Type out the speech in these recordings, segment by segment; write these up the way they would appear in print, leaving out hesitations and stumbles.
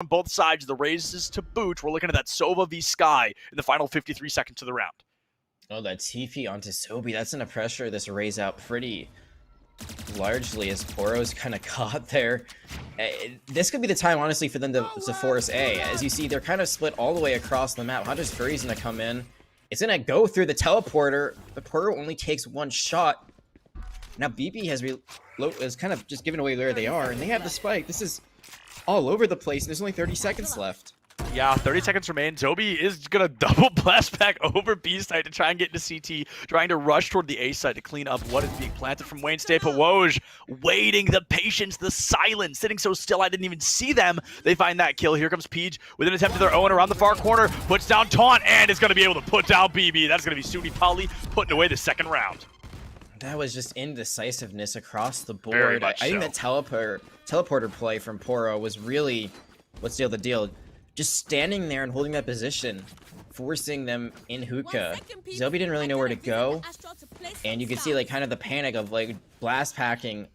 on both sides, the raises to boot. We're looking at that Sova v Sky in the final 53 seconds of the round. Oh, that TP onto Sobi. That's gonna pressure this raise out pretty largely as Poro's kind of caught there. This could be the time, honestly, for them to force A. As you see, they're kind of split all the way across the map. Hunter's Fury's gonna come in. It's gonna go through the teleporter, but Poro only takes one shot. Now BB is kind of just giving away where they are, and they have the spike. This is all over the place, and there's only 30 seconds left. Yeah, 30 seconds remain. Zobi is going to double blast back over B side to try and get into CT, trying to rush toward the A side to clean up what is being planted from Wayne State. But Woj waiting, the patience, the silence, sitting so still I didn't even see them. They find that kill. Here comes Peach with an attempt of their own around the far corner, puts down Taunt, and is going to be able to put down BB. That's going to be SUNY Poly putting away the second round. That was just indecisiveness across the board. I think that teleporter play from Poro was really what's the deal. Just standing there and holding that position, forcing them in hookah. Zobi didn't really know where to go, and you could see like kind of the panic of like blast packing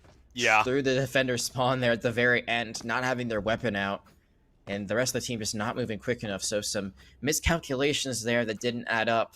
through the defender spawn there at the very end, not having their weapon out, and the rest of the team just not moving quick enough. So some miscalculations there that didn't add up,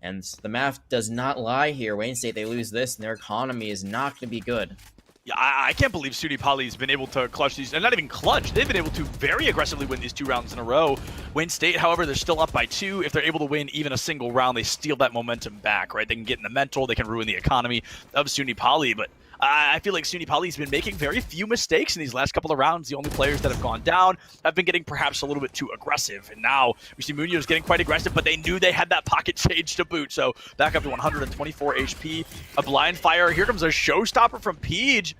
and the math does not lie here. Wayne State, they lose this, and their economy is not going to be good. Yeah, I can't believe SUNY Poly's been able to clutch these, and not even clutch, they've been able to very aggressively win these 2 rounds in a row. Wayne State, however, they're still up by 2. If they're able to win even a single round, they steal that momentum back, right? They can get in the mental, they can ruin the economy of SUNY Poly, but I feel like SUNY Poly's been making very few mistakes in these last couple of rounds. The only players that have gone down have been getting perhaps a little bit too aggressive. And now we see Munoz getting quite aggressive, but they knew they had that pocket change to boot. So back up to 124 HP. A blind fire. Here comes a showstopper from Peach.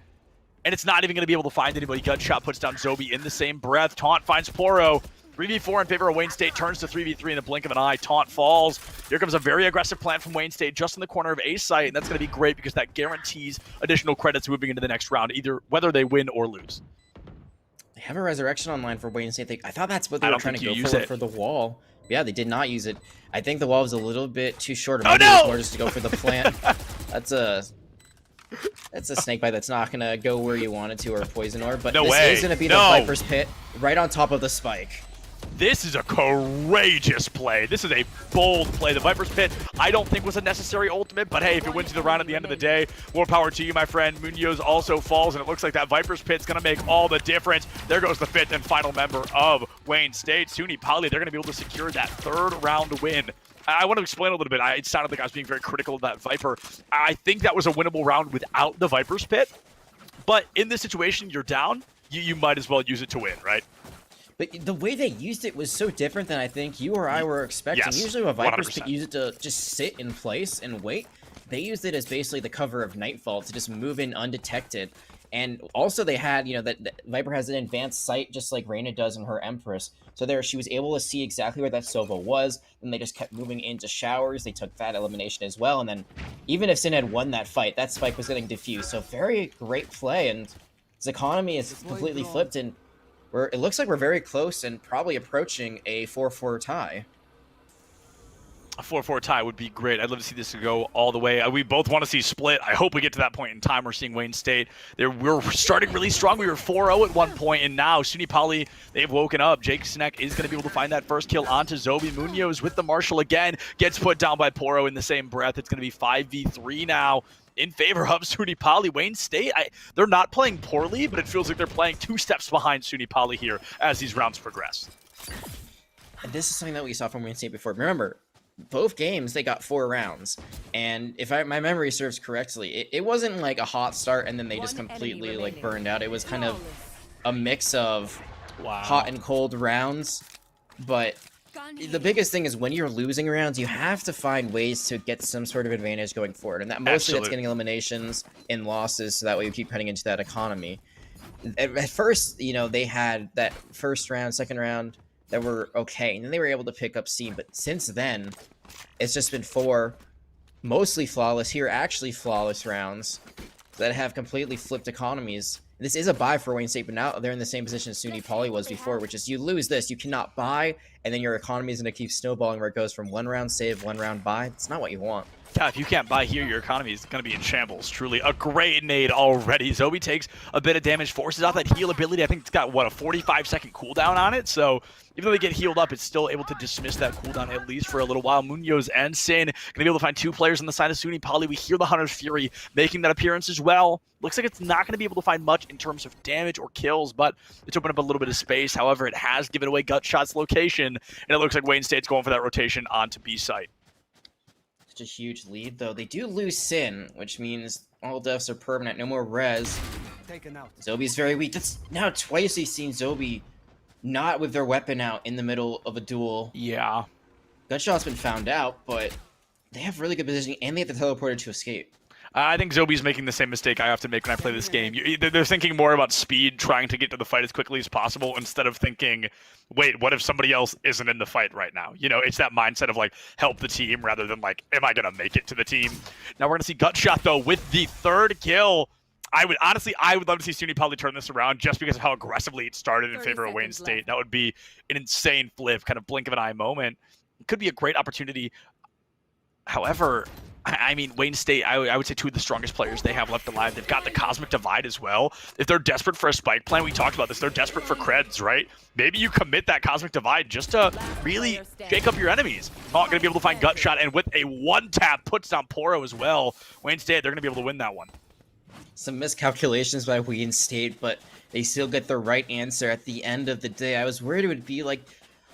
And it's not even going to be able to find anybody. Gunshot puts down Zobi in the same breath. Taunt finds Poro. 3v4 in favor of Wayne State, turns to 3v3 in the blink of an eye. Taunt falls. Here comes a very aggressive plan from Wayne State just in the corner of A site, and that's going to be great because that guarantees additional credits moving into the next round, either whether they win or lose. They have a resurrection online for Wayne State. I thought that's what they were trying to go for the wall. Yeah, they did not use it. I think the wall was a little bit too short. Maybe it was more just to go for the plant. That's a snake bite that's not going to go where you want it to, or a poison orb, but this is going to be the Viper's Pit right on top of the spike. This is a courageous play. This is a bold play. The Viper's Pit, I don't think was a necessary ultimate, but hey, if it wins you the round at the end of the day, more power to you, my friend. Munoz also falls, and it looks like that Viper's Pit's going to make all the difference. There goes the 5th and final member of Wayne State. SUNY Poly, they're going to be able to secure that 3rd round win. I want to explain a little bit. It sounded like I was being very critical of that Viper. I think that was a winnable round without the Viper's Pit, but in this situation, you're down. You might as well use it to win, right? But the way they used it was so different than I think you or I were expecting. Yes, usually when Vipers 100%. use it to just sit in place and wait. They used it as basically the cover of Nightfall to just move in undetected. And also they had, that Viper has an advanced sight just like Reyna does in her Empress. So there she was able to see exactly where that Sova was, and they just kept moving into showers. They took that elimination as well, and then even if Sin had won that fight, that spike was getting diffused. So very great play, and his economy is completely flipped, and it looks like we're very close and probably approaching a 4-4 tie. A 4-4 tie would be great. I'd love to see this go all the way. We both want to see split. I hope we get to that point in time. We're seeing Wayne State. We're starting really strong. We were 4-0 at one point, and now SUNY Poly, they've woken up. Jake Sneck is going to be able to find that first kill onto Zobi. Munoz with the Marshall again. Gets put down by Poro in the same breath. It's going to be 5v3 now in favor of SUNY Poly. Wayne State, they're not playing poorly, but it feels like they're playing 2 steps behind SUNY Poly here as these rounds progress. And this is something that we saw from Wayne State before. Remember, both games, they got 4 rounds. And if my memory serves correctly, it wasn't like a hot start and then they just completely like burned out. It was kind of a mix of hot and cold rounds. But the biggest thing is when you're losing rounds, you have to find ways to get some sort of advantage going forward. And that mostly that's getting eliminations and losses, so that way you keep heading into that economy. At first, they had that first round, second round that were okay, and then they were able to pick up steam. But since then, it's just been 4 mostly flawless, here actually flawless rounds that have completely flipped economies. This is a buy for Wayne State, but now they're in the same position as SUNY Poly was before, which is you lose this, you cannot buy and then your economy is going to keep snowballing where it goes from 1 round save, 1 round buy. It's not what you want. Yeah, if you can't buy here, your economy is going to be in shambles. Truly a great nade already. Zobi takes a bit of damage, forces out that heal ability. I think it's got, what, a 45-second cooldown on it? So even though they get healed up, it's still able to dismiss that cooldown at least for a little while. Munoz and Sin going to be able to find 2 players on the side of SUNY Poly. We hear the Hunter's Fury making that appearance as well. Looks like it's not going to be able to find much in terms of damage or kills, but it's opened up a little bit of space. However, it has given away Gutshot's location, and it looks like Wayne State's going for that rotation onto B site. A huge lead, though. They do lose Sin, which means all deaths are permanent. No more res. Zobi's very weak. That's now twice we've seen Zobi not with their weapon out in the middle of a duel. Yeah. Gutshot's been found out, but they have really good positioning, and they have the teleporter to escape. I think Zobi's making the same mistake I often make when I play this game. They're thinking more about speed, trying to get to the fight as quickly as possible, instead of thinking, wait, what if somebody else isn't in the fight right now? You know, it's that mindset of, like, help the team rather than, like, am I going to make it to the team? Now we're going to see Gutshot, though, with the 3rd kill. I would love to see SUNY Poly turn this around just because of how aggressively it started in favor of Wayne State. That would be an insane flip, kind of blink of an eye moment. It could be a great opportunity. However, I mean, Wayne State, I would say 2 of the strongest players they have left alive. They've got the Cosmic Divide as well. If they're desperate for a spike plan, we talked about this, they're desperate for creds, right? Maybe you commit that Cosmic Divide just to really shake up your enemies. Not going to be able to find Gutshot, and with a 1-tap, puts down Poro as well. Wayne State, they're going to be able to win that one. Some miscalculations by Wayne State, but they still get the right answer at the end of the day. I was worried it would be like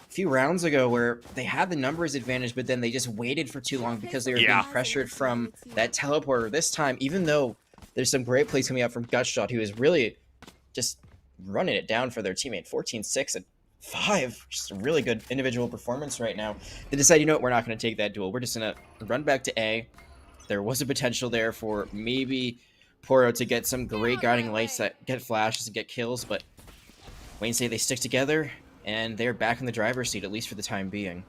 few rounds ago where they had the numbers advantage, but then they just waited for too long because they were being pressured from that teleporter. This time, even though there's some great plays coming out from Gutshot, who is really just running it down for their teammate. 14-6 and 5. Just a really good individual performance right now. They decide, you know what, we're not going to take that duel. We're just going to run back to A. There was a potential there for maybe Poro to get some great guiding lights that get flashes and get kills, but Wayne State, they stick together, and they're back in the driver's seat, at least for the time being.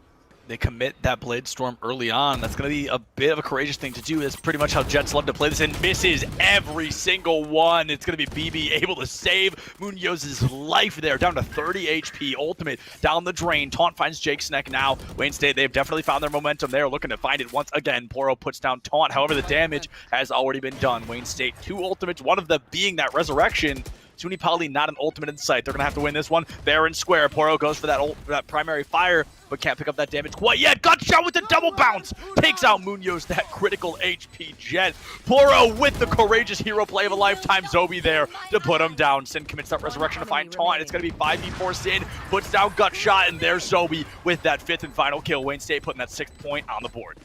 They commit that Blade Storm early on. That's going to be a bit of a courageous thing to do. That's pretty much how Jets love to play this, and misses every single one. It's going to be BB able to save Munoz's life there, down to 30 HP. Ultimate down the drain. Taunt finds Jake's neck now. Wayne State, they've definitely found their momentum. They're looking to find it once again. Poro puts down Taunt. However, the damage has already been done. Wayne State, 2 ultimates, one of them being that resurrection. SUNY Poly, not an ultimate in sight. They're going to have to win this one. They're in square. Poro goes for that primary fire, but can't pick up that damage quite yet. Gutshot with the double bounce. Takes out Munoz, that critical HP jet. Poro with the courageous hero play of a lifetime. Zobi there to put him down. Sin commits that resurrection to find Taunt. It's going to be 5v4 Sin. Puts down Gutshot, and there's Zobi with that 5th and final kill. Wayne State putting that 6th point on the board.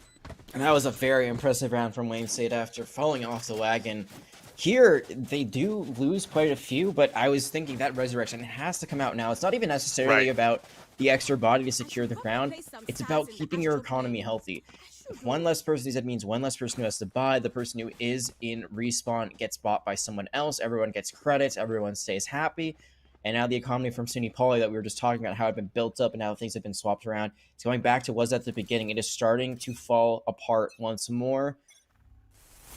And that was a very impressive round from Wayne State after falling off the wagon. Here, they do lose quite a few, but I was thinking that resurrection has to come out now. It's not even necessarily about the extra body to secure the ground. It's about keeping your economy healthy. If one less person, that means one less person who has to buy. The person who is in respawn gets bought by someone else. Everyone gets credits. Everyone stays happy. And now the economy from SUNY Poly that we were just talking about, how it had been built up and how things have been swapped around, it's going back to was at the beginning. It is starting to fall apart once more.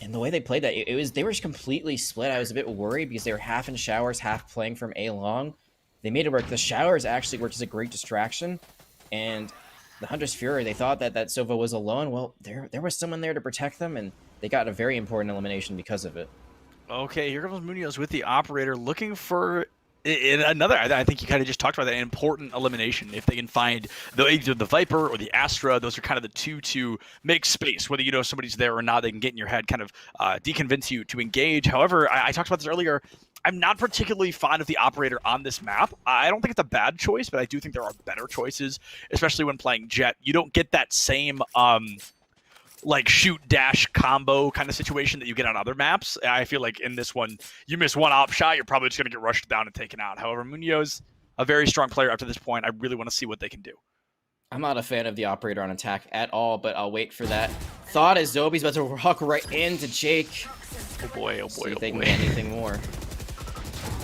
And the way they played that, they were just completely split. I was a bit worried because they were half in showers, half playing from A long. They made it work. The showers actually worked as a great distraction. And the Hunter's Fury, they thought that Sova was alone. Well, there was someone there to protect them, and they got a very important elimination because of it. Okay, here comes Munoz with the operator, looking for another, I think you kind of just talked about that, an important elimination. If they can find either the Viper or the Astra, those are kind of the two to make space. Whether you know somebody's there or not, they can get in your head, kind of deconvince you to engage. However, I talked about this earlier, I'm not particularly fond of the operator on this map. I don't think it's a bad choice, but I do think there are better choices, especially when playing Jet. You don't get that same like shoot dash combo kind of situation that you get on other maps. I feel like in this one, you miss one op shot, you're probably just going to get rushed down and taken out. However, Munoz, a very strong player up to this point. I really want to see what they can do. I'm not a fan of the operator on attack at all, but I'll wait for that thought as Zobi's about to walk right into Jake. Oh boy, oh boy, See if oh they can boy. get anything more.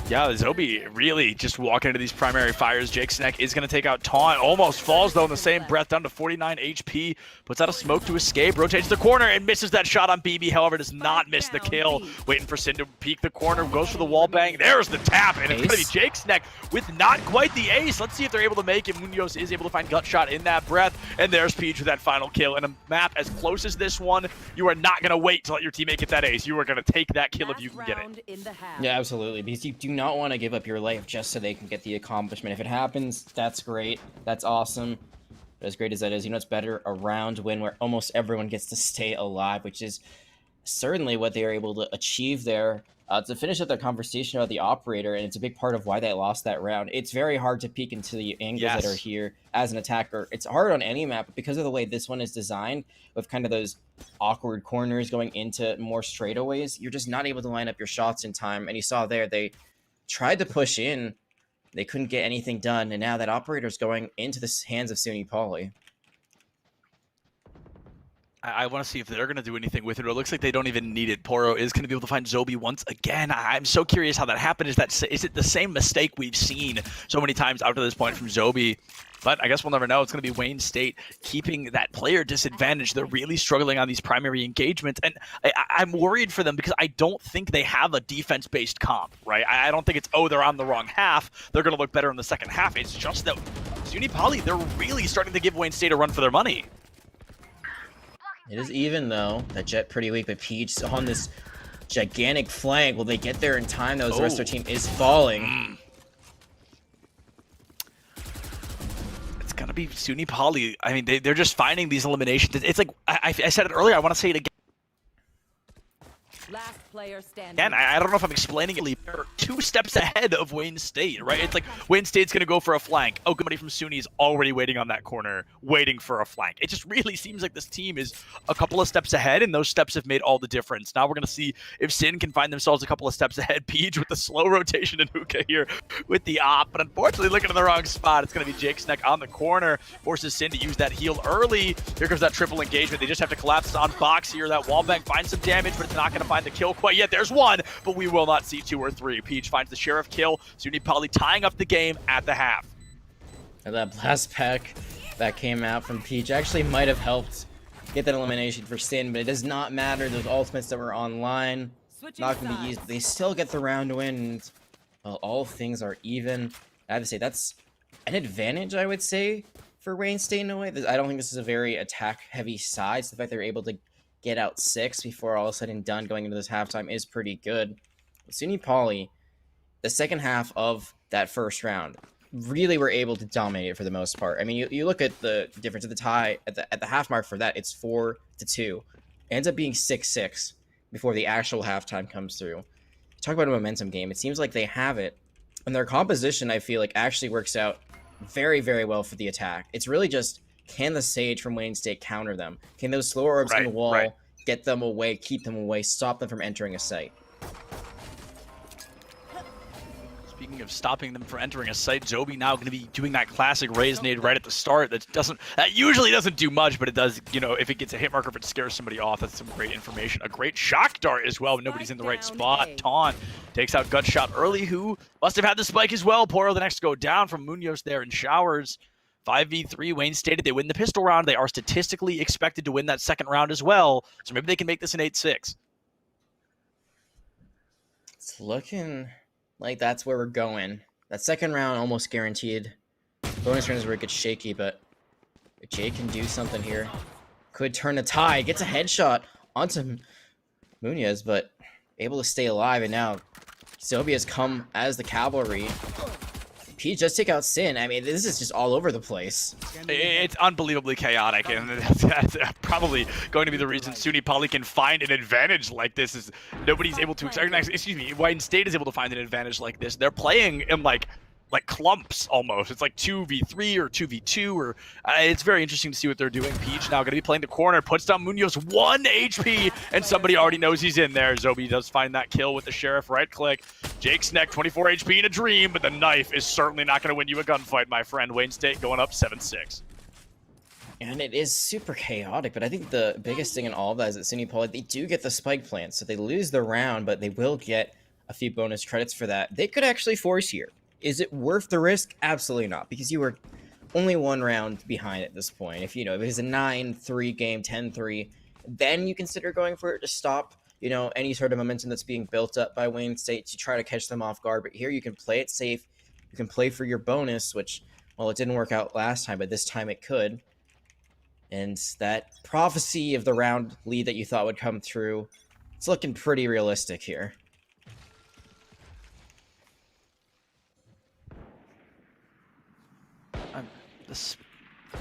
Yeah, Zobi really just walking into these primary fires. Jake Sneck is going to take out Taunt. Almost falls, though, in the same breath, down to 49 HP. Puts out a smoke to escape, rotates the corner, and misses that shot on BB. However, does not miss the kill. Waiting for Sin to peek the corner, goes for the wall bang. There's the tap, and it's going to be Jake Sneck with not quite the ace. Let's see if they're able to make it. Munoz is able to find gut shot in that breath, and there's Peach with that final kill. In a map as close as this one, you are not going to wait to let your teammate get that ace. You are going to take that kill if you can get it. Yeah, absolutely, because you do not want to give up your life just so they can get the accomplishment. If it happens, that's great. That's awesome. But as great as that is, you know, it's better a round win where almost everyone gets to stay alive, which is certainly what they were able to achieve there. To finish up their conversation about the operator, and it's a big part of why they lost that round. It's very hard to peek into the angles that are here as an attacker. It's hard on any map, but because of the way this one is designed, with kind of those awkward corners going into more straightaways, you're just not able to line up your shots in time. And you saw there, they tried to push in, they couldn't get anything done, and now that operator's going into the hands of SUNY Poly. I want to see if they're going to do anything with it. It looks like they don't even need it. Poro is going to be able to find Zobi once again. I'm so curious how that happened. Is it the same mistake we've seen so many times up to this point from Zobi? But I guess we'll never know. It's going to be Wayne State keeping that player disadvantage. They're really struggling on these primary engagements. And I'm worried for them because I don't think they have a defense-based comp, right? I don't think it's, oh, they're on the wrong half. They're going to look better in the second half. It's just that SUNY Poly, they're really starting to give Wayne State a run for their money. It is even, though. That Jet pretty weak, but Peach on this gigantic flank. Will they get there in time, though? The rest of their team is falling. It's going to be SUNY Poly. I mean, they're just finding these eliminations. It's like, I said it earlier, I want to say it again. Last player standing. And I don't know if I'm explaining it. They're 2 steps ahead of Wayne State, right? It's like Wayne State's going to go for a flank. Oh, somebody from SUNY is already waiting on that corner, waiting for a flank. It just really seems like this team is a couple of steps ahead, and those steps have made all the difference. Now we're going to see if Sin can find themselves a couple of steps ahead. Peach with the slow rotation, and Hookah here with the op. But unfortunately, looking in the wrong spot. It's going to be Jake Sneck on the corner. Forces Sin to use that heal early. Here comes that triple engagement. They just have to collapse on box here. That wallbang finds some damage, but it's not going to find the kill quite yet. There's one, but we will not see 2 or 3. Peach finds the Sheriff kill. SUNY Poly tying up the game at the half. And that blast pack that came out from Peach actually might have helped get that elimination for Sin, but it does not matter. Those ultimates that were online, not going to be used. They still get the round win, and well, all things are even. I have to say, that's an advantage, I would say, for Wayne State in a way. I don't think this is a very attack-heavy side, so the fact they're able to get out 6 before all is said and done going into this halftime is pretty good. SUNY Poly, the second half of that first round, really were able to dominate it for the most part. I mean, you look at the difference of the tie at the half mark for that, it's 4-2. It ends up being 6-6 before the actual halftime comes through. Talk about a momentum game. It seems like they have it, and their composition, I feel like, actually works out very, very well for the attack. It's really just, can the Sage from Wayne State counter them? Can those slow orbs on the wall get them away, keep them away, stop them from entering a site? Speaking of stopping them from entering a site, Zobi now going to be doing that classic raise nade right at the start. That usually doesn't do much, but it does, you know, if it gets a hit marker, if it scares somebody off, that's some great information. A great shock dart as well when nobody's in the right spot. Taunt takes out gut shot early, who must have had the spike as well. Poro the next to go down from Munoz there in showers. 5v3, Wayne State, if they win the pistol round, they are statistically expected to win that second round as well. So maybe they can make this an 8-6. It's looking like that's where we're going. That second round almost guaranteed. Bonus round is where it gets shaky, but if Jay can do something here, could turn the tie. Gets a headshot onto Munoz, but able to stay alive. And now Zobi has come as the cavalry. Peach just take out Sin. I mean, this is just all over the place. It's unbelievably chaotic, and that's probably going to be the reason SUNY Poly can find an advantage like this. Is nobody's able to, excuse me, Wayne State is able to find an advantage like this. They're playing in like clumps almost. It's like 2v3 or 2v2, or it's very interesting to see what they're doing. Peach now going to be playing the corner, puts down Munoz 1 HP, and somebody already knows he's in there. Zobi does find that kill with the Sheriff right click. Jake Sneck 24 HP in a dream, but the knife is certainly not going to win you a gunfight, my friend. Wayne State going up 7-6. And it is super chaotic, but I think the biggest thing in all of that is that SUNY Poly, they do get the spike plant, so they lose the round, but they will get a few bonus credits for that. They could actually force here. Is it worth the risk? Absolutely not, because you were only 1 round behind at this point. If, you know, if it was a 9-3 game, 10-3, then you consider going for it to stop, you know, any sort of momentum that's being built up by Wayne State to try to catch them off guard. But here you can play it safe. You can play for your bonus, which, well, it didn't work out last time, but this time it could. And that prophecy of the round lead that you thought would come through, it's looking pretty realistic here. The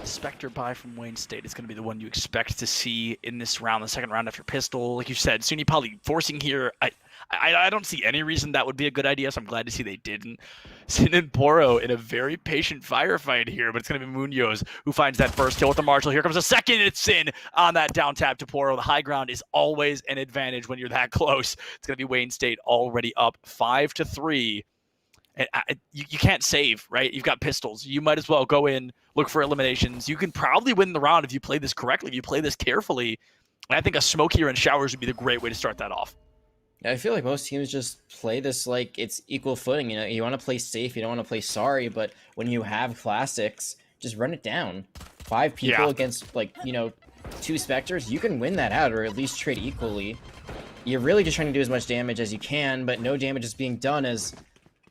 Spectre buy from Wayne State is going to be the one you expect to see in this round, the second round after Pistol. Like you said, SUNY Poly forcing here. I don't see any reason that would be a good idea, so I'm glad to see they didn't. Sin and Poro in a very patient firefight here, but it's going to be Munoz who finds that first kill with the Marshall. Here comes a second. It's Sin on that down tap to Poro. The high ground is always an advantage when you're that close. It's going to be Wayne State already up 5-3. You can't save, right? You've got pistols. You might as well go in, look for eliminations. You can probably win the round if you play this correctly, if you play this carefully. And I think a smoke here and showers would be the great way to start that off. I feel like most teams just play this like it's equal footing. You know, you want to play safe, you don't want to play sorry, but when you have classics, just run it down. 5 people against, like, you know, 2 Spectres, you can win that out, or at least trade equally. You're really just trying to do as much damage as you can, but no damage is being done, as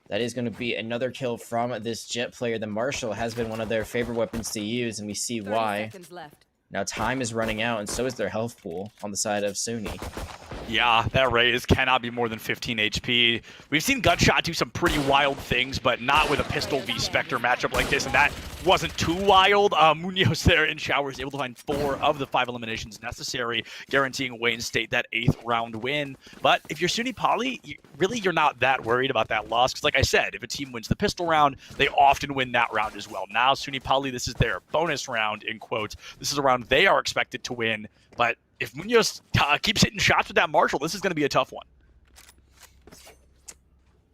that is going to be another kill from this Jet player. The Marshall has been one of their favorite weapons to use, and we see why. Now time is running out, and so is their health pool on the side of SUNY. Yeah, that raise cannot be more than 15 HP. We've seen Gutshot do some pretty wild things, but not with a Pistol v Spectre matchup like this, and that wasn't too wild. Munoz there in showers able to find 4 of the 5 eliminations necessary, guaranteeing Wayne State that 8th round win. But if you're SUNY Poly, you're not that worried about that loss, because like I said, if a team wins the Pistol round, they often win that round as well. Now SUNY Poly, this is their bonus round, in quotes. This is a round they are expected to win, but if Munoz keeps hitting shots with that Marshall, this is going to be a tough one.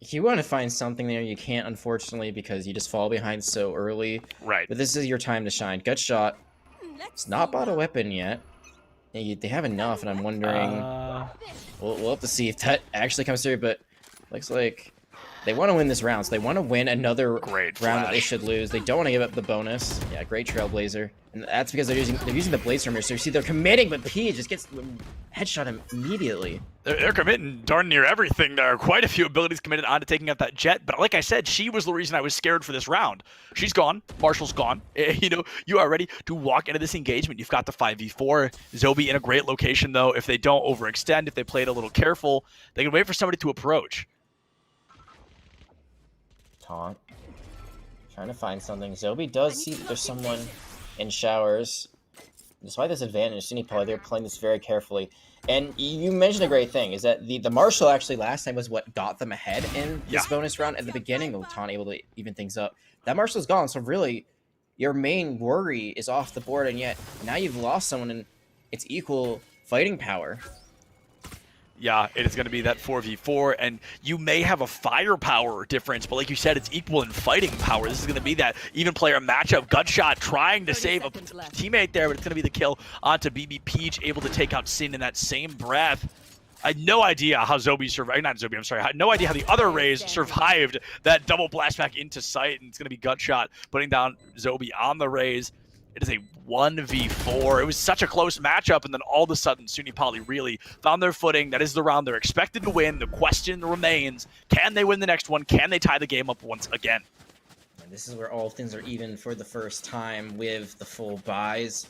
You want to find something there, you can't, unfortunately, because you just fall behind so early. Right. But this is your time to shine. Gutshot, it's not bought a weapon yet. They have enough, and I'm wondering... We'll have to see if that actually comes through, but looks like they want to win this round, so they want to win another round that they should lose. They don't want to give up the bonus. Yeah, great Trailblazer. And that's because they're using the Blaze Storm here, so you see they're committing, but P just gets headshot him immediately. They're committing darn near everything. There are quite a few abilities committed onto taking out that Jet, but like I said, she was the reason I was scared for this round. She's gone. Marshall's gone. You know, you are ready to walk into this engagement. You've got the 5v4. Zobi in a great location, though. If they don't overextend, if they play it a little careful, they can wait for somebody to approach. Taunt. Trying to find something. Zobi does see that there's someone in showers. Despite this advantage, SUNY Poly, they're playing this very carefully. And you mentioned a great thing, is that the Marshall actually last time was what got them ahead in this bonus round at the beginning. With Taunt able to even things up. That Marshall's gone, so really, your main worry is off the board, and yet now you've lost someone, and it's equal fighting power. Yeah, it is going to be that 4v4, and you may have a firepower difference, but like you said, it's equal in fighting power. This is going to be that even player matchup. Gutshot trying to save a teammate there, but it's going to be the kill onto BB Peach, able to take out Sin in that same breath. I had no idea how Zobi survived, not Zobi, I'm sorry, I had no idea how the other Rays survived that double blast back into sight, and it's going to be Gutshot putting down Zobi on the Rays. It is a 1v4. It was such a close matchup, and then all of a sudden, SUNY Poly really found their footing. That is the round they're expected to win. The question remains, can they win the next one? Can they tie the game up once again? And this is where all things are even for the first time with the full buys.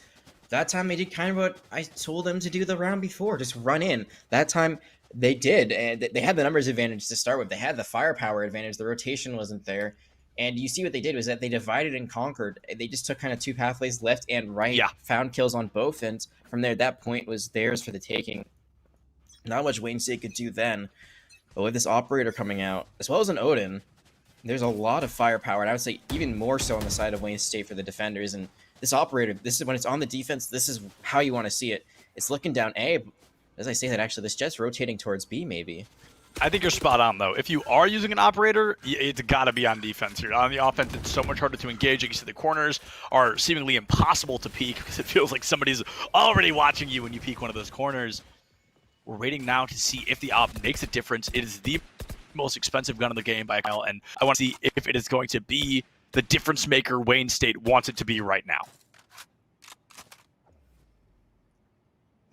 That time they did kind of what I told them to do the round before, just run in. That time they did, and they had the numbers advantage to start with. They had the firepower advantage. The rotation wasn't there. And you see what they did was that they divided and conquered. They just took kind of 2 pathways, left and right, found kills on both ends. From there, that point was theirs for the taking. Not much Wayne State could do then. But with this Operator coming out, as well as an Odin, there's a lot of firepower. And I would say even more so on the side of Wayne State for the defenders. And this Operator, this is when it's on the defense, this is how you want to see it. It's looking down A. As I say that, actually, this Jet's rotating towards B, maybe. I think you're spot on, though. If you are using an Operator, it's got to be on defense here. On the offense, it's so much harder to engage. You can see the corners are seemingly impossible to peek because it feels like somebody's already watching you when you peek one of those corners. We're waiting now to see if the op makes a difference. It is the most expensive gun in the game by a mile, and I want to see if it is going to be the difference maker Wayne State wants it to be right now.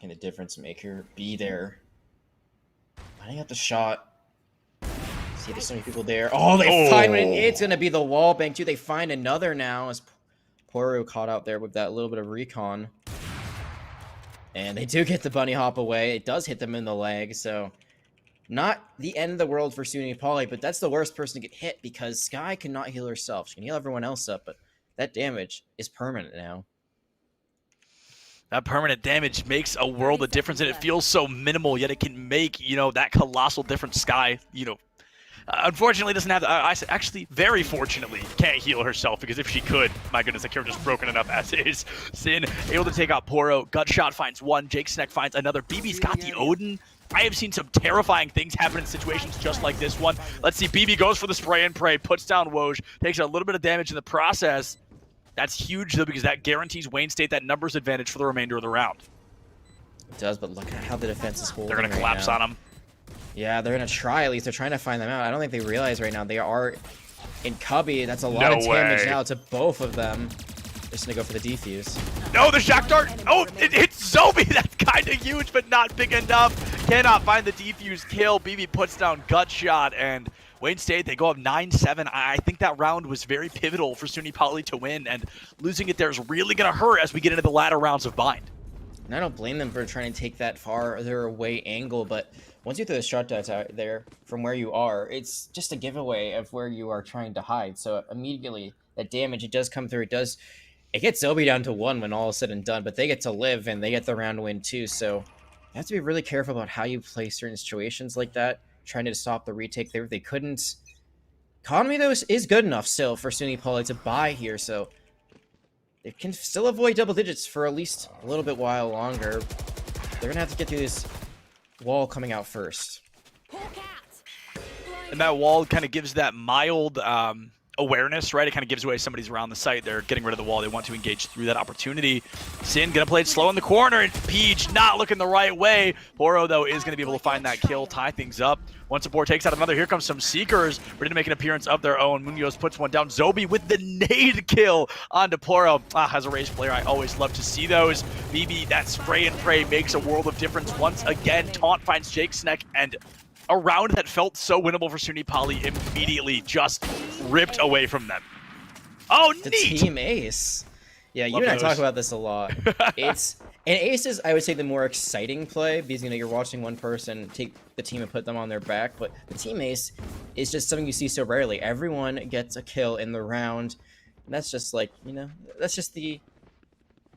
Can the difference maker be there? Lining up the shot. See, there's so many people there. Oh, they find it. It's going to be the wall bank, too. They find another now as Poro caught out there with that little bit of recon. And they do get the bunny hop away. It does hit them in the leg, so not the end of the world for SUNY Poly, but that's the worst person to get hit because Sky cannot heal herself. She can heal everyone else up, but that damage is permanent now. That permanent damage makes a world of difference, and it feels so minimal, yet it can make, that colossal difference. Sky, unfortunately doesn't have, actually, very fortunately, can't heal herself, because if she could, my goodness, the character's broken enough as is. Sin able to take out Poro. Gutshot finds one. Jake Sneck finds another. BB's got the Odin. I have seen some terrifying things happen in situations just like this one. Let's see, BB goes for the spray and pray, puts down Woj, takes a little bit of damage in the process. That's huge, though, because that guarantees Wayne State that numbers advantage for the remainder of the round. It does, but look at how the defense is holding. They're going to collapse on them. Yeah, they're going to try at least. They're trying to find them out. I don't think they realize right now they are in Cubby. That's a lot of damage now to both of them. Just going to go for the defuse. No, the shock dart. Oh, it hits Zobi. That's kind of huge, but not big enough. Cannot find the defuse kill. BB puts down Gutshot, and Wayne State, they go up 9-7. I think that round was very pivotal for SUNY Poly to win, and losing it there is really going to hurt as we get into the latter rounds of Bind. And I don't blame them for trying to take that farther away angle, but once you throw the shot darts out there from where you are, it's just a giveaway of where you are trying to hide. So immediately, that damage, it does come through. It gets Zobi down to 1 when all is said and done, but they get to live, and they get the round win too. So you have to be really careful about how you play certain situations like that, trying to stop the retake there. They couldn't. Economy, though, is good enough still for SUNY Poly to buy here, so they can still avoid double digits for at least a little bit while longer. They're going to have to get through this wall coming out first. And that wall kind of gives that mild awareness, right? It kind of gives away somebody's around the site. They're getting rid of the wall. They want to engage through that opportunity. Sin gonna play it slow in the corner, and Peach not looking the right way. Poro, though, is gonna be able to find that kill, tie things up. One support takes out another. Here comes some Seekers, ready to make an appearance of their own. Munoz puts one down. Zobi with the nade kill onto Poro. As a race player, I always love to see those. BB, that spray and pray makes a world of difference. Once again, Taunt finds Jake Sneck, and a round that felt so winnable for SUNY Poly immediately just ripped away from them. Oh, the neat! Team Ace. Yeah, you Love and I those. talk about this a lot. And Ace is, I would say, the more exciting play because, you're watching one person take the team and put them on their back, but the Team Ace is just something you see so rarely. Everyone gets a kill in the round, and that's just like, that's just it's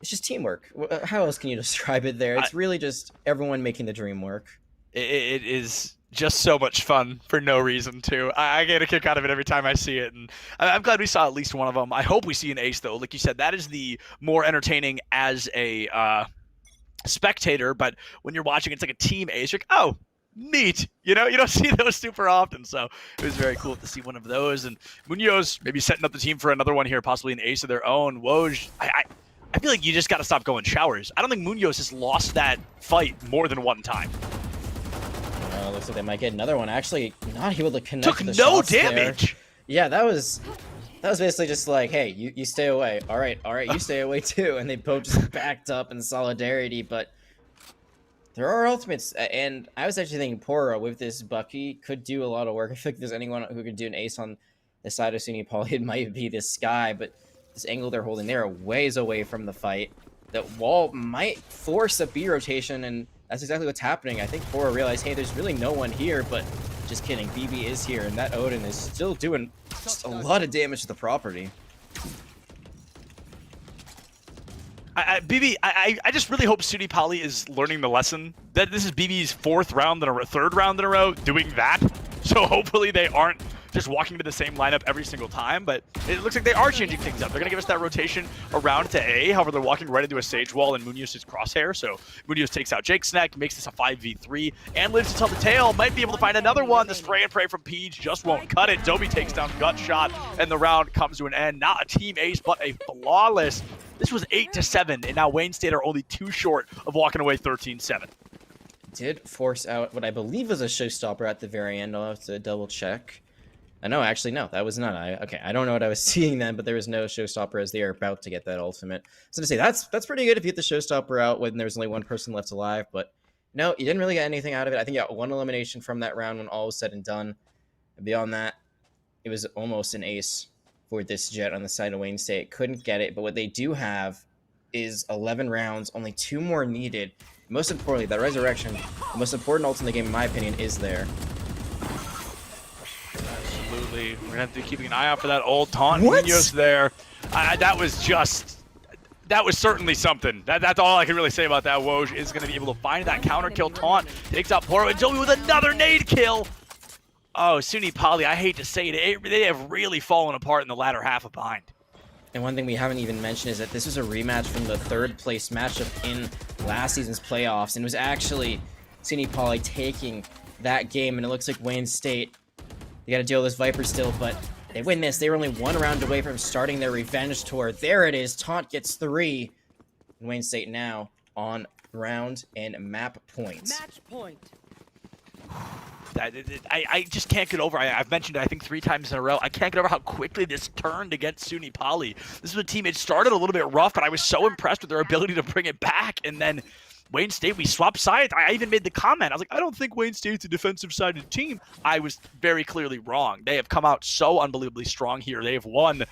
just teamwork. How else can you describe it there? It's really just everyone making the dream work. It is just so much fun for no reason, too. I get a kick out of it every time I see it, and I'm glad we saw at least one of them. I hope we see an ace, though. Like you said, that is the more entertaining as a spectator, but when you're watching, it's like a team ace. You're like, oh, neat. You don't see those super often, so it was very cool to see one of those. And Munoz maybe setting up the team for another one here, possibly an ace of their own. Woj, I feel like you just got to stop going showers. I don't think Munoz has lost that fight more than one time. Looks like they might get another one. Actually, not able to connect. Took the no shots damage. There. Yeah, that was basically just like, hey, you stay away. All right, you stay away too. And they both just backed up in solidarity. But there are ultimates, and I was actually thinking Poro with this Bucky could do a lot of work. I feel like if there's anyone who could do an ace on the side of SUNY Poly, it might be this guy. But this angle they're holding, they're ways away from the fight. That wall might force a B rotation, and that's exactly what's happening. I think Poro realized, hey, there's really no one here, but just kidding. BB is here, and that Odin is still doing just a lot of damage to the property. BB, I just really hope SUNY Poly is learning the lesson that this is BB's third round in a row doing that. So hopefully they aren't just walking to the same lineup every single time, but it looks like they are changing things up. They're going to give us that rotation around to A. However, they're walking right into a sage wall and Munoz's crosshair. So Munoz takes out Jake Sneck, makes this a 5v3, and lives to tell the tale. Might be able to find another one. The spray and pray from Peach just won't cut it. Doby takes down Gutshot, and the round comes to an end. Not a team ace, but a flawless. This was 8-7, and now Wayne State are only 2 short of walking away 13-7. did force out what I believe was a showstopper at the very end. I'll have to double check. No, actually, no, that was not. I don't know what I was seeing then, but there was no showstopper as they are about to get that ultimate. So to say that's pretty good if you get the showstopper out when there's only one person left alive. But no, you didn't really get anything out of it. I think you got one elimination from that round when all was said and done. And beyond that, it was almost an ace for this Jet on the side of Wayne State. Couldn't get it, but what they do have is 11 rounds, only 2 more needed. Most importantly, that Resurrection, the most important ult in the game, in my opinion, is there. Absolutely. We're going to have to be keeping an eye out for that old taunt. What? Munoz there. That was certainly something. That's all I can really say about that. Woj is going to be able to find that counter kill taunt. Takes out Poro and Joey with another nade kill. Oh, SUNY Poly, I hate to say it, they have really fallen apart in the latter half of Bind. And one thing we haven't even mentioned is that this was a rematch from the 3rd place matchup in last season's playoffs. And it was actually SUNY Poly taking that game. And it looks like Wayne State, they got to deal with this Viper still, but they win this. They were only 1 round away from starting their revenge tour. There it is. Taunt gets 3. And Wayne State now on round and map points. Match point. I just can't get over. I've mentioned it, I think 3 times in a row. I can't get over how quickly this turned against SUNY Poly. This was a team, it started a little bit rough, but I was so impressed with their ability to bring it back. And then Wayne State, we swapped sides. I even made the comment. I was like, I don't think Wayne State's a defensive-sided team. I was very clearly wrong. They have come out so unbelievably strong here. They have won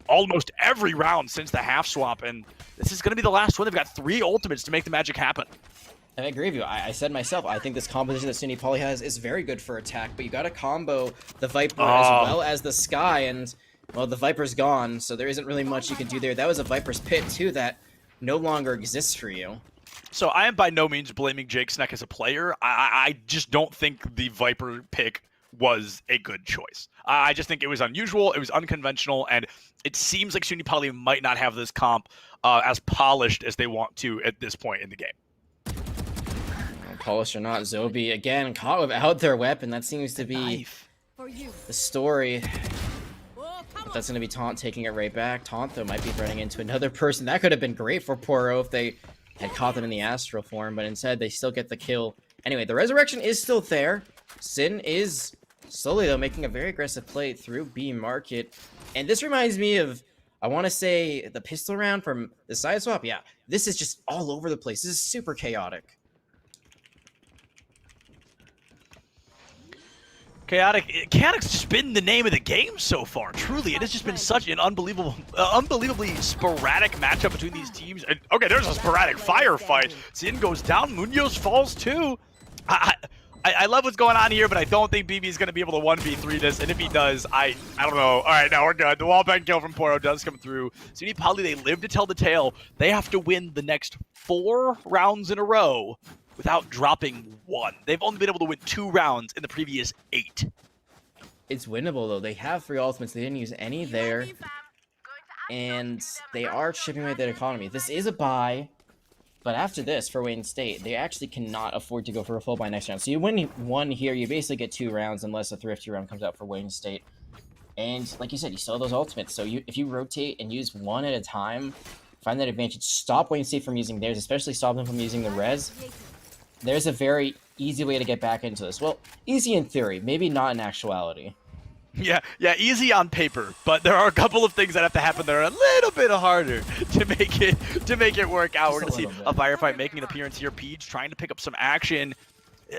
almost every round since the half swap, and this is going to be the last one. They've got 3 ultimates to make the magic happen. I agree with you. I said myself, I think this composition that SUNY Poly has is very good for attack, but you got to combo the Viper as well as the Sky, and, well, the Viper's gone, so there isn't really much you can do there. That was a Viper's Pit, too, that no longer exists for you. So I am by no means blaming Jake Sneck as a player. I just don't think the Viper pick was a good choice. I just think it was unusual, it was unconventional, and it seems like SUNY Poly might not have this comp as polished as they want to at this point in the game. Polished or not, Zobi again caught without their weapon. That seems to be the story. But that's going to be Taunt taking it right back. Taunt, though, might be running into another person. That could have been great for Poro if they had caught them in the astral form, but instead they still get the kill. Anyway, the Resurrection is still there. Sin is slowly, though, making a very aggressive play through B Market. And this reminds me of, I want to say, the pistol round from the side swap. Yeah, this is just all over the place. This is super chaotic. Chaotic's just been the name of the game so far. Truly, it has just been such an unbelievably sporadic matchup between these teams. And, okay, there's a sporadic firefight. Sin goes down, Munoz falls too. I love what's going on here, but I don't think BB is going to be able to 1v3 this. And if he does, I don't know. All right, now we're good. The wallbang kill from Poro does come through. SUNY Poly, they live to tell the tale. They have to win the next 4 rounds in a row without dropping 1. They've only been able to win 2 rounds in the previous 8. It's winnable, though. They have 3 ultimates. They didn't use any there. And they are chipping away at their economy. This is a bye. But after this, for Wayne State, they actually cannot afford to go for a full bye next round. So you win 1 here, you basically get 2 rounds unless a thrifty round comes out for Wayne State. And like you said, you still have those ultimates. So if you rotate and use 1 at a time, find that advantage. Stop Wayne State from using theirs, especially stop them from using the res. There's a very easy way to get back into this. Well, easy in theory, maybe not in actuality. Yeah, easy on paper, but there are a couple of things that have to happen that are a little bit harder to make it work out. We're gonna see a firefight making an appearance here. Peach trying to pick up some action.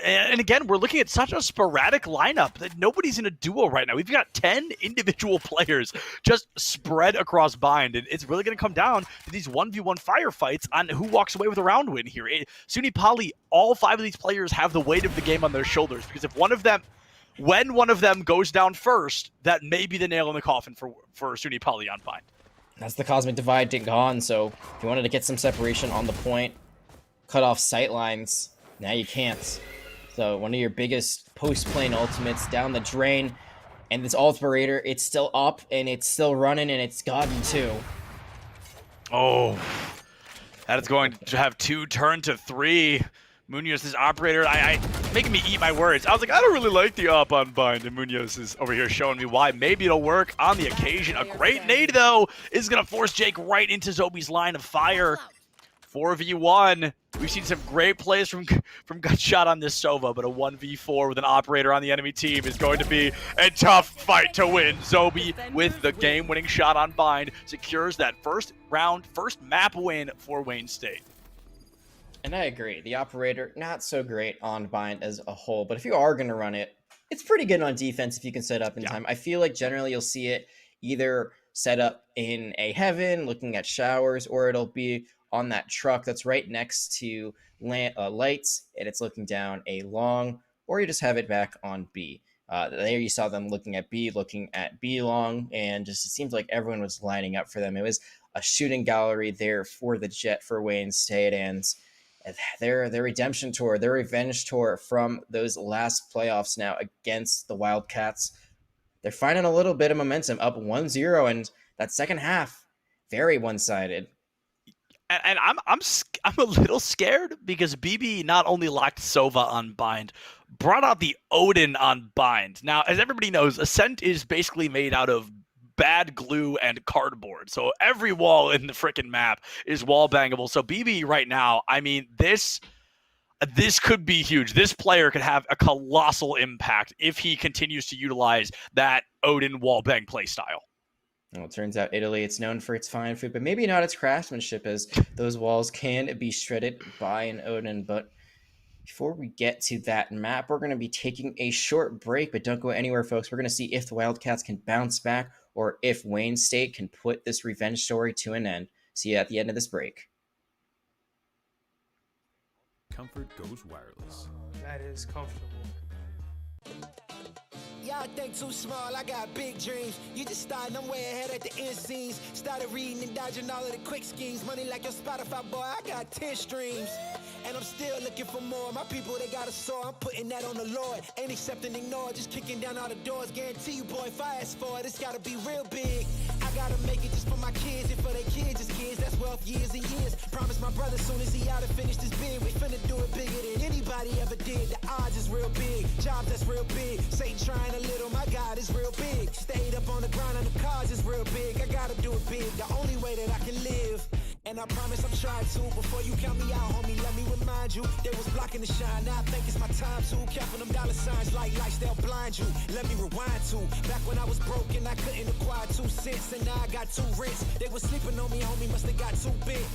And again, we're looking at such a sporadic lineup that nobody's in a duo right now. We've got 10 individual players just spread across Bind, and it's really going to come down to these 1v1 firefights on who walks away with a round win here. SUNY Poly, all 5 of these players have the weight of the game on their shoulders, because if when one of them goes down first, that may be the nail in the coffin for SUNY Poly on Bind. That's the Cosmic Divide gone, so if you wanted to get some separation on the point, cut off sight lines, now you can't. So one of your biggest post-plane ultimates down the drain, and this Ultimator, it's still up, and it's still running, and it's gotten 2. Oh, that is going to have 2 turn to 3. Munoz, this operator, making me eat my words. I was like, I don't really like the op on Bind, and Munoz is over here showing me why. Maybe it'll work on the occasion. A great nade, though, is going to force Jake right into Zobi's line of fire. 4v1. We've seen some great plays from Gutshot on this Sova, but a 1v4 with an operator on the enemy team is going to be a tough fight to win. Zobi with the game-winning shot on Bind secures that first map win for Wayne State. And I agree. The operator, not so great on Bind as a whole, but if you are going to run it, it's pretty good on defense if you can set up in time. I feel like generally you'll see it either set up in a heaven, looking at showers, or it'll be on that truck that's right next to lights, and it's looking down a long, or you just have it back on B. There you saw them looking at B long, and just it seems like everyone was lining up for them. It was a shooting gallery there for the Jet for Wayne State, and their redemption tour, their revenge tour from those last playoffs now against the Wildcats. They're finding a little bit of momentum, up 1-0, and that second half, very one-sided. And I'm a little scared because BB not only locked Sova on Bind, brought out the Odin on Bind. Now, as everybody knows, Ascent is basically made out of bad glue and cardboard. So every wall in the frickin' map is wall bangable. So BB right now, I mean, this could be huge. This player could have a colossal impact if he continues to utilize that Odin wallbang playstyle. Well, it turns out Italy, it's known for its fine food, but maybe not its craftsmanship, as those walls can be shredded by an Odin. But before we get to that map, we're going to be taking a short break, but don't go anywhere, folks. We're going to see if the Wildcats can bounce back or if Wayne State can put this revenge story to an end. See you at the end of this break. Comfort goes wireless. That is comfortable. Y'all think too small, I got big dreams. You just starting, I'm way ahead at the end scenes. Started reading and dodging all of the quick schemes. Money like your Spotify, boy, I got 10 streams. And I'm still looking for more. My people, they got a soar, I'm putting that on the Lord. Ain't accepting, ignore, just kicking down all the doors. Guarantee you, boy, if I ask for it, it's gotta be real big. I gotta make it just for my kids and for their kids, just kids. That's wealth years and years. Promise my brother soon as he out and finish this bid, we finna do it bigger than anybody ever did. The odds is real big, jobs that's real big. Satan trying a little, my God is real big. Stayed up on the ground and the cars is real big. I gotta do it big, the only way that I can live. And I promise I'm trying to. Before you count me out, homie, let me remind you. They was blocking the shine, now I think it's my time to. Counting them dollar signs like lights, they'll blind you. Let me rewind to. Back when I was broke and I couldn't acquire 2 cents, and now I got 2 rents. They was sleeping on me, homie, must have got too big.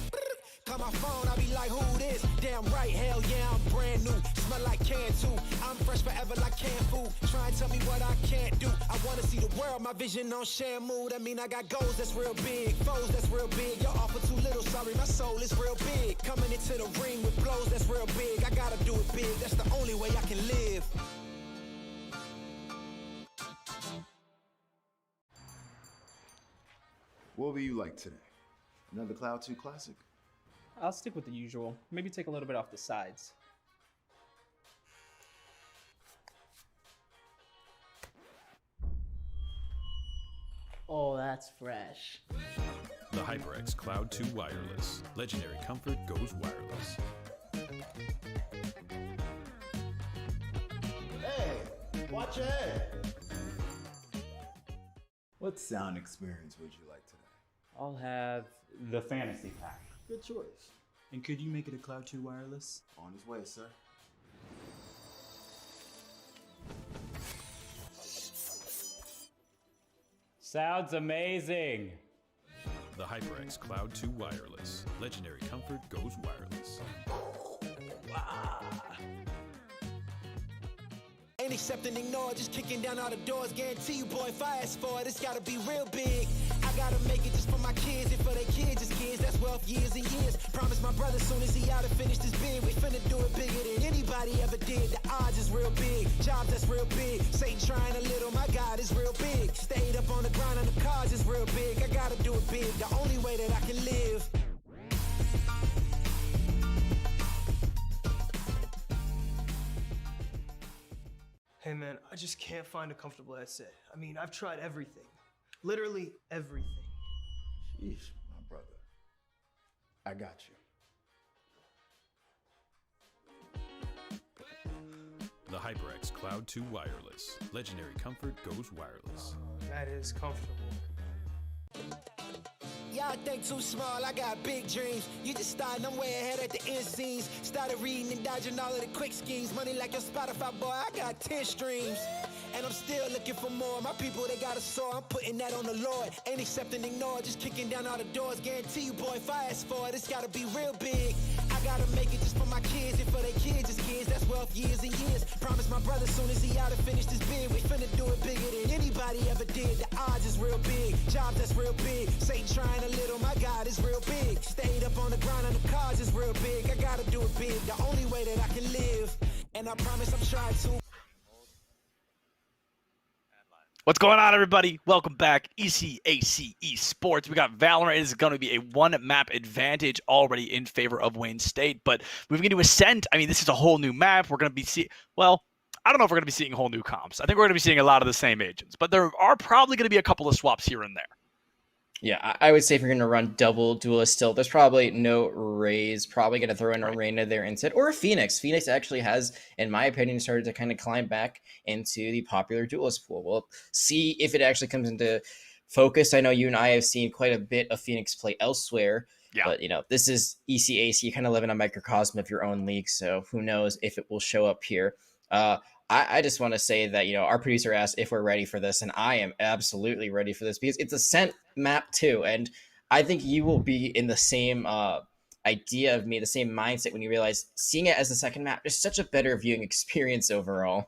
Call my phone, I be like, who this? Damn right, hell yeah, I'm brand new. Smell like can too. I'm fresh forever like canned food. Try and tell me what I can't do. I wanna see the world, my vision on Shamu. That mean I got goals that's real big, foes that's real big. Y'all offer too little, sorry, my soul is real big. Coming into the ring with blows that's real big. I gotta do it big, that's the only way I can live. What will you like today? Another Cloud 2 Classic? I'll stick with the usual. Maybe take a little bit off the sides. Oh, that's fresh. The HyperX Cloud 2 Wireless. Legendary comfort goes wireless. Hey, watch your head. What sound experience would you like today? I'll have the fantasy pack. Good choice. And could you make it a Cloud 2 wireless? On his way, sir. Sounds amazing! The HyperX Cloud 2 Wireless. Legendary comfort goes wireless. Ain't accepting, ignore, just kicking down all the doors. Guarantee you, boy, if I ask for it, it's gotta be real big. I gotta make it just for my kids and for their kids, just kids. That's wealth years and years. Promise my brother soon as he out and finish this bid, we finna do it bigger than anybody ever did. The odds is real big, jobs that's real big. Satan trying a little, my God is real big. Stayed up on the ground and the cars is real big. I gotta do it big, the only way that I can live. Hey man, I just can't find a comfortable headset. I mean, I've tried everything. Literally everything. Sheesh, my brother. I got you. The HyperX Cloud 2 Wireless. Legendary comfort goes wireless. That is comfortable. Y'all think too small, I got big dreams. You just starting, I'm way ahead at the end scenes. Started reading and dodging all of the quick schemes. Money like your Spotify, boy, I got 10 streams. And I'm still looking for more. My people, they got a soar. I'm putting that on the Lord. Ain't accepting, ignore, just kicking down all the doors. Guarantee you, boy, if I ask for it, it's gotta be real big. I gotta make it just for my kids and for their kids' as kids. That's wealth years and years. Promise my brother soon as he out and finish this bid, we finna do it bigger than anybody ever did. The odds is real big, jobs that's real big. Satan trying a little, my God is real big. Stayed up on the grind on the cards is real big. I gotta do it big, the only way that I can live. And I promise I'm trying to. What's going on, everybody? Welcome back. ECAC Esports. We got Valorant. It is going to be a one-map advantage already in favor of Wayne State. But moving into Ascent, I mean, this is a whole new map. We're going to be seeing, well, I don't know if we're going to be seeing whole new comps. I think we're going to be seeing a lot of the same agents. But there are probably going to be a couple of swaps here and there. Yeah, I would say if you're going to run double duelist still, there's probably no Raze, probably going to throw in a Reyna there instead, or a Phoenix. Phoenix actually has, in my opinion, started to kind of climb back into the popular duelist pool. We'll see if it actually comes into focus. I know you and I have seen quite a bit of Phoenix play elsewhere, but, you know, this is ECAC. You kind of live in a microcosm of your own league, so who knows if it will show up here. I just want to say that, you know, our producer asked if we're ready for this, and I am absolutely ready for this because it's a Ascent map too. And I think you will be in the same idea of me, the same mindset when you realize seeing it as the second map is such a better viewing experience overall.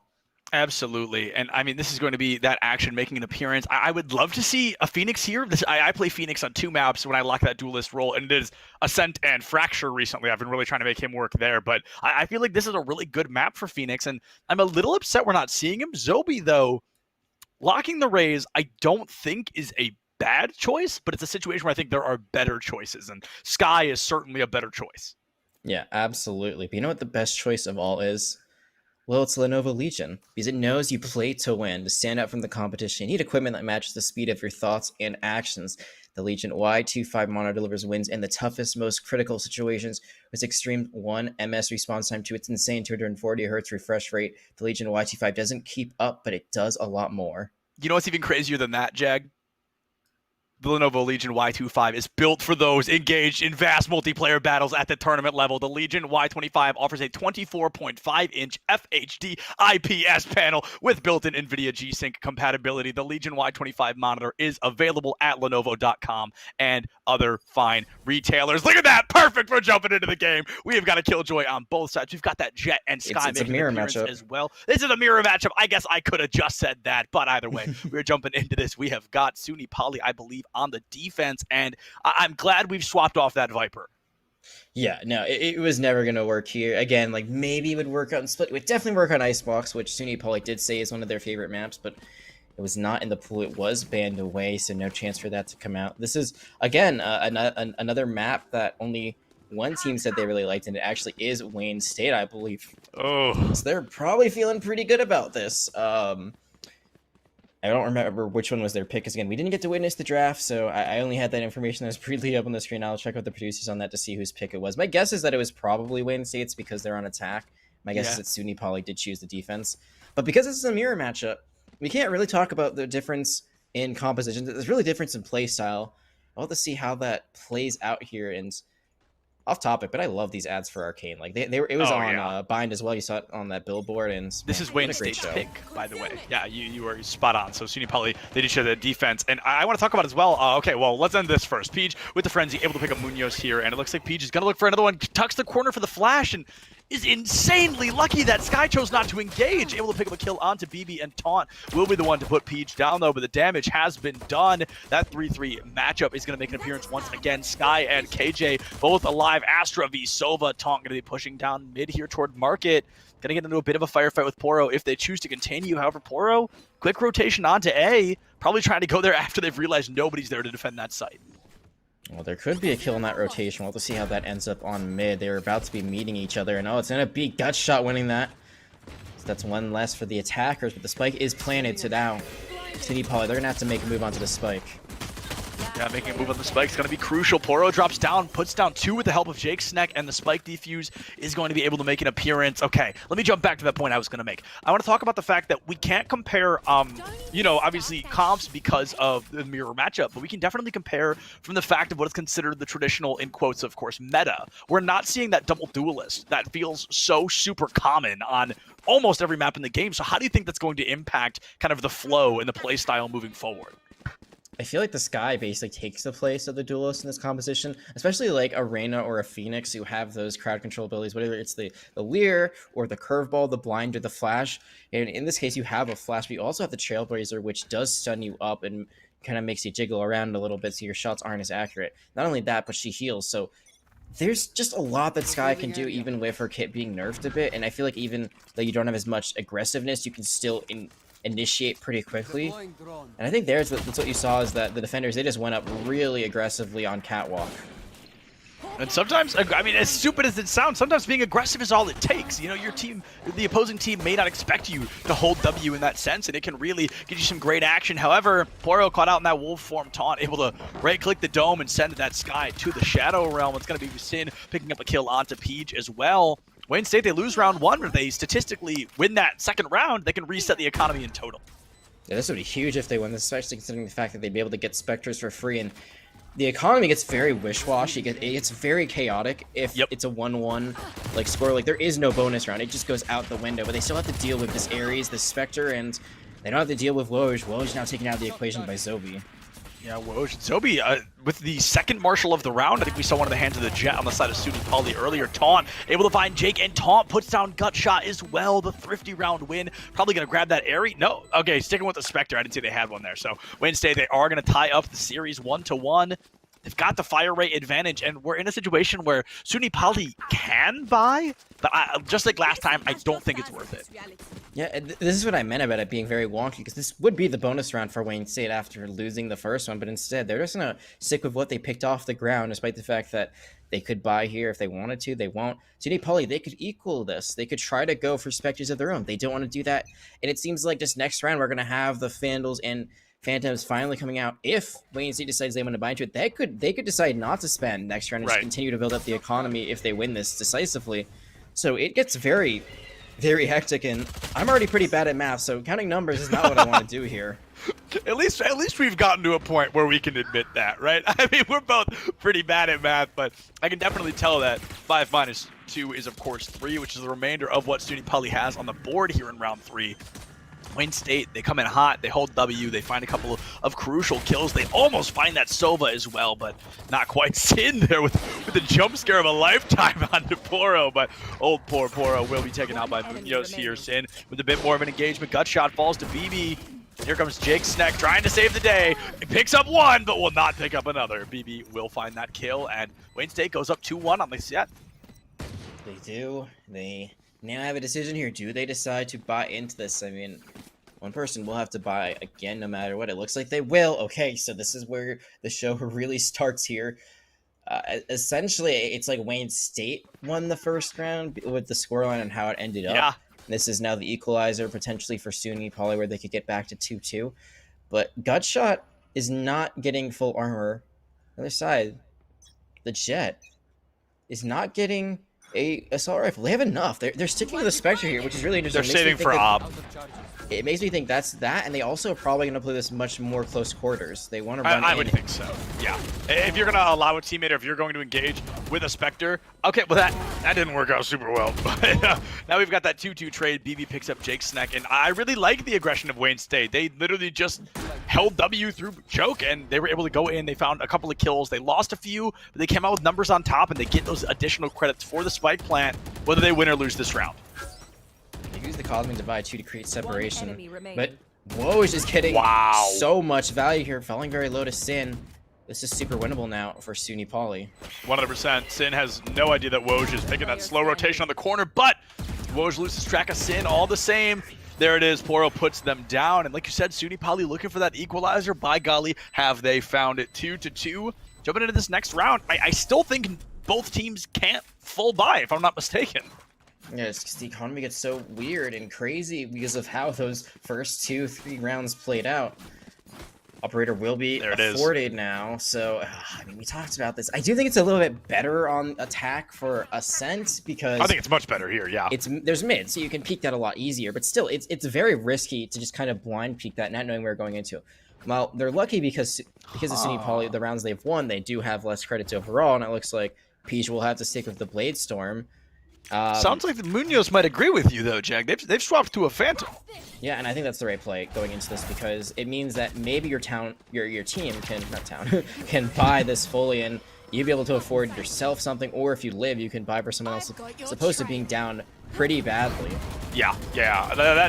Absolutely. And I mean, this is going to be that action making an appearance. I would love to see a Phoenix here. I play Phoenix on 2 maps when I lock that duelist role, and it is Ascent and Fracture recently. I've been really trying to make him work there, but I feel like this is a really good map for Phoenix, and I'm a little upset we're not seeing him. Zobi, though, locking the Raze, I don't think is a bad choice, but it's a situation where I think there are better choices, and Sky is certainly a better choice. Yeah, absolutely. But you know what the best choice of all is? Well, it's Lenovo Legion, because it knows you play to win, to stand out from the competition. You need equipment that matches the speed of your thoughts and actions. The Legion Y25 monitor delivers wins in the toughest, most critical situations with extreme 1 ms response time to its insane 240 Hz refresh rate. The Legion Y25 doesn't keep up, but it does a lot more. You know what's even crazier than that, Jag? The Lenovo Legion Y25 is built for those engaged in vast multiplayer battles at the tournament level. The Legion Y25 offers a 24.5-inch FHD IPS panel with built-in NVIDIA G-Sync compatibility. The Legion Y25 monitor is available at Lenovo.com and other fine retailers. Look at that! Perfect for jumping into the game. We have got a Killjoy on both sides. We've got that Jet and Sky it's a mirror matchup as well. This is a mirror matchup. I guess I could have just said that, but either way, we're jumping into this. We have got SUNY Poly, I believe, on the defense, and I'm glad we've swapped off that Viper. Yeah, no, it was never going to work here. Again, like, maybe it would work on Split. It would definitely work on Icebox, which SUNY Poly did say is one of their favorite maps, but it was not in the pool. It was banned away, so no chance for that to come out. This is, again, another map that only one team said they really liked, and it actually is Wayne State, I believe. Oh. So they're probably feeling pretty good about this. I don't remember which one was their pick, because again, we didn't get to witness the draft, so I only had that information that was briefly up on the screen. I'll check with the producers on that to see whose pick it was. My guess is that it was probably Wayne State's because they're on attack. My guess is that SUNY Poly did choose the defense. But because this is a mirror matchup, we can't really talk about the difference in composition. There's really difference in play style. I'll have to see how that plays out here. And off topic, but I love these ads for Arcane. Like it was on Bind as well. You saw it on that billboard, and this is Wayne State's pick, by the way. Yeah, you were spot on. So SUNY Poly, they did share the defense, and I want to talk about as well. Okay, well, let's end this first. Peach with the frenzy, able to pick up Munoz here, and it looks like Peach is gonna look for another one. Tucks the corner for the flash, and is insanely lucky that Sky chose not to engage. Able to pick up a kill onto BB, and Taunt will be the one to put Peach down, though, but the damage has been done. That 3-3 matchup is going to make an appearance once again. Sky and KJ both alive. Astra v Sova. Taunt going to be pushing down mid here toward Market. Going to get into a bit of a firefight with Poro if they choose to continue. However, Poro, quick rotation onto A. Probably trying to go there after they've realized nobody's there to defend that site. Well, there could be a kill in that rotation. We'll have to see how that ends up on mid. They're about to be meeting each other, and it's going to be Gutshot winning that. So that's one less for the attackers, but the spike is planted, so now SUNY Poly, they're going to have to make a move onto the spike. Yeah, making a move on the spike is going to be crucial. Poro drops down, puts down 2 with the help of Jake Sneck, and the spike defuse is going to be able to make an appearance. Okay, let me jump back to that point I was going to make. I want to talk about the fact that we can't compare, you know, obviously comps because of the mirror matchup, but we can definitely compare from the fact of what is considered the traditional, in quotes, of course, meta. We're not seeing that double duelist that feels so super common on almost every map in the game. So how do you think that's going to impact kind of the flow and the play style moving forward? I feel like the Sky basically takes the place of the duelist in this composition, especially like a Reyna or a Phoenix who have those crowd control abilities, whether it's the Leer or the curveball, the blind, or the flash. And in this case, you have a flash, but you also have the Trailblazer, which does stun you up and kind of makes you jiggle around a little bit so your shots aren't as accurate. Not only that, but she heals. So there's just a lot that Sky can do even with her kit being nerfed a bit. And I feel like even though you don't have as much aggressiveness, you can still initiate pretty quickly. And I think that's what you saw, is that the defenders, they just went up really aggressively on Catwalk. And sometimes, I mean, as stupid as it sounds, sometimes being aggressive is all it takes. You know, your team, the opposing team may not expect you to hold W in that sense, and it can really get you some great action. However, Poro caught out in that wolf form taunt, able to right-click the dome and send that Sky to the Shadow Realm. It's going to be Sin picking up a kill onto Peach as well. Wayne State, they lose round 1, but if they statistically win that second round, they can reset the economy in total. Yeah, this would be huge if they win this, especially considering the fact that they'd be able to get Spectres for free. And the economy gets very wish-washy. It gets very chaotic if it's a 1-1 like score. Like, there is no bonus round. It just goes out the window. But they still have to deal with this Ares, this Spectre, and they don't have to deal with Woj. Woj now taken out of the equation by Zobi. Yeah, Woj. Zobi, with the second Marshal of the round, I think we saw one of the hands of the Jet on the side of SUNY Poly earlier. Taunt, able to find Jake, and Taunt puts down Gut Shot as well. The thrifty round win. Probably going to grab that Airy. No. Okay, sticking with the Spectre. I didn't see they had one there. So, Wayne State, they are going to tie up the series 1-1. They've got the fire rate advantage, and we're in a situation where SUNY Poly can buy, but just like last time, I don't think it's worth it. Yeah, this is what I meant about it being very wonky, because this would be the bonus round for Wayne State after losing the first one, but instead they're just going to stick with what they picked off the ground, despite the fact that they could buy here if they wanted to. They won't. SUNY Poly, they could equal this. They could try to go for Spectres of their own. They don't want to do that, and it seems like this next round we're going to have the Vandals and Phantoms finally coming out. If Wayne State decides they want to buy into it, they could decide not to spend next round and just continue to build up the economy if they win this decisively. So it gets very, very hectic, and I'm already pretty bad at math, so counting numbers is not what I want to do here. At least we've gotten to a point where we can admit that, right? I mean, we're both pretty bad at math, but I can definitely tell that 5 minus 2 is, of course, 3, which is the remainder of what SUNY Poly has on the board here in round 3. Wayne State, they come in hot, they hold W, they find a couple of crucial kills. They almost find that Sova as well, but not quite. Sin there with the jump scare of a lifetime onto Poro, but old poor Poro will be taken out by Munoz here. Sin with a bit more of an engagement. Gut shot falls to BB. Here comes Jake Sneck trying to save the day. He picks up one, but will not pick up another. BB will find that kill, and Wayne State goes up 2-1 on the set. They do. They now have a decision here. Do they decide to buy into this? I mean, one person will have to buy again no matter what. It looks like they will. Okay, so this is where the show really starts here. Essentially, it's like Wayne State won the first round with the scoreline and how it ended up. Yeah. This is now the equalizer potentially for SUNY Poly, where they could get back to 2-2. But Gutshot is not getting full armor. On the other side, the Jet is not getting a assault rifle. They have enough. They're sticking to the Spectre here, which is really interesting. They're saving for Ob. It makes me think that's that, and they also are probably going to play this much more close quarters. They want to run I would think so, yeah. If you're going to allow a teammate, or if you're going to engage with a Spectre, okay, well that didn't work out super well. But now we've got that 2-2 trade. BB picks up Jake Sneck, and I really like the aggression of Wayne State. They literally just held W through choke, and they were able to go in. They found a couple of kills. They lost a few, but they came out with numbers on top, and they get those additional credits for the spike plant, whether they win or lose this round. They use the Cosmic Divide too to create separation, but Woj is getting so much value here, falling very low to Sin. This is super winnable now for SUNY Poly. 100%. Sin has no idea that Woj is picking that slow rotation on the corner, but Woj loses track of Sin all the same. There it is. Poro puts them down, and like you said, SUNY Poly looking for that equalizer. By golly, have they found it. 2-2. Jumping into this next round, I still think both teams can't full buy, if I'm not mistaken. Yeah, it's because the economy gets so weird and crazy because of how those first 2-3 rounds played out. Operator will be There it is. afforded now. So, I mean, we talked about this. I do think it's a little bit better on attack for Ascent because I think it's much better here, yeah. there's mid, so you can peek that a lot easier. But still, it's very risky to just kind of blind peek that, not knowing where we're going into. Well, they're lucky because of SUNY Poly, the rounds they've won, they do have less credits overall, and it looks like Peach will have to stick with the Blade Storm. Sounds like the Munoz might agree with you, though, Jack. They've swapped to a Phantom. Yeah, and I think that's the right play going into this because it means that maybe your team can buy this fully, and you'll be able to afford yourself something, or if you live, you can buy for someone else, as opposed to being down pretty badly. Yeah.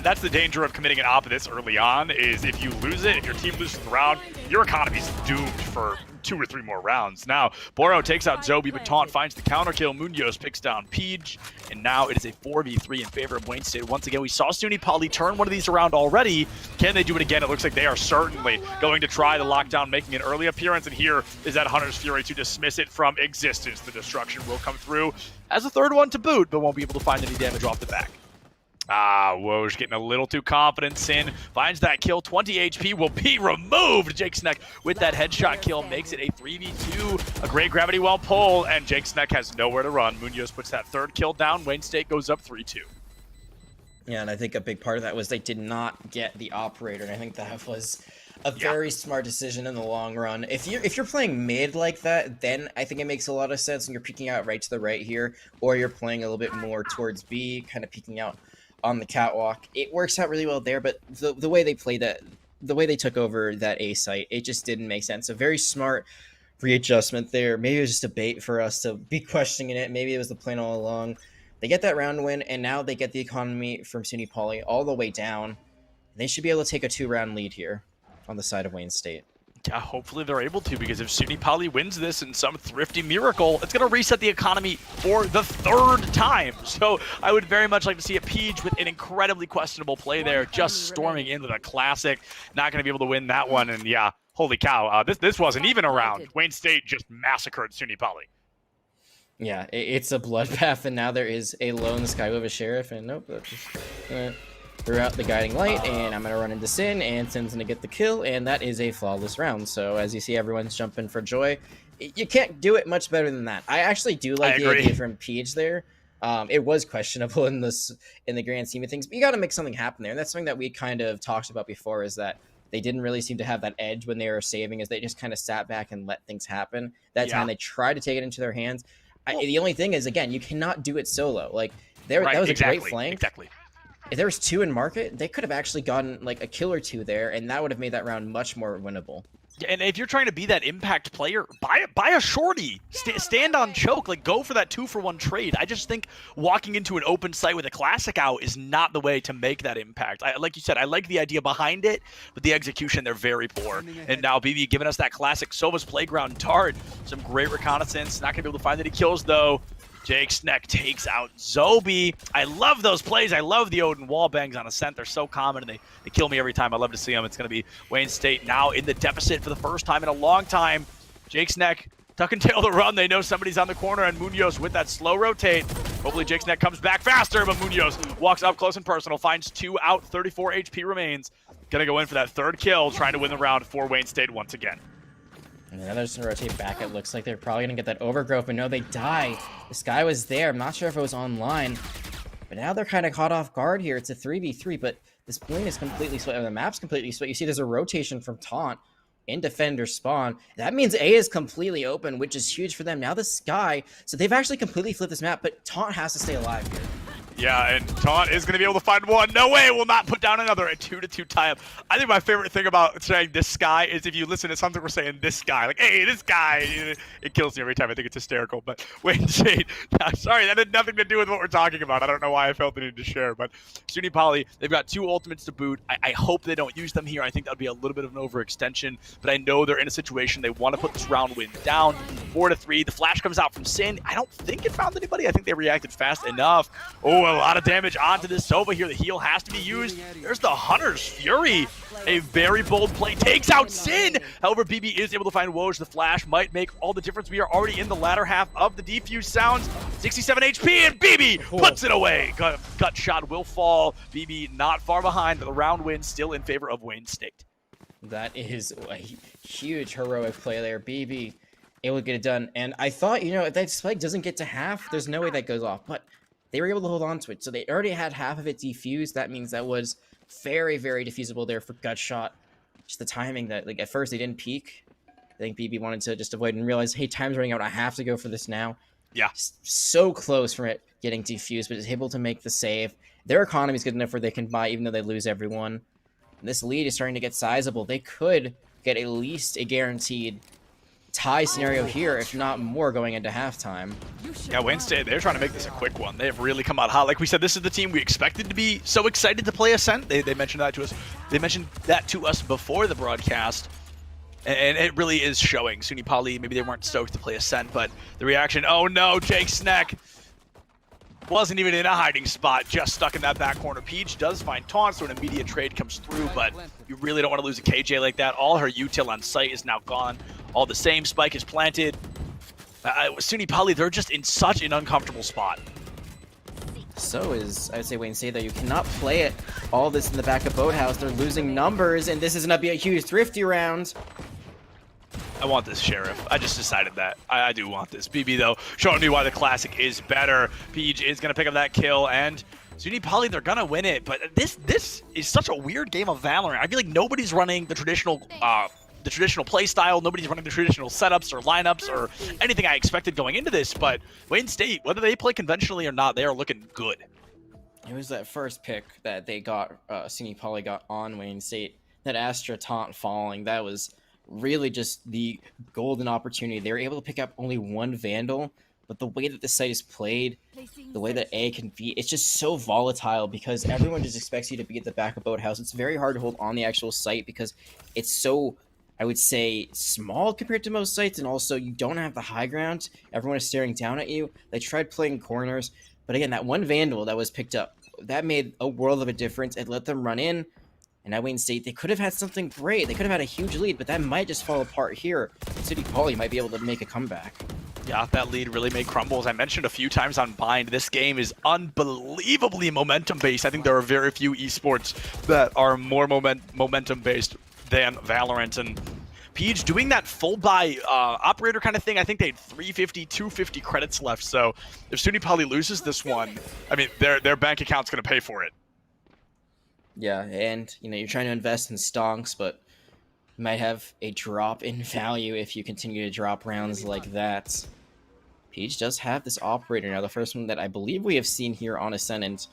That's the danger of committing an op this early on, is if you lose it, if your team loses the round, your economy's doomed for 2 or 3 more rounds. Now, Boro takes out Zobi, but Taunt finds the counter kill. Munoz picks down Peach, and now it is a 4v3 in favor of Wayne State. Once again, we saw SUNY Poly turn one of these around already. Can they do it again? It looks like they are certainly going to try the lockdown, making an early appearance, and here is that Hunter's Fury to dismiss it from existence. The destruction will come through as a third one to boot, but won't be able to find any damage off the back. Woj getting a little too confident. Sin finds that kill. 20 HP will be removed. Jake Sneck with that headshot kill makes it a 3v2. A great gravity well pull, and Jake Sneck has nowhere to run. Munoz puts that third kill down. Wayne State goes up 3-2. Yeah, and I think a big part of that was they did not get the operator, and I think that was a very smart decision in the long run. If you're playing mid like that, then I think it makes a lot of sense, and you're peeking out right to the right here, or you're playing a little bit more towards B, kind of peeking out on the catwalk. It works out really well there, but the way they played that, the way they took over that A site, it just didn't make sense. A very smart readjustment there. Maybe it was just a bait for us to be questioning it. Maybe it was the plan all along. They get that round win, and now they get the economy from SUNY Poly all the way down. They should be able to take a 2-round lead here on the side of Wayne State. Yeah, hopefully they're able to, because if SUNY Poly wins this in some thrifty miracle, it's going to reset the economy for the 3rd time. So I would very much like to see a Peach with an incredibly questionable play there, just storming in with a classic. Not going to be able to win that one, and yeah, holy cow, this wasn't even a round. Wayne State just massacred SUNY Poly. Yeah, it's a bloodbath, and now there is a lone Skywave Sheriff, and nope, that's just threw out the Guiding Light, and I'm going to run into Sin, and Sin's going to get the kill, and that is a flawless round. So as you see, everyone's jumping for joy. You can't do it much better than that. I actually do like the idea from Peach there. It was questionable in the grand scheme of things, but you got to make something happen there, and that's something that we kind of talked about before, is that they didn't really seem to have that edge when they were saving, as they just kind of sat back and let things happen. That time they tried to take it into their hands. The only thing is, again, you cannot do it solo. Like, that was a great flank. Exactly. If there was 2 in market, they could have actually gotten like a kill or 2 there, and that would have made that round much more winnable. And if you're trying to be that impact player, buy a shorty. Stand on choke. Like, go for that 2-for-1 trade. I just think walking into an open site with a classic out is not the way to make that impact. Like you said, I like the idea behind it, but the execution, they're very poor. And now BB giving us that classic Sova's Playground dart. Some great reconnaissance. Not going to be able to find any kills, though. Jake Sneck takes out Zobi. I love those plays. I love the Odin wall bangs on Ascent. They're so common, and they kill me every time. I love to see them. It's going to be Wayne State now in the deficit for the first time in a long time. Jake Sneck tuck and tail the run. They know somebody's on the corner, and Munoz with that slow rotate. Hopefully Jake Sneck comes back faster, but Munoz walks up close and personal, finds 2 out, 34 HP remains. Going to go in for that 3rd kill, trying to win the round for Wayne State once again. And now they're just going to rotate back. It looks like they're probably going to get that overgrowth, but no, they die. This guy was there. I'm not sure if it was online, but now they're kind of caught off guard here. It's a 3v3, but this lane is completely split. The map's completely split. You see there's a rotation from Taunt in Defender spawn. That means A is completely open, which is huge for them. Now the Sky, so they've actually completely flipped this map, but Taunt has to stay alive here. Yeah, and Taunt is going to be able to find one. No way, will not put down another. A 2-2 tie-up. I think my favorite thing about saying this guy is if you listen to something we're saying this guy. Like, hey, this guy. It kills me every time. I think it's hysterical. But Wayne State, sorry, that had nothing to do with what we're talking about. I don't know why I felt the need to share. But SUNY Poly, they've got 2 ultimates to boot. I hope they don't use them here. I think that would be a little bit of an overextension. But I know they're in a situation they want to put this round win down. 4-3. The flash comes out from Sin. I don't think it found anybody. I think they reacted fast enough. Oh, a lot of damage onto this Sova here. The heal has to be used. There's the Hunter's Fury. A very bold play. Takes out Sin. However, BB is able to find Woj. The flash might make all the difference. We are already in the latter half of the defuse sounds. 67 HP, and BB puts it away. Gut shot will fall. BB not far behind, but the round win still in favor of Wayne State. That is a huge heroic play there. BB able to get it done. And I thought, you know, if that spike doesn't get to half, there's no way that goes off. But they were able to hold on to it. So they already had half of it defused. That means that was very, very defusable there for gut shot. Just the timing that, like, at first they didn't peek. I think BB wanted to just avoid and realize, hey, time's running out. I have to go for this now. Yeah. So close from it getting defused, but is able to make the save. Their economy is good enough where they can buy even though they lose everyone. And this lead is starting to get sizable. They could get at least a guaranteed tie scenario here, if not more, going into halftime. Yeah, Wayne State, they're trying to make this a quick one. They have really come out hot. Like we said, this is the team we expected to be so excited to play Ascent. They mentioned that to us. They mentioned that to us before the broadcast. And it really is showing. SUNY Poly, maybe they weren't stoked to play Ascent, but the reaction, oh no, Jake Sneck wasn't even in a hiding spot, just stuck in that back corner. Peach does find taunt, so an immediate trade comes through, but you really don't want to lose a KJ like that. All her util on site is now gone. All the same, Spike is planted. SUNY Poly, they're just in such an uncomfortable spot. So is, I would say, Wayne State, though. You cannot play it all this in the back of Boathouse. They're losing numbers, and this is going to be a huge thrifty round. I want this, Sheriff. I just decided that. I do want this. BB, though, showing me why the Classic is better. Peach is going to pick up that kill, and SUNY Poly, they're going to win it. But this is such a weird game of Valorant. I feel like nobody's running the traditional play style. Nobody's running the traditional setups or lineups or anything I expected going into this. But Wayne State, whether they play conventionally or not, they are looking good. It was that first pick that they got, SUNY Poly got on Wayne State, that Astra taunt falling. That was really just the golden opportunity. They were able to pick up only one Vandal, but the way that the site is played, the way that A can be, it's just so volatile because everyone just expects you to be at the back of Boathouse. It's very hard to hold on the actual site because it's so, I would say, small compared to most sites, and also you don't have the high ground. Everyone is staring down at you. They tried playing corners, but again, that one Vandal that was picked up, that made a world of a difference. It let them run in. And at Wayne State, they could have had something great. They could have had a huge lead, but that might just fall apart here. SUNY Poly might be able to make a comeback. Yeah, that lead really may crumble. As I mentioned a few times on Bind, this game is unbelievably momentum-based. I think there are very few esports that are more momentum-based than Valorant. And Peach doing that full buy operator kind of thing, I think they had 350, 250 credits left. So if SUNY Poly loses this one, I mean, their bank account's going to pay for it. Yeah, and you know, you're trying to invest in stonks, but you might have a drop in value if you continue to drop rounds like that. Peach does have this operator now, the first one that I believe we have seen here on Ascendant.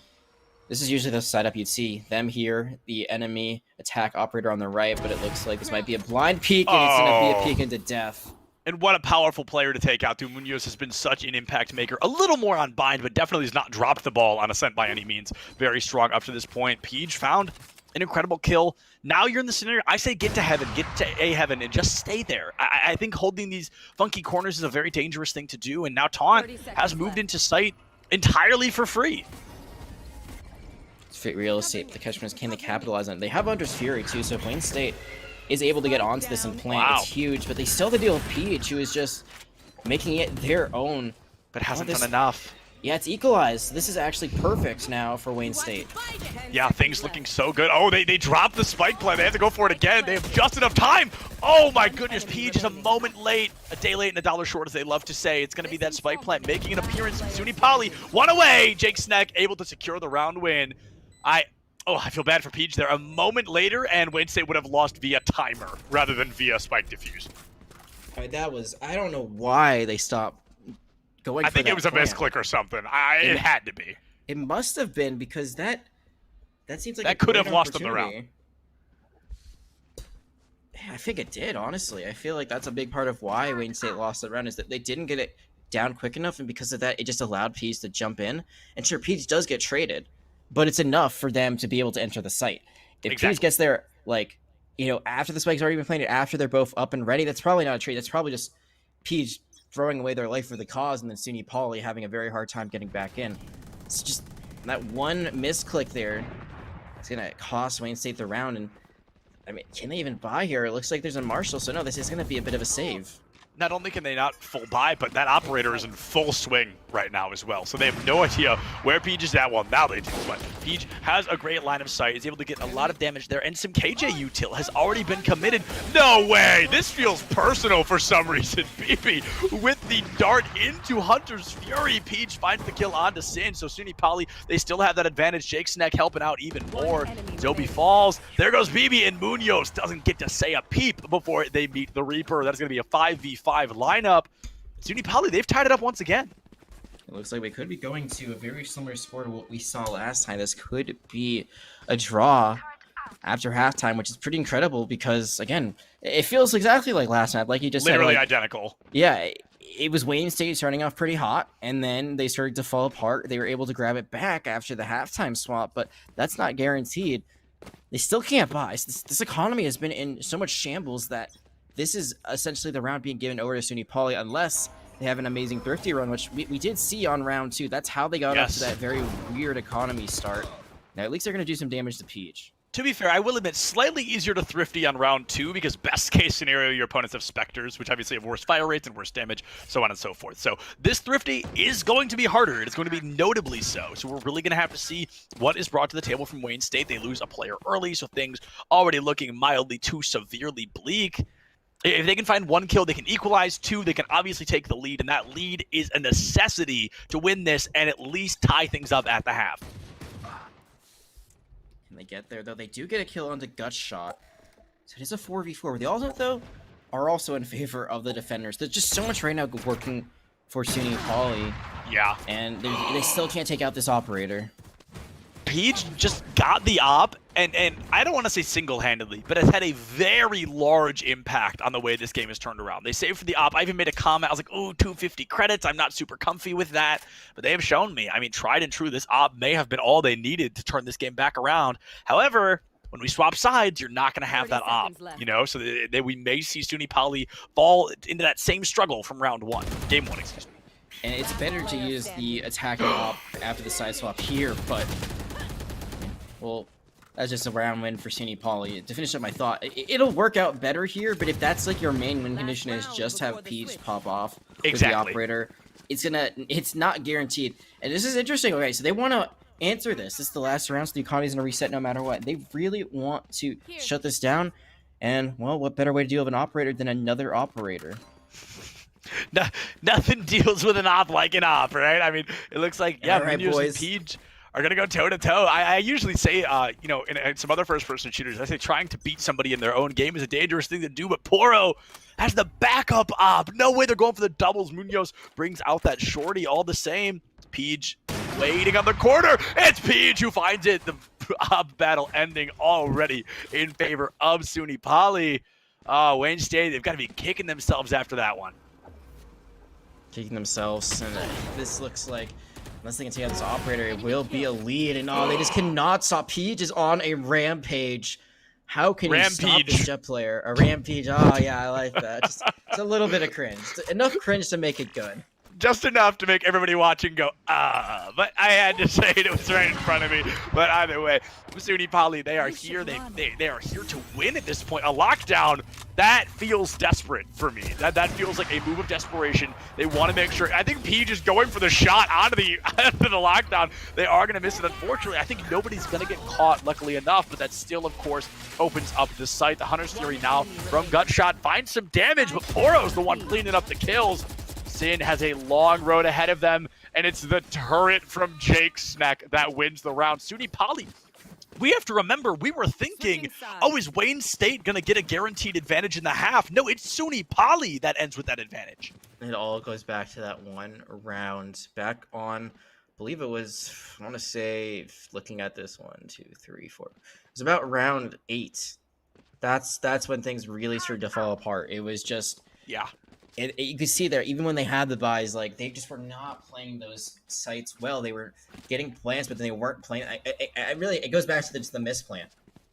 This is usually the setup you'd see them here, the enemy attack operator on the right, but it looks like this might be a blind peek, and it's going to be a peek into death. And what a powerful player to take out. Munoz has been such an impact maker. A little more on Bind, but definitely has not dropped the ball on Ascent by any means. Very strong up to this point. Peach found an incredible kill. Now you're in the scenario. I say get to heaven, get to A heaven, and just stay there. I think holding these funky corners is a very dangerous thing to do, and now Taunt has moved into sight entirely for free. It's real estate. The Catchmans, can they capitalize on it? They have Hunter's Fury, too, so if Wayne State is able to get onto this and plant, it's huge, but they still have to deal with Peach, who is just making it their own. But hasn't done enough. Yeah, it's equalized. This is actually perfect now for Wayne State. Yeah, things looking so good. Oh, they dropped the spike play. They have to go for it again. They have just enough time. Oh my goodness, Peach is a moment late. A day late and a dollar short, as they love to say. It's going to be that spike plant making an appearance. SUNY Poly, one away. Jake Sneck able to secure the round win. I feel bad for Peach there. A moment later, and Wayne State would have lost via timer rather than via spike diffuse. That was, I don't know why they stopped going. I think it was a misclick or something. It had to be. It must have been, because that seems like that could have lost them the round. Yeah, I think it did, honestly. I feel like that's a big part of why Wayne State lost the round, is that they didn't get it down quick enough, and because of that, it just allowed Peach to jump in. And sure, Peach does get traded, but it's enough for them to be able to enter the site. If Peach gets there, like, you know, after the spike's already been planted, after they're both up and ready, that's probably not a trade. That's probably just Peach throwing away their life for the cause, and then SUNY Poly having a very hard time getting back in. It's just that one misclick there. It's going to cost Wayne State the round, and I mean, can they even buy here? It looks like there's a Marshall, so no, this is going to be a bit of a save. Not only can they not full buy, but that operator is in full swing right now as well. So they have no idea where Peach is at. Well, now they do, but Peach has a great line of sight, is able to get a lot of damage there, and some KJ util has already been committed. No way! This feels personal for some reason. BB with the dart into Hunter's Fury. Peach finds the kill onto Sin, so SUNY Poly, they still have that advantage. Jake Snack helping out even more. Zobi falls. There goes BB, and Munoz doesn't get to say a peep before they meet the Reaper. That's going to be a 5v5 lineup. SUNY Poly, they've tied it up once again. It looks like we could be going to a very similar score to what we saw last time. This could be a draw after halftime, which is pretty incredible because, again, it feels exactly like last night, like you just Literally said. Like, identical. yeah, it was Wayne State starting off pretty hot, and then they started to fall apart. They were able to grab it back after the halftime swap, but that's not guaranteed. They still can't buy. This economy has been in so much shambles that this is essentially the round being given over to SUNY Poly unless they have an amazing Thrifty run, which we did see on round 2. That's how they got up to that very weird economy start. Now, at least they're going to do some damage to Peach. To be fair, I will admit, slightly easier to Thrifty on round 2 because best case scenario, your opponents have Spectres, which obviously have worse fire rates and worse damage, so on and so forth. So this Thrifty is going to be harder. It's going to be notably so. So we're really going to have to see what is brought to the table from Wayne State. They lose a player early, so things already looking mildly to severely bleak. If they can find 1 kill, they can equalize. 2, they can obviously take the lead, and that lead is a necessity to win this and at least tie things up at the half. Can they get there, though? They do get a kill onto Gut Shot. So it is a 4v4. The ultimate, though, are also in favor of the defenders. There's just so much right now working for SUNY Poly. Yeah. And they still can't take out this operator. Peach just got the op, and I don't want to say single-handedly, but has had a very large impact on the way this game is turned around. They saved for the op. I even made a comment. I was like, ooh, 250 credits. I'm not super comfy with that. But they have shown me. I mean, tried and true, this op may have been all they needed to turn this game back around. However, when we swap sides, you're not going to have that op, you know? So we may see SUNY Poly fall into that same struggle from round 1. Game 1, excuse me. And it's better to use the attacking op after the side swap here, but... well, that's just a round win for SUNY Poly. To finish up my thought, it'll work out better here, but if that's like your main win condition is just have Peach pop off with the operator, it's not guaranteed. And this is interesting. Okay, so they want to answer this. This is the last round, so the economy's gonna reset no matter what. They really want to shut this down, and well, what better way to deal with an operator than another operator? No, nothing deals with an op like an op, right? I mean, it looks like, yeah, right, Munoz boys. and Peach are going to go toe-to-toe. I usually say, you know, in some other first-person shooters, I say trying to beat somebody in their own game is a dangerous thing to do, but Poro has the backup op. No way they're going for the doubles. Munoz brings out that shorty all the same. Peach waiting on the corner. It's Peach who finds it. The op battle ending already in favor of SUNY Poly. Wayne State, they've got to be kicking themselves after that one. Kicking themselves, and this looks like... unless they can take out this operator, it will be a lead. And they just cannot stop. Peach is on a rampage. How can you stop this Jet player? A rampage. Oh, yeah, I like that. Just a little bit of cringe. Enough cringe to make it good. Just enough to make everybody watching go, ah. But I had to say it was right in front of me. But either way, SUNY Poly, they are here. They are here to win at this point. A lockdown, that feels desperate for me. That feels like a move of desperation. They want to make sure. I think Peach is going for the shot onto the lockdown. They are going to miss it. Unfortunately, I think nobody's going to get caught, luckily enough. But that still, of course, opens up the site. The Hunter's Fury now from Gut Shot finds some damage, but Poro's the one cleaning up the kills. Sin has a long road ahead of them, and it's the turret from Jake Snack that wins the round. SUNY Poly, we have to remember, we were thinking, oh, is Wayne State going to get a guaranteed advantage in the half? No, it's SUNY Poly that ends with that advantage. It all goes back to that one round. Back on, I believe it was, I want to say, looking at this 1, 2, 3, 4. It was about round 8. That's when things really started to fall apart. It was just... yeah. You could see there, even when they had the buys, like, they just were not playing those sites well. They were getting plants, but then they weren't playing. I really, it goes back to the misplant.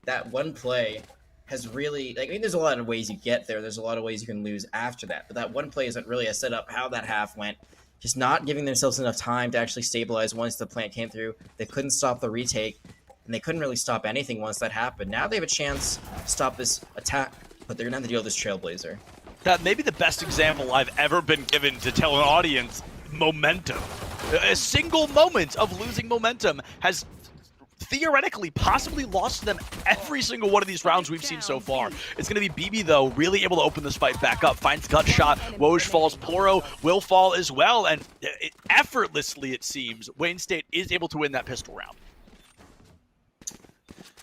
That one play has really, like, I mean, there's a lot of ways you get there. There's a lot of ways you can lose after that. But that one play isn't really a setup how that half went. Just not giving themselves enough time to actually stabilize once the plant came through. They couldn't stop the retake, and they couldn't really stop anything once that happened. Now they have a chance to stop this attack, but they're going to have to deal with this Trailblazer. That may be the best example I've ever been given to tell an audience momentum. A single moment of losing momentum has theoretically possibly lost to them every single one of these rounds we've seen so far. It's going to be BB, though, really able to open this fight back up. Finds gut shot. Woj falls. Poro will fall as well. And effortlessly, it seems, Wayne State is able to win that pistol round.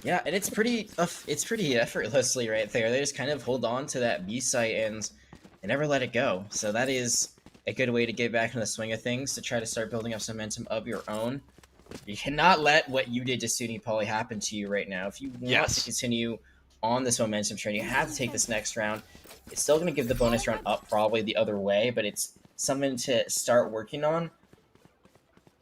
Yeah, and it's pretty effortlessly right there. They just kind of hold on to that B site and they never let it go. So that is a good way to get back in the swing of things, to try to start building up some momentum of your own. You cannot let what you did to SUNY Poly happen to you right now. If you want to continue on this momentum train, you have to take this next round. It's still going to give the bonus round up probably the other way, but it's something to start working on.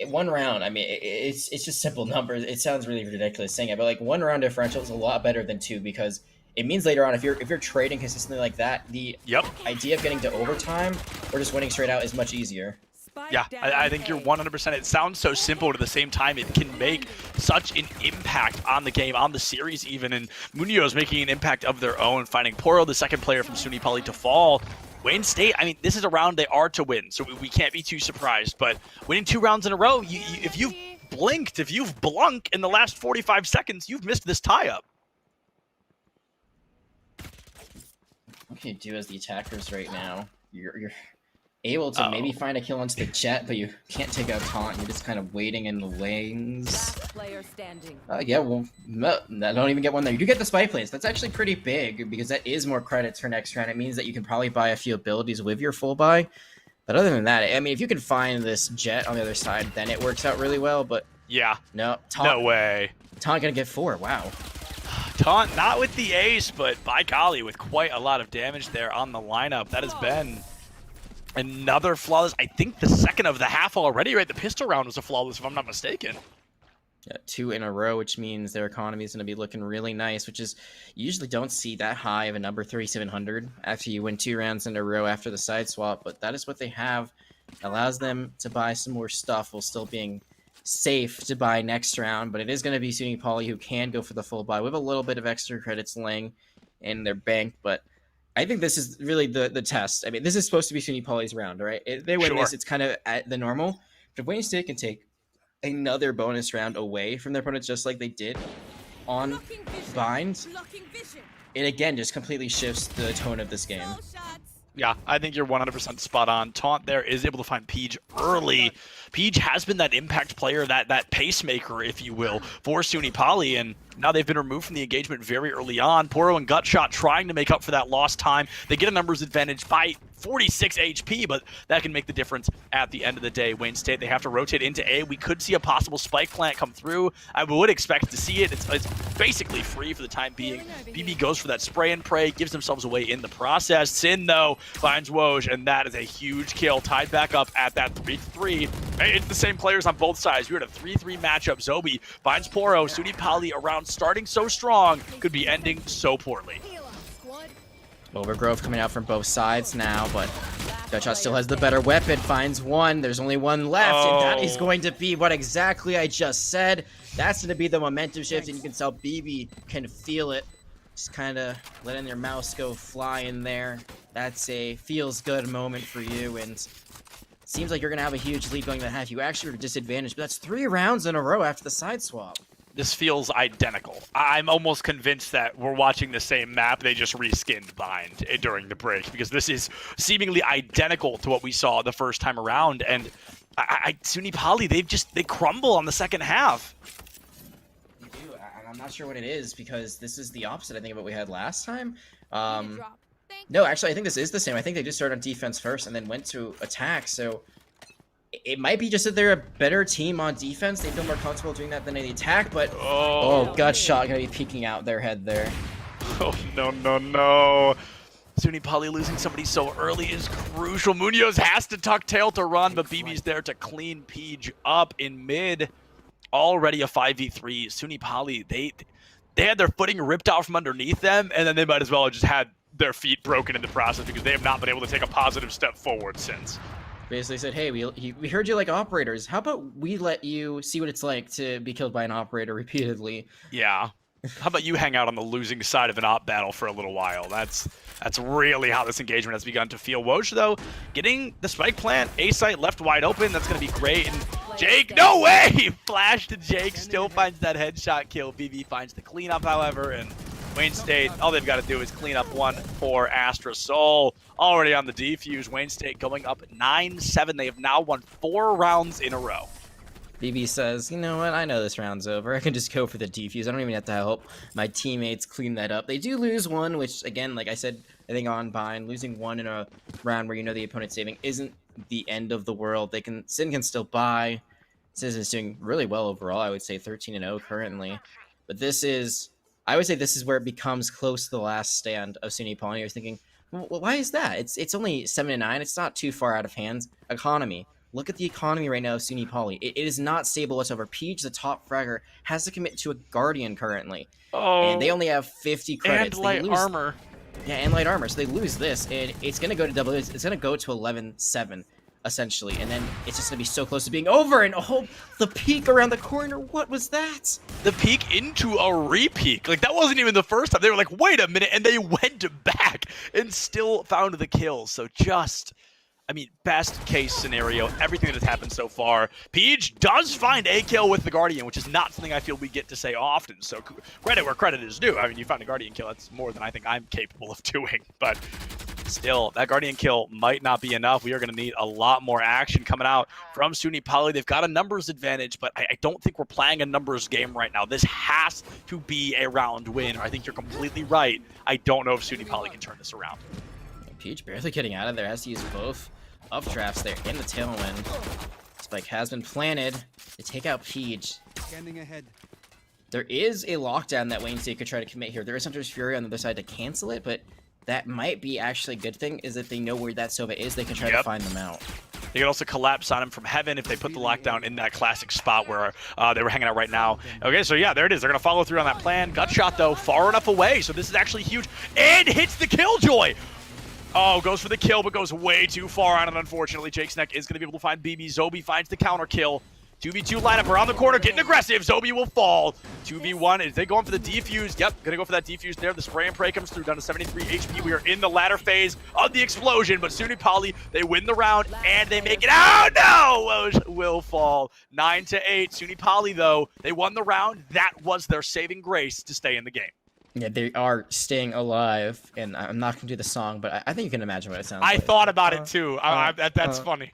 One round, I mean, it's just simple numbers. It sounds really ridiculous saying it, but like 1 round differential is a lot better than 2, because it means later on, if you're trading consistently like that, the idea of getting to overtime or just winning straight out is much easier. Yeah, I think you're 100%. It sounds so simple, but at the same time, it can make such an impact on the game, on the series even. And Munoz making an impact of their own, finding Poro, the second player from SUNY Poly, to fall. Wayne State, I mean, this is a round they are to win, so we can't be too surprised. But winning 2 rounds in a row, if you've blinked, if you've blunk in the last 45 seconds, you've missed this tie-up. What can you do as the attackers right now? You're able to maybe find a kill onto the Jet, but you can't take out taunt. You're just kind of waiting in the lanes. Player standing. Yeah, well, no, I don't even get one there. You do get the spy plates. That's actually pretty big, because that is more credits for next round. It means that you can probably buy a few abilities with your full buy. But other than that, I mean, if you can find this Jet on the other side, then it works out really well. But yeah, no, taunt, no way. Taunt gonna get 4. Wow. Taunt, not with the ace, but by golly, with quite a lot of damage there on the lineup. That has been another flawless, I think the second of the half already, right? The pistol round was a flawless, if I'm not mistaken. Yeah, 2 in a row, which means their economy is going to be looking really nice, which is, you usually don't see that high of a number, 3,700, after you win 2 rounds in a row after the side swap, but that is what they have. It allows them to buy some more stuff while still being safe to buy next round, but it is going to be SUNY Poly who can go for the full buy with a little bit of extra credits laying in their bank, but I think this is really the test. I mean, this is supposed to be SUNY Poly's round, right? If they win this, it's kind of at the normal. But if Wayne State can take another bonus round away from their opponents, just like they did on Bind, it again just completely shifts the tone of this game. Yeah, I think you're 100% spot on. Taunt there is able to find Peach early. Peach has been that impact player, that pacemaker, if you will, for SUNY Poly, and now they've been removed from the engagement very early on. Poro and Gutshot trying to make up for that lost time. They get a numbers advantage by 46 HP, but that can make the difference at the end of the day. Wayne State, they have to rotate into A. We could see a possible spike plant come through. I would expect to see it. It's basically free for the time being. BB goes for that spray and pray, gives themselves away in the process. Sin, though, finds Woj, and that is a huge kill. Tied back up at that 3-3. It's the same players on both sides. We're at a 3-3 matchup. Zobi finds Poro. SUNY Poly around starting so strong, could be ending so poorly. Overgrowth coming out from both sides now, but Gutshot still has the better weapon, finds one. There's only one left, and that is going to be what exactly I just said. That's going to be the momentum shift, and you can tell BB can feel it. Just kind of letting their mouse go fly in there. That's a feels good moment for you, and it seems like you're going to have a huge lead going to the half. You actually are disadvantaged, but that's 3 rounds in a row after the side swap. This feels identical. I'm almost convinced that we're watching the same map. They just reskinned Bind during the break, because this is seemingly identical to what we saw the first time around. And SUNY Poly, they crumble on the second half. You do, and I'm not sure what it is, because this is the opposite, I think, of what we had last time. No, actually, I think this is the same. I think they just started on defense first and then went to attack, so it might be just that they're a better team on defense. They feel more comfortable doing that than in the attack, but Gutshot gonna be peeking out their head there. Oh, no. SUNY Poly losing somebody so early is crucial. Munoz has to tuck tail to run, but BB's there to clean Peach up in mid. Already a 5v3. SUNY Poly, they had their footing ripped out from underneath them, and then they might as well have just had their feet broken in the process, because they have not been able to take a positive step forward since. Basically said, hey, we heard you like operators. How about we let you see what it's like to be killed by an operator repeatedly? Yeah. How about you hang out on the losing side of an op battle for a little while? That's really how this engagement has begun to feel. Woj, though, getting the spike plant, A site left wide open. That's going to be great. And Jake, no way! Flash to Jake, still finds that headshot kill. BB finds the cleanup, however, and Wayne State, all they've got to do is clean up one for Astra Soul. Already on the defuse, Wayne State going up 9-7. They have now won 4 rounds in a row. BB says, you know what, I know this round's over. I can just go for the defuse. I don't even have to help my teammates clean that up. They do lose one, which, again, like I said, I think on Bind, losing one in a round where you know the opponent's saving isn't the end of the world. Sin can still buy. Sin is doing really well overall. I would say 13-0 currently. But I would say this is where it becomes close to the last stand of SUNY Poly. You're thinking, well, why is that? It's only 7-9. It's not too far out of hands. Economy. Look at the economy right now of SUNY Poly. It is not stable whatsoever. Peach, the top fragger, has to commit to a Guardian currently. Oh, and they only have 50 credits. And light armor. Yeah, and light armor. So they lose this, and it's going to go to double. It's going to go to 11-7, essentially. And then it's just going to be so close to being over. And oh, the peek around the corner. What was that? The peek into a re-peek. Like, that wasn't even the first time. They were like, wait a minute, and they went back and still found the kill. So just... I mean, best case scenario, everything that has happened so far. Peach does find a kill with the Guardian, which is not something I feel we get to say often. So credit where credit is due. I mean, you found a Guardian kill. That's more than I think I'm capable of doing. But still, that Guardian kill might not be enough. We are going to need a lot more action coming out from SUNY Poly. They've got a numbers advantage, but I don't think we're playing a numbers game right now. This has to be a round win. I think you're completely right. I don't know if SUNY Poly can turn this around. Peach barely getting out of there. Has to use both up drafts there in the tailwind. Spike has been planted to take out Peach. Standing ahead. There is a lockdown that Wayne State could try to commit here. There is Hunter's Fury on the other side to cancel it, but that might be actually a good thing, is if they know where that Sova is, they can try to find them out. They could also collapse on him from heaven if they put the lockdown in that classic spot where they were hanging out right now. Okay, so yeah, there it is. They're going to follow through on that plan. Gut shot, though, far enough away, so this is actually huge. And hits the Killjoy! Oh, goes for the kill, but goes way too far on it, unfortunately. Jake Sneck is going to be able to find BB. Zobi finds the counter kill. 2v2 lineup around the corner, getting aggressive. Zobi will fall. 2v1. Is they going for the defuse? Yep, going to go for that defuse there. The spray and pray comes through, down to 73 HP. We are in the latter phase of the explosion, but SUNY Poly, they win the round, and they make it. Oh, no! Woj will fall. 9-8. SUNY Poly, though, they won the round. That was their saving grace to stay in the game. Yeah, they are staying alive, and I'm not going to do the song, but I think you can imagine what it sounds like. I thought about it, too. That's funny.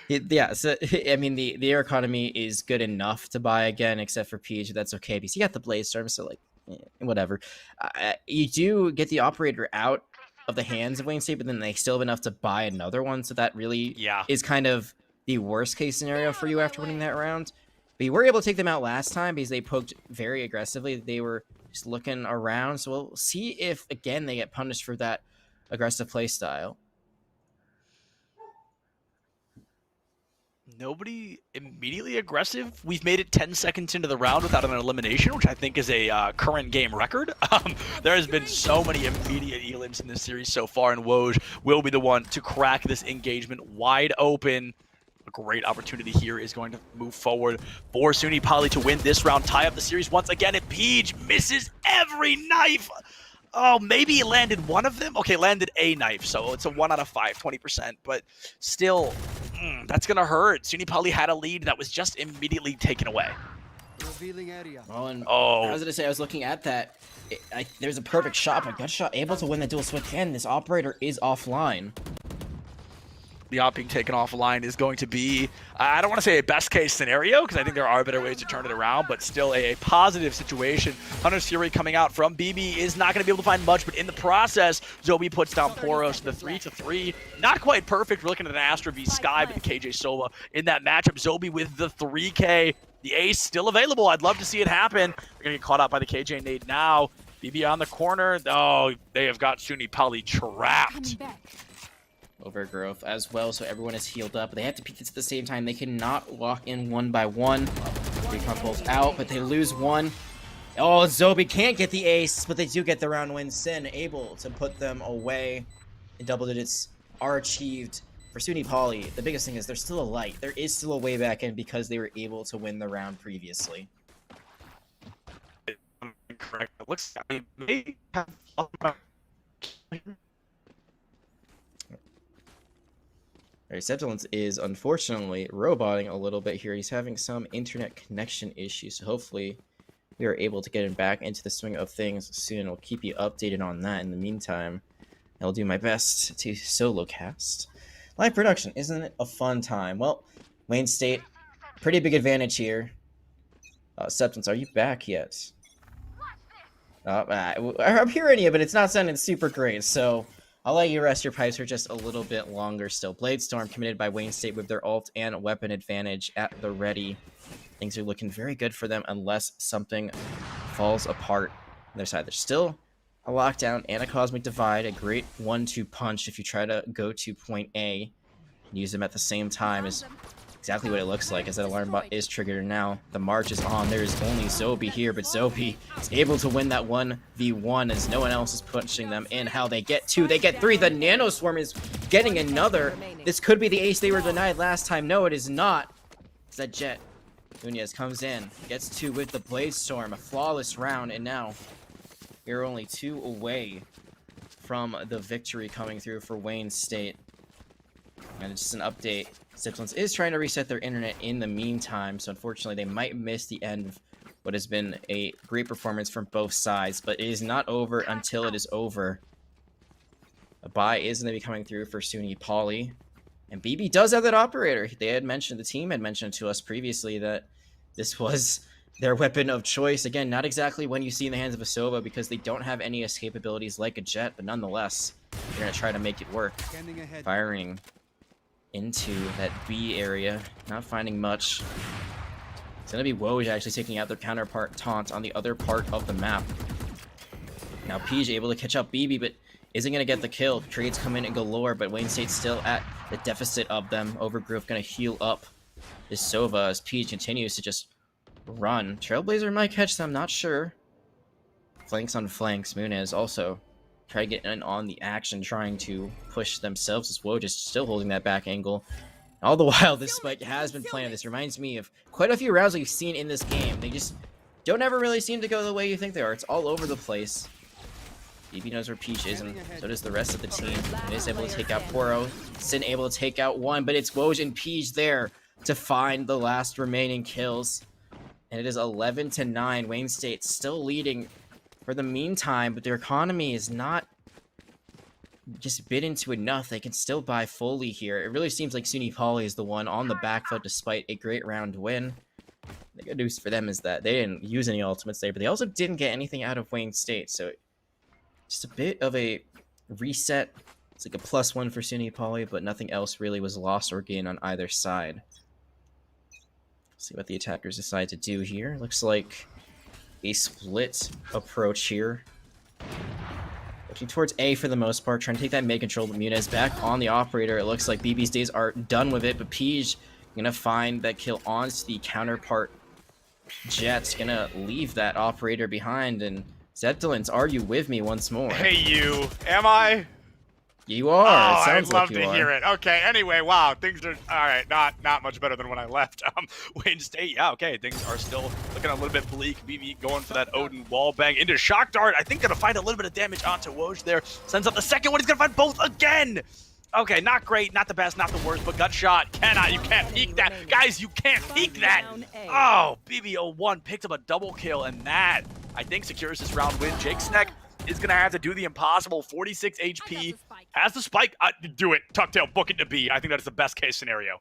Yeah, so, I mean, the air economy is good enough to buy again, except for Peach. That's okay, because he got the Blaze Storm, so, like, whatever. You do get the Operator out of the hands of Wayne State, but then they still have enough to buy another one, so that really is kind of the worst-case scenario for you after winning that round. But you were able to take them out last time because they poked very aggressively. They were just looking around. So we'll see if, again, they get punished for that aggressive play style. Nobody immediately aggressive. We've made it 10 seconds into the round without an elimination, which I think is a current game record. There has been so many immediate elims in this series so far, and Woj will be the one to crack this engagement wide open. A great opportunity here is going to move forward for SUNY Poly to win this round, tie up the series once again, and Peach misses every knife. Oh, maybe he landed one of them? Okay, landed a knife, so it's a 1 out of 5, 20%, but still, that's going to hurt. SUNY Poly had a lead that was just immediately taken away. Revealing area. Oh, and I was going to say, I was looking at that. There's a perfect shot, but Gutshot able to win the dual switch, and this Operator is offline. The op being taken offline is going to be, I don't want to say a best case scenario, because I think there are better ways to turn it around, but still a positive situation. Hunter's Fury coming out from BB is not going to be able to find much, but in the process, Zobi puts down Poros, the 3-3. Not quite perfect. We're looking at an Astra v Sky, but the KJ Sova in that matchup. Zobi with the 3K. The ace still available. I'd love to see it happen. They're going to get caught out by the KJ nade now. BB on the corner. Oh, they have got SUNY Poly trapped. Overgrowth as well, so everyone is healed up. They have to peek this at the same time. They cannot walk in one by one. Recon pulls out, but they lose one. Oh, Zobi can't get the ace, but they do get the round win. Sin able to put them away. And double digits are achieved for SUNY Poly. The biggest thing is there's still a light. There is still a way back in because they were able to win the round previously. Correct. It looks like they may have Septilence is unfortunately roboting a little bit here. He's having some internet connection issues, so hopefully we are able to get him back into the swing of things soon. I'll keep you updated on that. In the meantime, I'll do my best to solo cast. Live production, isn't it a fun time? Well, Wayne State, pretty big advantage here. Septilence, are you back yet? I'm hearing you, but it's not sounding super great, so I'll let you rest your pipes for just a little bit longer still. Bladestorm committed by Wayne State with their ult and weapon advantage at the ready. Things are looking very good for them unless something falls apart on their side. There's still a lockdown and a cosmic divide, a great 1-2 punch if you try to go to point A and use them at the same time is exactly what it looks like as that alarm bot is triggered. Now the march is on. There's only Zobi here, but Zobi is able to win that 1v1 as no one else is pushing them in. How they get 2, they get 3. The Nano Swarm is getting another. This could be the ace they were denied last time. No, it is not. It's that Jet. Nunez comes in, gets 2 with the Bladestorm, a flawless round, and now we're only 2 away from the victory coming through for Wayne State. And it's just an update. Septilence is trying to reset their internet in the meantime, so unfortunately they might miss the end of what has been a great performance from both sides, but it is not over until it is over. A buy is going to be coming through for SUNY Poly. And BB does have that operator. They had mentioned, the team had mentioned to us previously that this was their weapon of choice. Again, not exactly when you see in the hands of a Sova because they don't have any escape abilities like a Jet, but nonetheless, they're going to try to make it work. Firing into that B area, not finding much. It's going to be Woj actually taking out their counterpart Taunt on the other part of the map. Now Peach able to catch up BB, but isn't going to get the kill. Trades come in and galore, but Wayne State's still at the deficit of them. Overgrowth going to heal up this Sova as Peach continues to just run. Trailblazer might catch them, not sure. Flanks on flanks. Munez also try to get in on the action, trying to push themselves as Woj is still holding that back angle. All the while, this spike has been planted. This reminds me of quite a few rounds we've seen in this game. They just don't ever really seem to go the way you think they are. It's all over the place. BB knows where Peach is, and so does the rest of the team. And is able to take out Poro. Sin able to take out one, but it's Woj and Peach there to find the last remaining kills. And it is 11-9. Wayne State still leading for the meantime, but their economy is not just bit into enough. They can still buy fully here. It really seems like SUNY Poly is the one on the back foot despite a great round win. The good news for them is that they didn't use any ultimates there, but they also didn't get anything out of Wayne State, so just a bit of a reset. It's like a +1 for SUNY Poly, but nothing else really was lost or gained on either side. See what the attackers decide to do here. Looks like a split approach here. Looking towards A for the most part, trying to take that mid control, but Munez back on the operator. It looks like BB's days are done with it, but Peach gonna find that kill onto the counterpart. Jet's gonna leave that operator behind, and Septilence, are you with me once more? Hey, you. Am I? You are. Oh, it sounds I'd love like you to are. hear it. Okay, anyway, wow, things are, all right, not much better than when I left. Wayne State, yeah, okay, things are still looking a little bit bleak. BB going for that Odin wall bang into Shock Dart. I think gonna find a little bit of damage onto Woj there. Sends up the second one, he's gonna find both again. Okay, not great, not the best, not the worst, but gut shot. You can't peek that. Guys, you can't peek that. Oh, BB01 picked up a double kill, and that, I think, secures this round win. Jake Sneck is going to have to do the impossible. 46 HP, has the spike. Do it. Tucktail, book it to B. I think that's the best case scenario.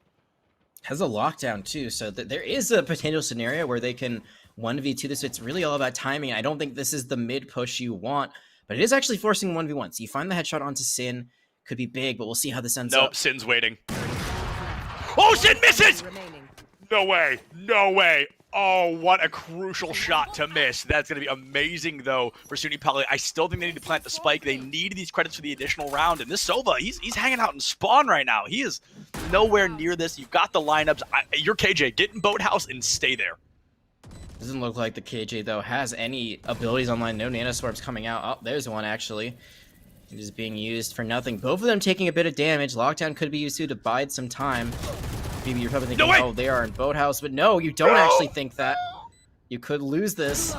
Has a lockdown, too, so there is a potential scenario where they can 1v2 this. It's really all about timing. I don't think this is the mid push you want, but it is actually forcing 1v1. So you find the headshot onto Sin. Could be big, but we'll see how this ends up. Nope, Sin's waiting. Oh, Sin misses! No way. No way. Oh, what a crucial shot to miss. That's going to be amazing, though, for SUNY Poly. I still think they need to plant the spike. They need these credits for the additional round. And this Sova, he's hanging out in spawn right now. He is nowhere near this. You've got the lineups. You're KJ. Get in Boathouse and stay there. Doesn't look like the KJ, though, has any abilities online. No nanoswarms coming out. Oh, there's one, actually. It is being used for nothing. Both of them taking a bit of damage. Lockdown could be used to bide some time. Maybe you're probably thinking, oh, they are in Boathouse, but no, you don't actually think that. You could lose this.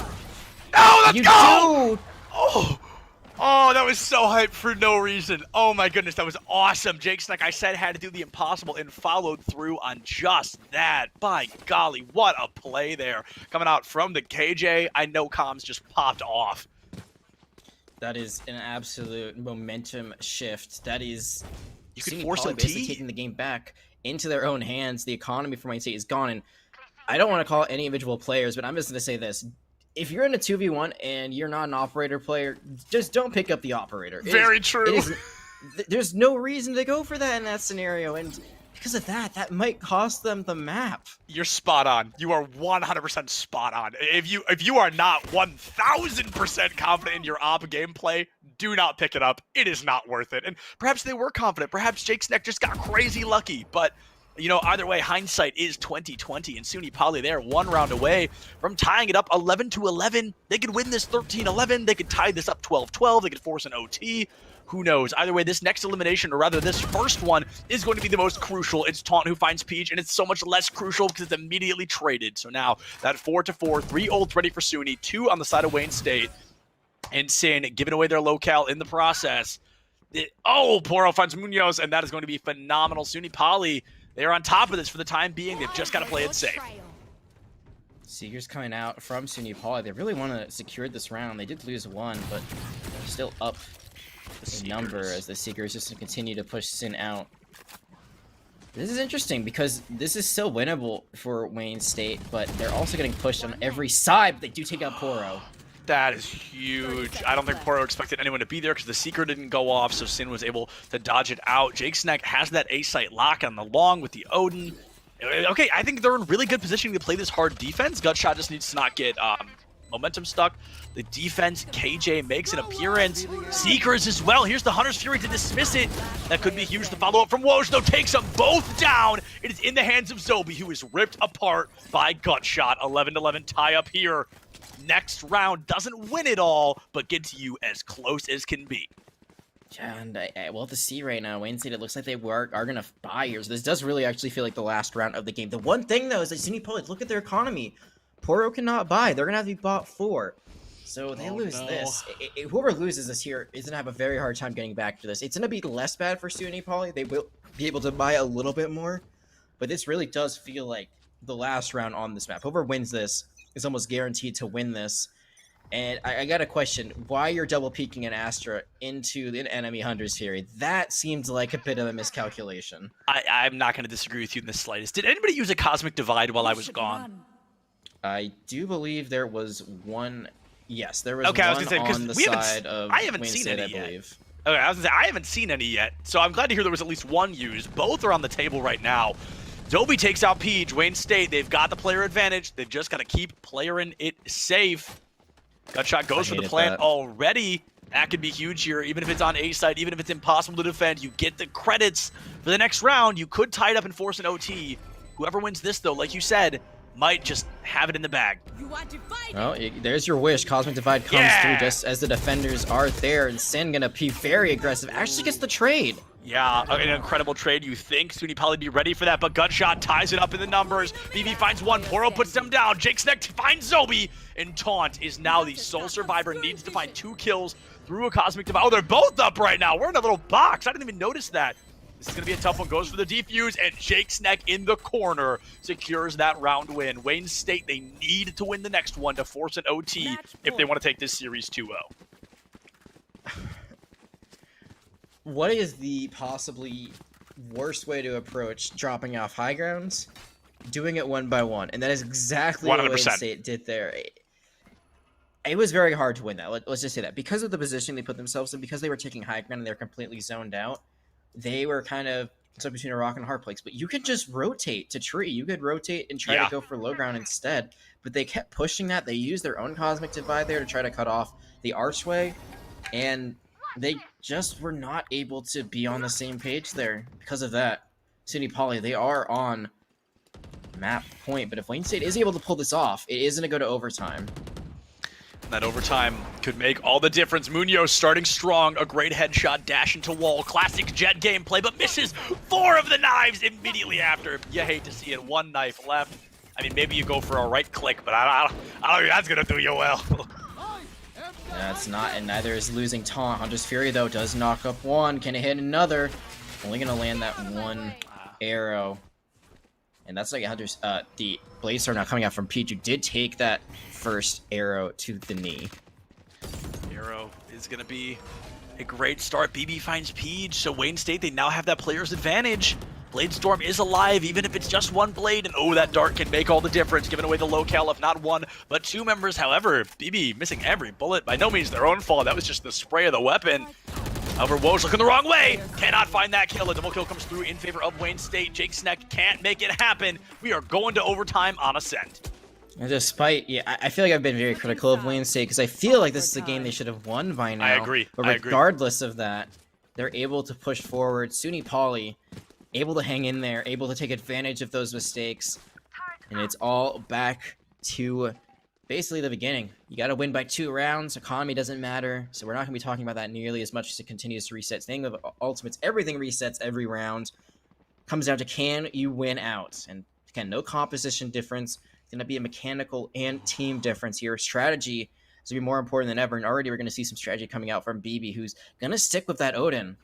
No, let's you go! do! Oh, Oh, that was so hype for no reason. Oh my goodness, that was awesome. Jake Snack, I said, had to do the impossible and followed through on just that. By golly, what a play there. Coming out from the KJ, I know comms just popped off. That is an absolute momentum shift. That is... You could SUNY force Poly OT. basically taking the game back into their own hands. The economy for Wayne State is gone, and I don't want to call any individual players, but I'm just going to say this. If you're in a 2v1 and you're not an operator player, just don't pick up the operator. Very true. There's no reason to go for that in that scenario, and because of that, that might cost them the map. You're spot on. You are 100% spot on. If you are not 1000% confident in your op gameplay, do not pick it up. It is not worth it. And perhaps they were confident. Perhaps Jake Snack just got crazy lucky, but you know, either way, hindsight is 2020, and SUNY Poly there 1 round away from tying it up 11-11. They could win this 13-11. They could tie this up 12-12. They could force an OT. Who knows? Either way, this next elimination, or rather this first one, is going to be the most crucial. It's Taunt who finds Peach, and it's so much less crucial because it's immediately traded. So now, that 4-4, 3 ults ready for SUNY, 2 on the side of Wayne State, and Sin giving away their locale in the process. Poro finds Munoz, and that is going to be phenomenal. SUNY Poly, they are on top of this for the time being. They've just got to play it safe. Seekers coming out from SUNY Poly. They really want to secure this round. They did lose 1, but they're still up in number as the Seekers just continue to push Sin out. This is interesting because this is still winnable for Wayne State, but they're also getting pushed on every side. But they do take out Poro. That is huge. I don't think Poro expected anyone to be there because the Seeker didn't go off, so Sin was able to dodge it out. Jake Snack has that A-site lock on the long with the Odin. Okay, I think they're in really good position to play this hard defense. Gutshot just needs to not get momentum stuck. The defense, KJ makes an appearance. Seekers as well. Here's the Hunter's Fury to dismiss it. That could be huge. The follow-up from Woj, though, takes them both down. It is in the hands of Zobi, who is ripped apart by Gutshot. 11-11 tie-up here. Next round doesn't win it all, but gets you as close as can be. Yeah, and we'll have to see right now. Wayne State, it looks like they are going to buy here. So this does really actually feel like the last round of the game. The one thing, though, is that SUNY Poly, look at their economy. Poro cannot buy. They're going to have to be bought for. So they lose this. Whoever loses this here is going to have a very hard time getting back to this. It's going to be less bad for SUNY Poly. They will be able to buy a little bit more. But this really does feel like the last round on this map. Whoever wins this is almost guaranteed to win this. And I got a question. Why you're double peeking an Astra into an enemy Hunter's Fury? That seems like a bit of a miscalculation. I'm not going to disagree with you in the slightest. Did anybody use a Cosmic Divide while I was gone? I do believe there was one. Yes, there was okay, one I was gonna say, on the side of I haven't Wayne seen State, any I yet. believe. Okay, I was gonna say, I haven't seen any yet. So I'm glad to hear there was at least one used. Both are on the table right now. Zobi takes out Peach. Wayne State, they've got the player advantage. They've just got to keep playing it safe. Gutshot goes for the plant already. That could be huge here, even if it's on A side, even if it's impossible to defend. You get the credits for the next round. You could tie it up and force an OT. Whoever wins this, though, like you said, might just have it in the bag. Well, there's your wish. Cosmic Divide comes through just as the defenders are there, and Sin gonna be very aggressive. Actually gets the trade. Yeah, an incredible trade. You think SUNY Poly be ready for that, but Gutshot ties it up in the numbers. BB finds one, Poro puts them down. Jake Snack finds Zobi, and Taunt is now the sole survivor. Needs to find 2 kills through a Cosmic Divide. Oh, they're both up right now. We're in a little box. I didn't even notice that. This is going to be a tough one. Goes for the defuse, and Jake Snack in the corner secures that round win. Wayne State, they need to win the next one to force an OT if they want to take this series 2-0. What is the possibly worst way to approach dropping off high grounds? Doing it 1 by 1, and that is exactly 100%. What Wayne State did there. It was very hard to win that. Let's just say that. Because of the position they put themselves in, because they were taking high ground and they're completely zoned out, they were kind of stuck between a rock and a hard place. But you could just rotate to tree. You could rotate and try to go for low ground instead. But they kept pushing that. They used their own Cosmic Divide there to try to cut off the archway, and they just were not able to be on the same page there because of that. SUNY Poly, they are on map point, but if Wayne State is able to pull this off, it is going to go to overtime. That overtime could make all the difference. Munoz starting strong, a great headshot, dash into wall, classic Jet gameplay, but misses 4 of the knives immediately after. You hate to see it, 1 knife left. I mean, maybe you go for a right click, but I don't think that's going to do you well. That's not, and neither is losing taunt. Hunter's Fury though does knock up one. Can it hit another? Only gonna land that one arrow. And that's like Hunter's, the Blaze Storm now coming out from Peach, who did take that first arrow to the knee. Arrow is gonna be a great start. BB finds Peach, so Wayne State, they now have that player's advantage. Blade Storm is alive, even if it's just one blade, and oh, that dart can make all the difference, giving away the locale of not one, but two members. However, BB missing every bullet, by no means their own fault. That was just the spray of the weapon. However, Woj looking the wrong way. Cannot find that kill. A double kill comes through in favor of Wayne State. Jake Sneck can't make it happen. We are going to overtime on Ascent. And despite, I feel like I've been very critical of Wayne State because I feel like this is a game they should have won by now. I agree. But regardless of that, they're able to push forward. SUNY Poly, able to hang in there, able to take advantage of those mistakes. And it's all back to basically the beginning. You got to win by 2 rounds. Economy doesn't matter. So we're not going to be talking about that nearly as much as it continues to reset. Thing of Ultimates, everything resets every round. Comes down to, can you win out? And again, no composition difference. It's going to be a mechanical and team difference here. Strategy is going to be more important than ever. And already we're going to see some strategy coming out from BB, who's going to stick with that Odin.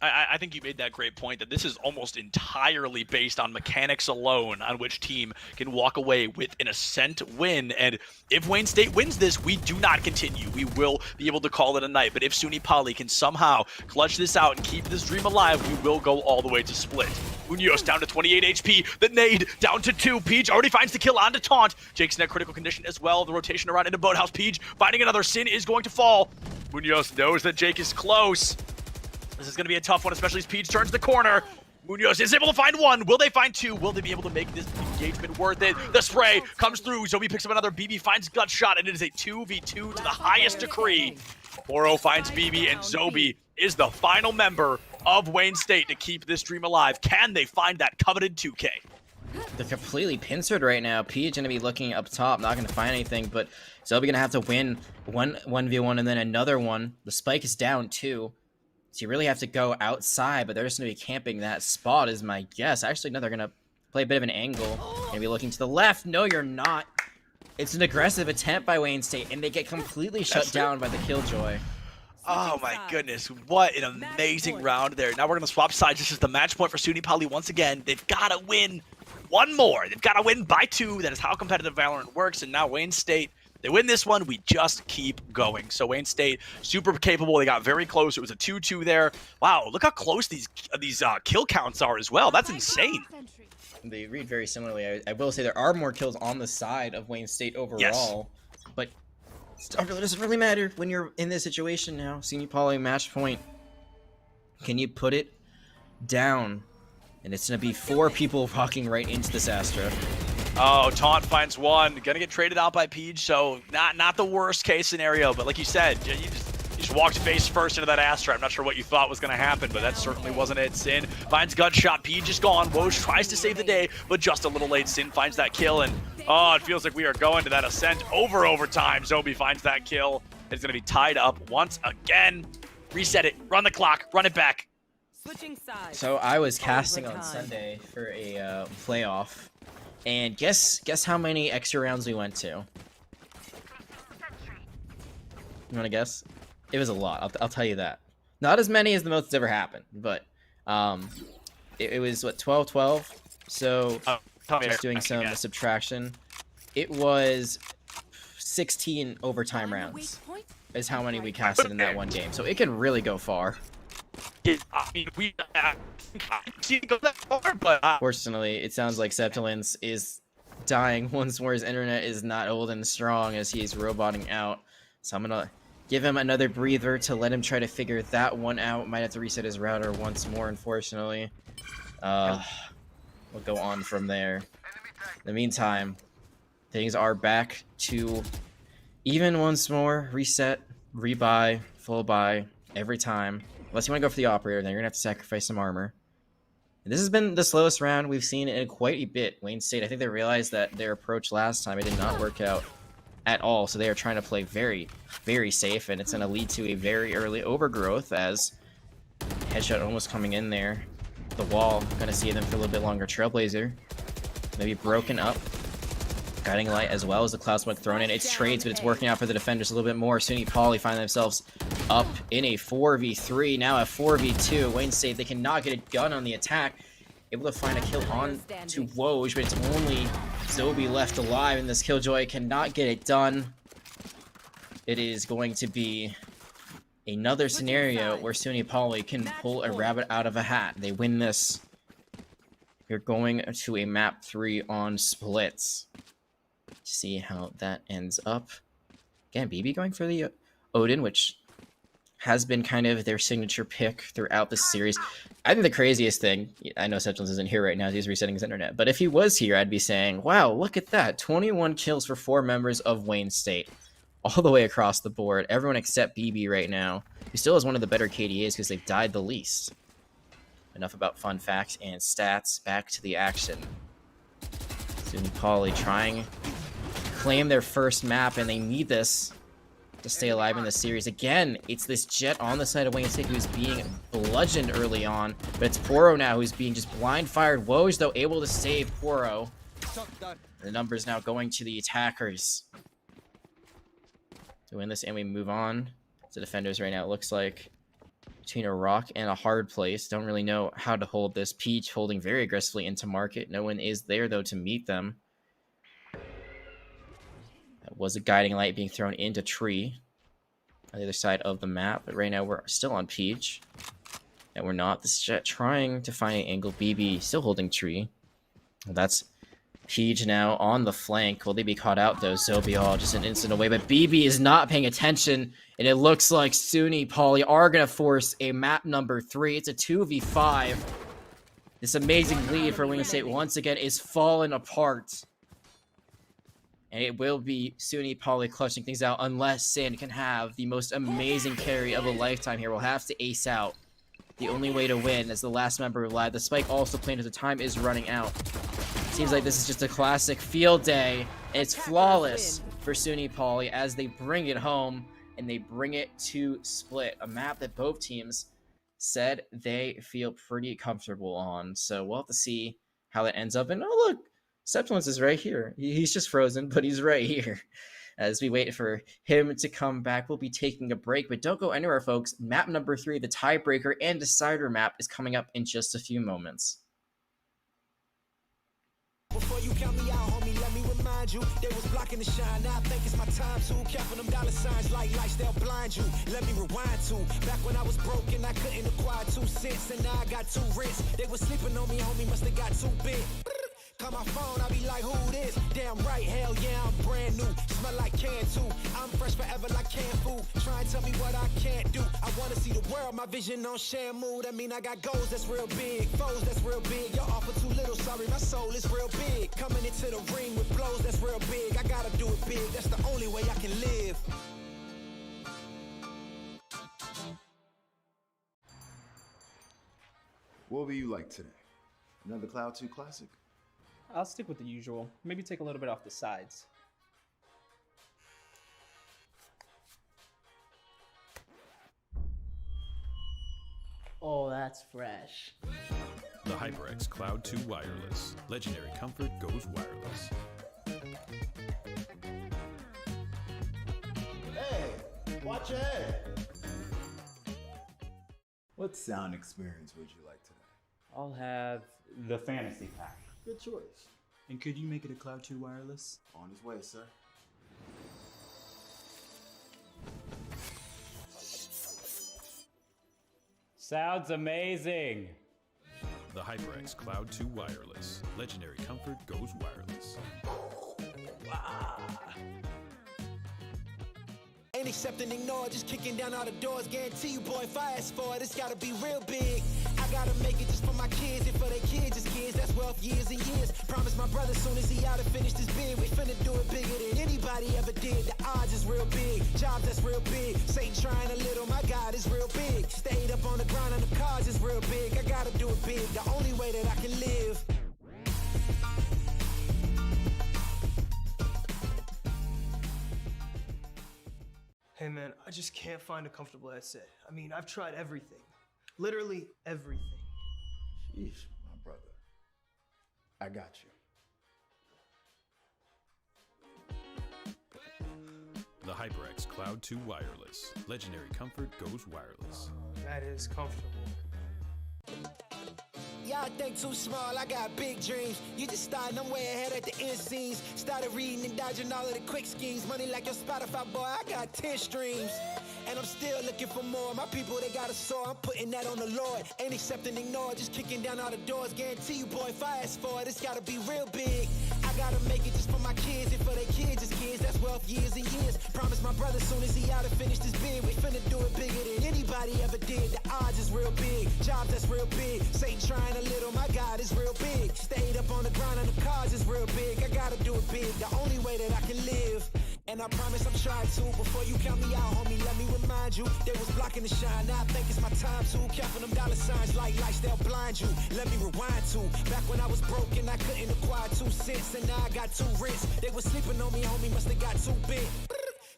I think you made that great point that this is almost entirely based on mechanics alone on which team can walk away with an Ascent win. And if Wayne State wins this, we do not continue. We will be able to call it a night. But if SUNY Poly can somehow clutch this out and keep this dream alive, we will go all the way to split. Munoz down to 28 HP. The nade down to 2. Peach already finds the kill onto Taunt. Jake's in a critical condition as well. The rotation around into Boathouse. Peach finding another. Sin is going to fall. Munoz knows that Jake is close. This is going to be a tough one, especially as Peach turns the corner. Munoz is able to find 1. Will they find 2? Will they be able to make this engagement worth it? The spray comes through. Zobi picks up another. BB finds gut shot, and it is a 2v2 to the highest degree. Moro finds BB, and Zobi is the final member of Wayne State to keep this dream alive. Can they find that coveted 2K? They're completely pincered right now. Peach gonna be looking up top, not gonna find anything, but Zobi gonna have to win 1v1 and then another one. The spike is down too. So you really have to go outside, but they're just going to be camping that spot is my guess. Actually, no, they're going to play a bit of an angle. Going to be looking to the left. No, you're not. It's an aggressive attempt by Wayne State, and they get completely shut down by the Killjoy. Oh my goodness, what an amazing round there. Now we're going to swap sides. This is the match point for SUNY Poly once again. They've got to win 1 more. They've got to win by 2. That is how competitive Valorant works, and now Wayne State, they win this one, we just keep going. So Wayne State, super capable. They got very close. It was a 2-2 there. Wow, look how close these kill counts are as well. That's insane. They read very similarly. I will say there are more kills on the side of Wayne State overall. Yes. But it doesn't really matter when you're in this situation now. SUNY Poly match point. Can you put it down? And it's going to be 4 people walking right into this Astra. Oh, Taunt finds 1. Gonna get traded out by Peach, so not the worst case scenario. But like you said, you just walked face first into that Astra. I'm not sure what you thought was gonna happen, but that certainly wasn't it. Sin finds gut shot. Peach is gone. Woj tries to save the day, but just a little late. Sin finds that kill, and oh, it feels like we are going to that Ascent overtime. Zobi finds that kill. It's gonna be tied up once again. Reset it. Run the clock. Run it back. Switching sides. So I was casting on Sunday for a playoff. And guess how many extra rounds we went to? You want to guess? It was a lot. I'll tell you that. Not as many as the most that's ever happened, but it was what, 12-12. So just doing some subtraction, it was 16 overtime rounds. Is how many we casted in that one game. So it can really go far. I mean, we didn't go that far, but fortunately, it sounds like Septilance is dying once more. His internet is not old and strong as he is roboting out. So I'm gonna give him another breather to let him try to figure that one out. Might have to reset his router once more, unfortunately. We'll go on from there. In the meantime, things are back to even once more. Reset, rebuy, full buy every time. Unless you want to go for the operator, then you're going to have to sacrifice some armor. And this has been the slowest round we've seen in quite a bit. Wayne State, I think they realized that their approach last time, it did not work out at all. So they are trying to play very, very safe, and it's going to lead to a very early overgrowth as headshot almost coming in there. The wall, going to see them for a little bit longer. Trailblazer, maybe broken up. Guiding Light as well as the Cloud Smoke thrown in. It's trades, but it's working out for the defenders a little bit more. SUNY Poly find themselves up in a 4v3, now a 4v2. Wayne State, they cannot get it done on the attack. Able to find a kill on to Woj, but it's only Zobi left alive, and this Killjoy cannot get it done. It is going to be another scenario where SUNY Poly can pull a rabbit out of a hat. They win this. You're going to a map 3 on splits. See how that ends up. Again, BB going for the Odin, which has been kind of their signature pick throughout the series. I think the craziest thing, I know Septons isn't here right now, he's resetting his internet, but if he was here, I'd be saying, wow, look at that. 21 kills for 4 members of Wayne State. All the way across the board. Everyone except BB right now, who still has one of the better KDAs because they've died the least. Enough about fun facts and stats. Back to the action. SUNY Poly trying to claim their first map, and they need this to stay alive in the series. Again, it's this Jet on the side of Wayne State who's being bludgeoned early on, but it's Poro now who's being just blind fired. Woj, though, able to save Poro. The numbers now going to the attackers. To win this, and we move on to defenders right now. It looks like between a rock and a hard place. Don't really know how to hold this. Peach holding very aggressively into market. No one is there, though, to meet them. That was a guiding light being thrown into tree on the other side of the map. But right now we're still on Peach. And we're not. This Jet trying to find an angle. BB still holding tree. Well, that's Peach now on the flank. Will they be caught out, though? Zobiol just an instant away. But BB is not paying attention. And it looks like SUNY Poly are going to force a map number 3. It's a 2v5. This amazing lead for Wayne State once again is falling apart. And it will be SUNY Poly clutching things out unless Sin can have the most amazing carry of a lifetime here. We'll have to ace out. The only way to win as the last member alive. The spike also playing as the time is running out. Seems like this is just a classic field day. It's flawless for SUNY Poly as they bring it home and they bring it to Split, a map that both teams said they feel pretty comfortable on. So we'll have to see how that ends up. And oh, look, Septulence is right here. He's just frozen, but he's right here. As we wait for him to come back, we'll be taking a break, but don't go anywhere, folks. Map number 3, the tiebreaker and decider map, is coming up in just a few moments. Before you count me out, homie, let me remind you, they was blocking the shine. Now I think it's my time to counting them dollar signs like lights, they'll blind you. Let me rewind to back when I was broke and I couldn't acquire 2 cents, and now I got 2 rents. They was sleeping on me, homie, must have got too big. Call my phone, I be like, who this? Damn right, hell yeah, I'm brand new. Smell like can too. I'm fresh forever like canned food. Try and tell me what I can't do. I wanna see the world, my vision on Shamu. That mean I got goals that's real big, foes that's real big. Y'all offer too little, sorry, my soul is real big. Coming into the ring with blows that's real big. I gotta do it big, that's the only way I can live. What will you like today? Another Cloud 2 classic? I'll stick with the usual. Maybe take a little bit off the sides. Oh, that's fresh. The HyperX Cloud 2 Wireless. Legendary comfort goes wireless. Hey, watch your head. What sound experience would you like today? I'll have the fantasy pack. Good choice. And could you make it a Cloud 2 Wireless? On his way, sir. Sounds amazing! The HyperX Cloud 2 Wireless. Legendary comfort goes wireless. Ain't accepting, ignore, just kicking down all the doors. Guarantee you, boy, if I ask for it, it's gotta be real big. I gotta make it just for my kids and for their kids' kids. That's wealth years and years. Promise my brother soon as he out and finish this bid, we finna do it bigger than anybody ever did. The odds is real big, jobs that's real big. Satan trying a little, my God is real big. Stayed up on the ground and the cars is real big. I gotta do it big, the only way that I can live. Hey man, I just can't find a comfortable headset. I mean, I've tried everything. Literally everything. Sheesh, my brother. I got you. HyperX Cloud 2 Wireless. Legendary comfort goes wireless. That is comfortable. Y'all think too small, I got big dreams. You just starting, I'm way ahead at the end scenes. Started reading and dodging all of the quick schemes. Money like your Spotify, boy, I got 10 streams. And I'm still looking for more. My people, they got a soar, I'm putting that on the Lord. Ain't accepting, ignore, just kicking down all the doors. Guarantee you, boy, if I ask for it, it's gotta be real big. I gotta make it just for my kids and for their kids as kids. That's wealth years and years. Promise my brother soon as he out and finish this bid, we finna do it bigger than anybody ever did. The odds is real big, jobs that's real big. Satan trying a little, my God is real big. Stayed up on the grind on the cars is real big. I gotta do it big, the only way that I can live. And I promise I'm trying to. Before you count me out, homie, let me remind you. They was blocking the shine, now I think it's my time to. Counting them dollar signs like lights, they'll blind you. Let me rewind to back when I was broke and I couldn't acquire 2 cents. And now I got 2 rents. They was sleeping on me, homie, must have got too big.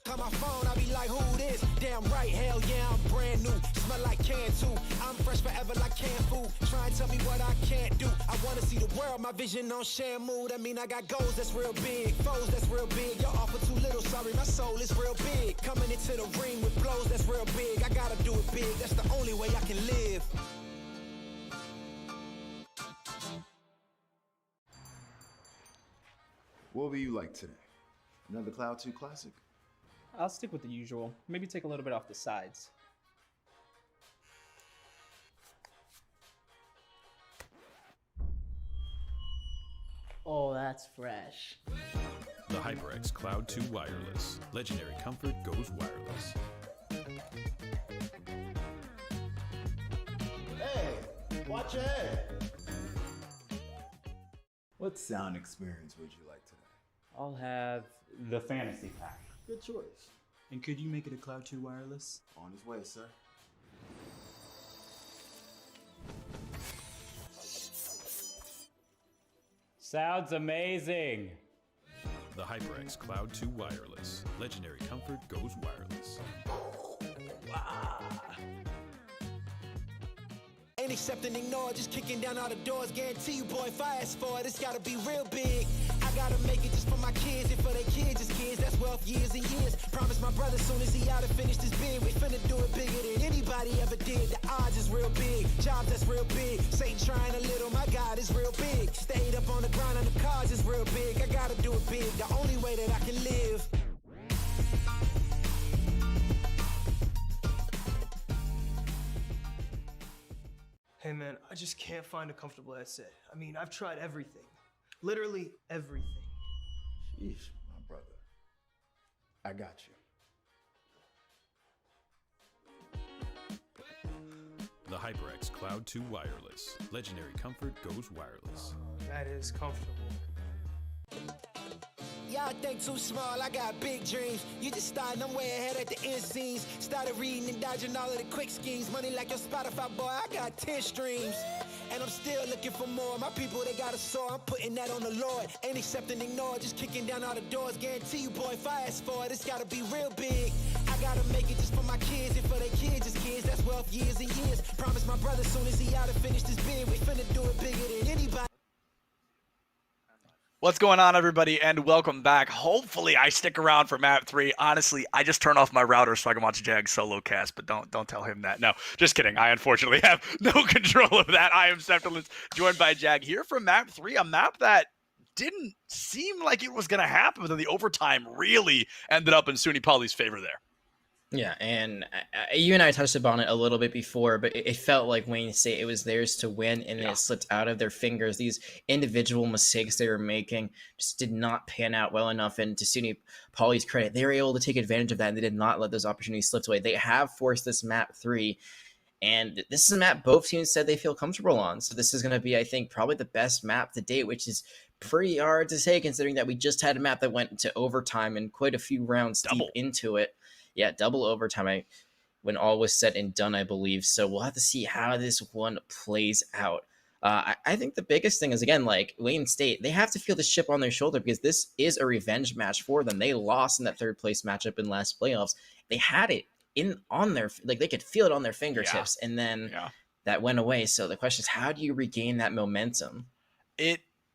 Call my phone, I be like, who this? Damn right, hell yeah, I'm brand new. Smell like can too. I'm fresh forever like canned food. Try and tell me what I can't do. I wanna see the world, my vision on Shamu. That mean I got goals that's real big, foes that's real big. Y'all offer too little, sorry, my soul is real big. Coming into the ring with blows that's real big. I gotta do it big, that's the only way I can live. What will you like today? Another Cloud 2 classic? I'll stick with the usual. Maybe take a little bit off the sides. Oh, that's fresh. The HyperX Cloud 2 Wireless. Legendary comfort goes wireless. Hey, watch your head. What sound experience would you like today? I'll have the fantasy pack. Good choice. And could you make it a Cloud 2 Wireless? On his way, sir. Sounds amazing. The HyperX Cloud 2 Wireless. Legendary comfort goes wireless. Ain't accepting, ignore, just kicking down all the doors. Guarantee you, boy, if I ask for it, it's gotta be real big. I gotta make it just for my kids and for their kids as kids. That's wealth years and years. Promise my brother soon as he out and finish this bid, we finna do it bigger than anybody ever did. The odds is real big, jobs that's real big. Satan trying a little, my God is real big. Stayed up on the grind on the cars is real big. I gotta do it big, the only way that I can live. Hey man, I just can't find a comfortable headset. I mean, I've tried everything. Literally everything. Sheesh, my brother. I got you. The HyperX Cloud 2 Wireless. Legendary comfort goes wireless. That is comfortable. Y'all think too small, I got big dreams. You just starting, I'm way ahead at the end scenes. Started reading and dodging all of the quick schemes. Money like your Spotify, boy, I got 10 streams. And I'm still looking for more. My people, they got a soar, I'm putting that on the Lord. Ain't accepting, ignore, just kicking down all the doors. Guarantee you, boy, if I ask for it, it's gotta be real big. I gotta make it just for my kids and for their kids as kids. That's wealth years and years. Promise my brother soon as he out and finish this bid, we finna do it bigger than anybody. What's going on, everybody, and welcome back. Hopefully, I stick around for map 3. Honestly, I just turned off my router so I can watch Jag's solo cast, but don't tell him that. No, just kidding. I unfortunately have no control of that. I am Septimus, joined by Jag here from map 3, a map that didn't seem like it was going to happen, but then the overtime really ended up in SUNY Poly's favor there. Yeah, and you and I touched upon it a little bit before, but it felt like Wayne State, it was theirs to win, and then it slipped out of their fingers. These individual mistakes they were making just did not pan out well enough, and to SUNY Poly's credit, they were able to take advantage of that, and they did not let those opportunities slip away. They have forced this map 3, and this is a map both teams said they feel comfortable on, so this is going to be, I think, probably the best map to date, which is pretty hard to say considering that we just had a map that went into overtime and quite a few rounds deep into it. Yeah, double overtime when all was said and done, I believe. So we'll have to see how this one plays out. I think the biggest thing is, again, like Wayne State, they have to feel the chip on their shoulder because this is a revenge match for them. They lost in that third place matchup in last playoffs. They had it on their, like they could feel it on their fingertips, and then that went away. So the question is, how do you regain that momentum?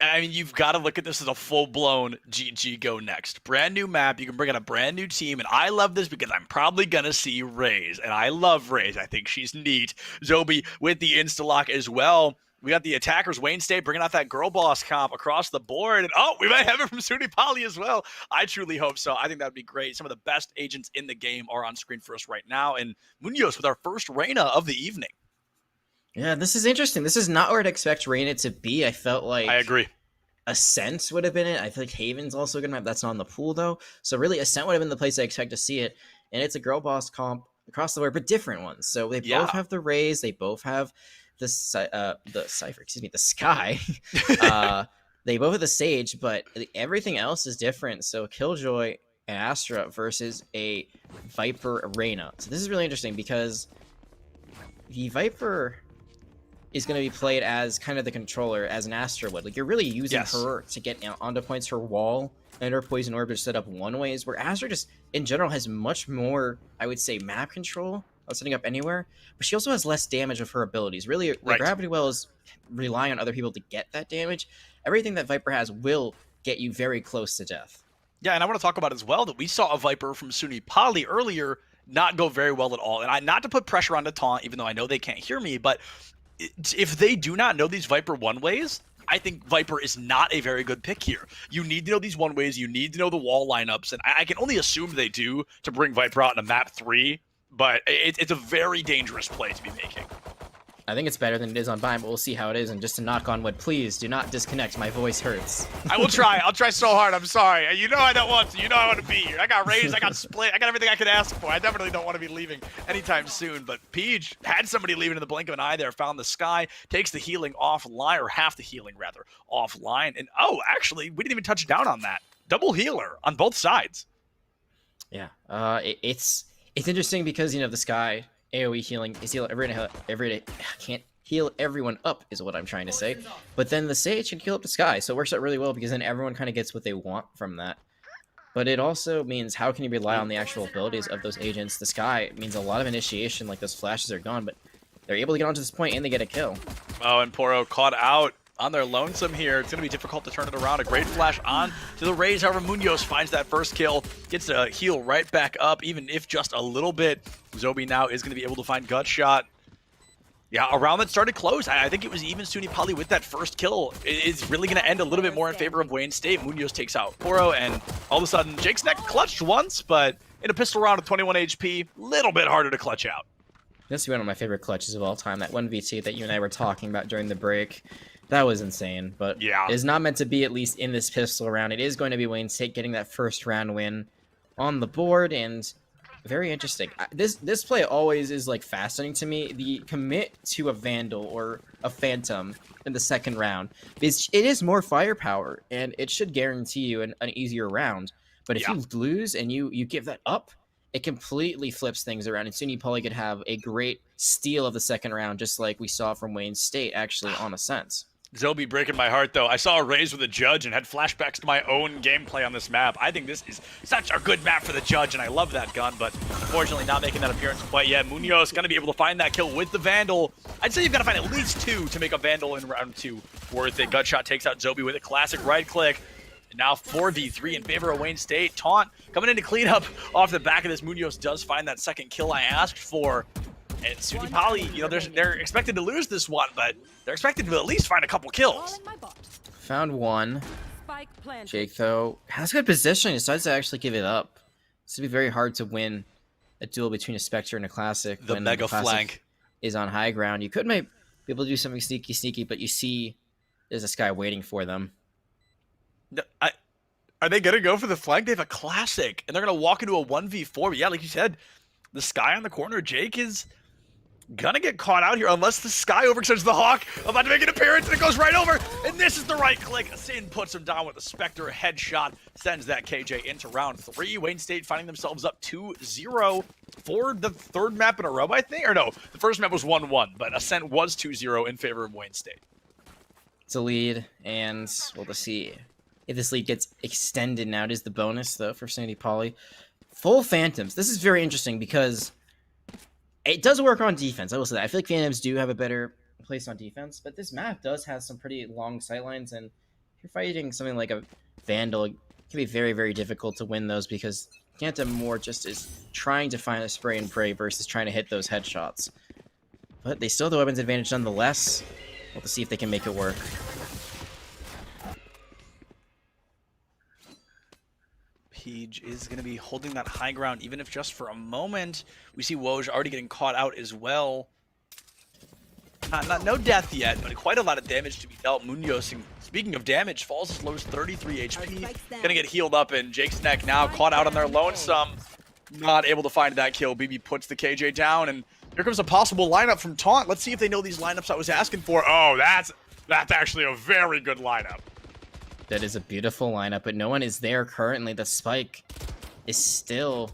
I mean, you've got to look at this as a full-blown GG go next. Brand new map. You can bring in a brand new team, and I love this because I'm probably going to see Raze, and I love Raze. I think she's neat. Zobi with the insta-lock as well. We got the attackers, Wayne State, bringing out that girl boss comp across the board. And, we might have it from SUNY Poly as well. I truly hope so. I think that would be great. Some of the best agents in the game are on screen for us right now. And Munoz with our first Reyna of the evening. Yeah, this is interesting. This is not where I'd expect Reyna to be. I felt like I agree. Ascent would have been it. I feel like Haven's also a good map. That's not on the pool, though. So really, Ascent would have been the place I expect to see it. And it's a girl boss comp across the board, but different ones. So they both have the Raze. They both have the Cypher, the Sky. They both have the Sage, but everything else is different. So Killjoy and Astra versus a Viper Reyna. So this is really interesting because the Viper is going to be played as kind of the controller, as an Astra would. Like, you're really using her to get onto points. Her wall and her poison orb are set up one ways, where Astra just, in general, has much more, I would say, map control of setting up anywhere, but she also has less damage of her abilities. Really, the Gravity Well is relying on other people to get that damage. Everything that Viper has will get you very close to death. Yeah, and I want to talk about as well that we saw a Viper from SUNY Poly earlier not go very well at all. And not to put pressure on the taunt, even though I know they can't hear me, but if they do not know these Viper one-ways, I think Viper is not a very good pick here. You need to know these one-ways. You need to know the wall lineups. And I can only assume they do to bring Viper out in a map 3, but it's a very dangerous play to be making. I think it's better than it is on Bind, but we'll see how it is. And just to knock on wood, please do not disconnect. My voice hurts. I will try. I'll try so hard. I'm sorry. You know I don't want to. You know I want to be here. I got raised. I got split. I got everything I could ask for. I definitely don't want to be leaving anytime soon. But Peach had somebody leaving in the blink of an eye there. Found the Sky. Takes the healing offline, or half the healing, rather, offline. And, actually, we didn't even touch down on that. Double healer on both sides. Yeah. It's interesting because, the Sky... AoE healing is heal every day. Can't heal everyone up is what I'm trying to say. But then the Sage can heal up the Sky, so it works out really well because then everyone kind of gets what they want from that. But it also means how can you rely on the actual abilities of those agents? The Sky means a lot of initiation, like those flashes are gone, but they're able to get onto this point and they get a kill. And Poro caught out on their lonesome here. It's going to be difficult to turn it around. A great flash on to the Raze. However, Munoz finds that first kill, gets a heal right back up, even if just a little bit. Zobi now is going to be able to find gut shot. Yeah, a round that started close. I think it was even SUNY Poly with that first kill. It's really going to end a little bit more in favor of Wayne State. Munoz takes out Poro, and all of a sudden, Jake's neck clutched once, but in a pistol round of 21 HP, little bit harder to clutch out. This is one of my favorite clutches of all time, that 1v2 that you and I were talking about during the break. That was insane, but yeah, it's not meant to be, at least in this pistol round. It is going to be Wayne State getting that first round win on the board, and very interesting. This play always is like fascinating to me. The commit to a Vandal or a Phantom in the second round, it is more firepower, and it should guarantee you an easier round. But if you lose and you give that up, it completely flips things around, and SUNY Poly could have a great steal of the second round, just like we saw from Wayne State, actually, on a sense. Zobi breaking my heart, though. I saw a Raze with a Judge and had flashbacks to my own gameplay on this map. I think this is such a good map for the Judge, and I love that gun, but unfortunately not making that appearance quite yet. Munoz going to be able to find that kill with the Vandal. I'd say you've got to find at least 2 to make a Vandal in round 2 worth it. Gutshot takes out Zobi with a classic right-click. And now 4v3 in favor of Wayne State. Taunt coming in to clean up off the back of this. Munoz does find that second kill I asked for. And SUNY Poly, they're expected to lose this one, but they're expected to at least find a couple kills. Found one. Jake, though, has good positioning. Decides to actually give it up. It's going to be very hard to win a duel between a Spectre and a Classic. The mega flank is on high ground. You could maybe be able to do something sneaky, but you see there's this guy waiting for them. Are they going to go for the flank? They have a Classic, and they're going to walk into a 1v4. But yeah, like you said, the Sky on the corner, Jake is gonna get caught out here unless the Sky overextends the Hawk. About to make an appearance, and it goes right over. And this is the right click. Sin puts him down with a Spectre headshot. Sends that KJ into round 3. Wayne State finding themselves up 2-0 for the third map in a row, I think. Or no, the first map was 1-1, but Ascent was 2-0 in favor of Wayne State. It's a lead, and we'll see if this lead gets extended now. It is the bonus, though, for SUNY Poly. Full Phantoms. This is very interesting because it does work on defense. I will say that. I feel like Phantoms do have a better place on defense, but this map does have some pretty long sightlines, and you're fighting something like a Vandal, it can be very, very difficult to win those because Ganta more just is trying to find a spray and pray versus trying to hit those headshots. But they still have the weapons advantage nonetheless. We'll have to see if they can make it work. Peach is going to be holding that high ground, even if just for a moment. We see Woj already getting caught out as well. No death yet, but quite a lot of damage to be dealt. Munoz, speaking of damage, falls as low as 33 HP. Gonna get healed up, and Jake's neck now caught out on their lonesome. Not able to find that kill. BB puts the KJ down, and here comes a possible lineup from Taunt. Let's see if they know these lineups I was asking for. Oh, that's actually a very good lineup. That is a beautiful lineup, but no one is there currently. The spike is still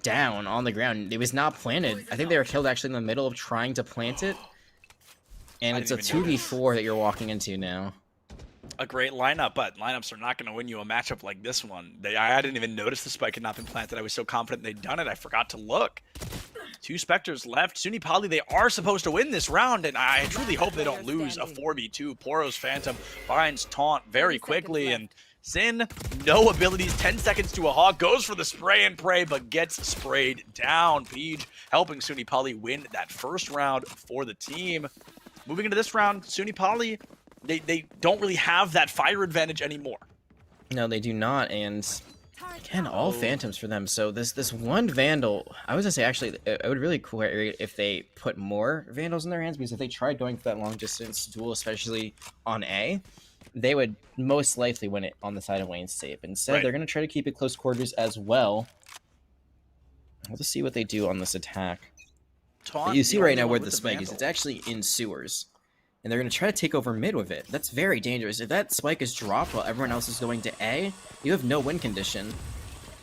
down on the ground. It was not planted. I think they were killed actually in the middle of trying to plant it. And it's a 2v4 that you're walking into now. A great lineup, but lineups are not going to win you a matchup like this one. I didn't even notice the spike had not been planted. I was so confident they'd done it, I forgot to look. 2 Spectres left. SUNY Poly, they are supposed to win this round, and I truly hope they don't lose a 4v2. Poro's Phantom finds Taunt very quickly, and Sin, no abilities, 10 seconds to a hawk, goes for the spray and pray, but gets sprayed down. Peach helping SUNY Poly win that first round for the team. Moving into this round, SUNY Poly, they don't really have that fire advantage anymore. No, they do not, and again, all Phantoms for them. So this one Vandal, I was gonna say actually, it would really cool if they put more Vandals in their hands, because if they tried going for that long distance duel, especially on A, they would most likely win it on the side of Wayne State. Instead, they're gonna try to keep it close quarters as well. We'll just see what they do on this attack. But you see right now where the spike is. It's actually in sewers. And they're going to try to take over mid with it. That's very dangerous. If that spike is dropped while everyone else is going to A, you have no win condition.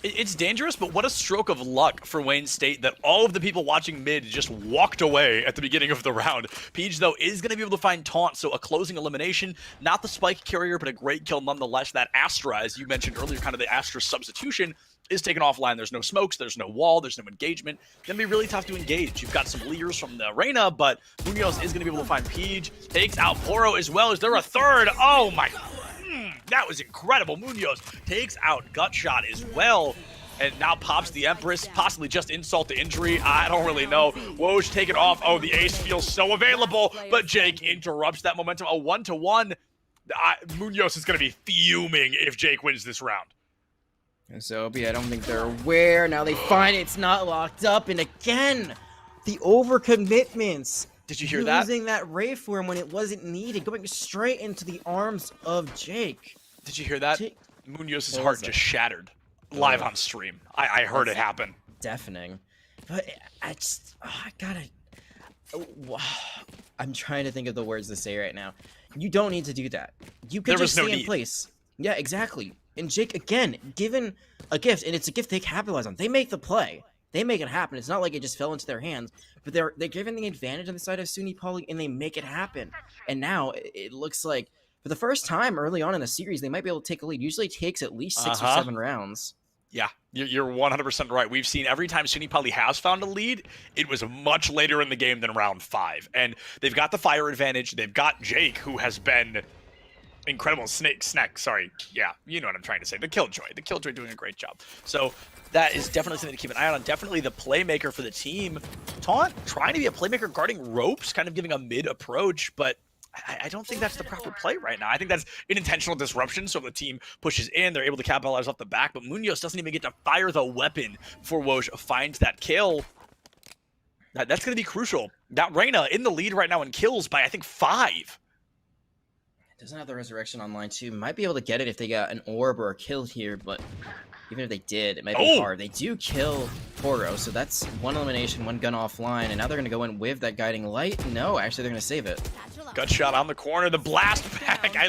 It's dangerous, but what a stroke of luck for Wayne State that all of the people watching mid just walked away at the beginning of the round. Peach, though, is going to be able to find Taunt, so a closing elimination. Not the spike carrier, but a great kill nonetheless. That Astra, as you mentioned earlier, kind of the Astra substitution, is taken offline. There's no smokes, there's no wall, there's no engagement. Gonna be really tough to engage. You've got some leers from the arena, but Munoz is gonna be able to find Peach. Takes out Poro as well. Is there a third? Oh my, that was incredible. Munoz takes out Gutshot as well. And now pops the Empress, possibly just insult to injury. I don't really know. Woj take it off. Oh, the ace feels so available, but Jake interrupts that momentum. A 1-to-1. Munoz is gonna be fuming if Jake wins this round. So, I don't think they're aware. Now they find it's not locked up. And again, the overcommitments. Did you hear that? Using that Ray form when it wasn't needed. Going straight into the arms of Jake. Did you hear that? Munoz's heart just shattered live on stream. I heard it happen. Deafening. But I gotta... I'm trying to think of the words to say right now. You don't need to do that. You could just stay in place. Yeah, exactly. And Jake, again, given a gift, and it's a gift they capitalize on. They make the play. They make it happen. It's not like it just fell into their hands, but they're given the advantage on the side of SUNY Poly, and they make it happen. And now it looks like for the first time early on in the series, they might be able to take a lead. Usually it takes at least 6 or 7 rounds. Yeah, you're 100% right. We've seen every time SUNY Poly has found a lead, it was much later in the game than round 5. And they've got the fire advantage. They've got Jake, who has been incredible. Snack, sorry. Yeah, you know what I'm trying to say. The Killjoy doing a great job. So that is definitely something to keep an eye on. Definitely the playmaker for the team. Taunt trying to be a playmaker guarding ropes, kind of giving a mid approach, but I don't think that's the proper play right now. I think that's an intentional disruption, so if the team pushes in, they're able to capitalize off the back, but Munoz doesn't even get to fire the weapon before Woj finds that kill. That's going to be crucial. That Reyna in the lead right now in kills by, I think, 5. Doesn't have the resurrection online too. Might be able to get it if they got an orb or a kill here, but even if they did, it might be hard. They do kill Poro, so that's 1 elimination, 1 gun offline, and now they're going to go in with that guiding light. No, actually they're going to save it. Gutshot on the corner, the blast pack. I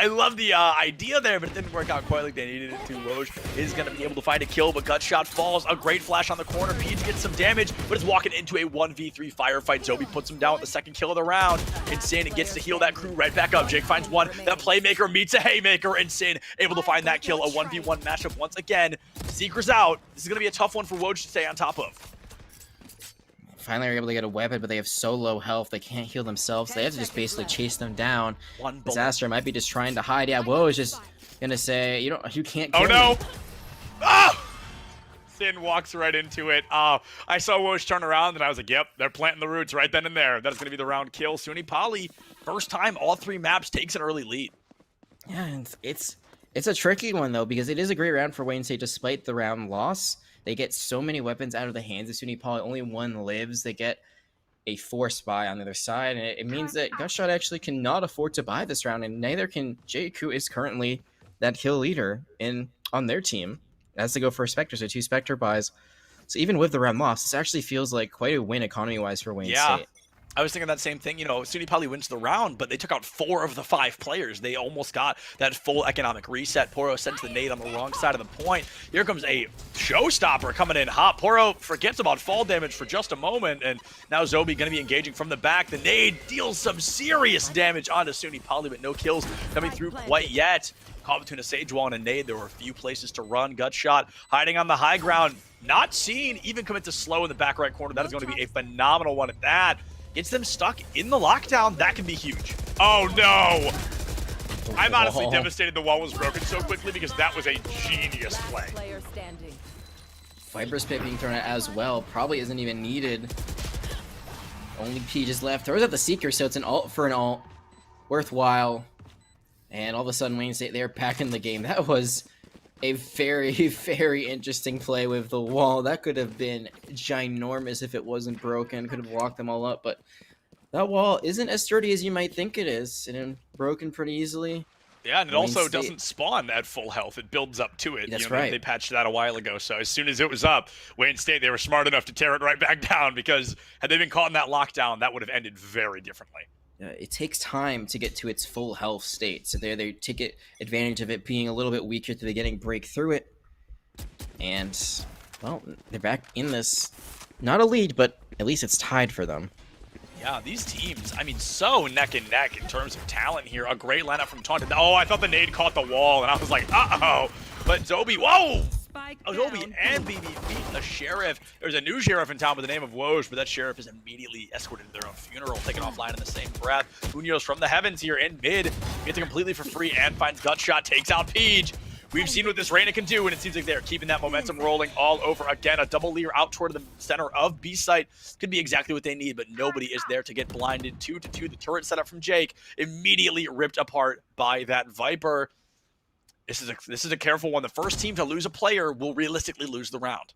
love the idea there, but it didn't work out quite like they needed it to. Woj is going to be able to find a kill, but Gutshot falls. A great flash on the corner. Peach gets some damage, but is walking into a 1v3 firefight. Zobi puts him down with the 2nd kill of the round. Insane gets to heal that crew right back up. Jake finds one. That playmaker meets a haymaker. Insane able to find that kill. A 1v1 matchup once again. Seeker's out. This is going to be a tough one for Woj to stay on top of. finally are able to get a weapon, but they have so low health they can't heal themselves. They have to just basically chase them down. Disaster might be just trying to hide. Yeah, Woe is just gonna say, you can't kill Oh no! me. Ah! Sin walks right into it. I saw Woj turn around and I was like, yep, they're planting the roots right then and there. That is going to be the round kill. SUNY Poly, first time all 3 maps takes an early lead. Yeah, and it's a tricky one though, because it is a great round for Wayne State despite the round loss. They get so many weapons out of the hands of SUNY Poly. Only 1 lives. They get a 4 spy on the other side, and it means that Gutshot actually cannot afford to buy this round, and neither can Jake, who is currently that kill leader on their team, as they go for a Spectre, so 2 Spectre buys. So even with the round loss, this actually feels like quite a win economy-wise for Wayne State. I was thinking that same thing. SUNY Poly wins the round, but they took out 4 of the 5 players. They almost got that full economic reset. Poro sends the nade on the wrong side of the point. Here comes a showstopper coming in hot. Poro forgets about fall damage for just a moment, and now Zobi going to be engaging from the back. The nade deals some serious damage onto SUNY Poly, but no kills coming through quite yet. Caught between a Sage Wall and a nade. There were a few places to run. Gutshot hiding on the high ground. Not seen. Even commit to slow in the back right corner. That is going to be a phenomenal one at that. Gets them stuck in the lockdown. That can be huge. Oh no! I'm honestly devastated the wall was broken so quickly because that was a genius play. Viper's Pit being thrown out as well. Probably isn't even needed. Only P just left. Throws out the Seeker, so it's an ult for an ult. Worthwhile. And all of a sudden, Wayne State, they're back in the game. That was a very, very interesting play with the wall. That could have been ginormous if it wasn't broken. Could have walked them all up, but that wall isn't as sturdy as you might think it is. And broken pretty easily. Yeah, and it also doesn't spawn at full health. It builds up to it. That's right. They patched that a while ago. So as soon as it was up, Wayne State, they were smart enough to tear it right back down, because had they been caught in that lockdown, that would have ended very differently. It takes time to get to its full health state. So they take advantage of it being a little bit weaker at the beginning, break through it. And, well, they're back in this. Not a lead, but at least it's tied for them. Yeah, these teams, I mean, so neck and neck in terms of talent here. A great lineup from Taunted. Oh, I thought the nade caught the wall, and I was like, uh-oh. But Zobi, whoa! Zobi and BB beat a sheriff. There's a new sheriff in town by the name of Woj, but that sheriff is immediately escorted to their own funeral, taken offline in the same breath. Munoz from the heavens here in mid. Gets it completely for free and finds Gutshot, takes out Peach. We've seen what this Reyna can do, and it seems like they're keeping that momentum rolling all over again. A double leer out toward the center of B site could be exactly what they need, but nobody is there to get blinded. 2-2, the turret setup from Jake, immediately ripped apart by that Viper. This is a careful one. The first team to lose a player will realistically lose the round.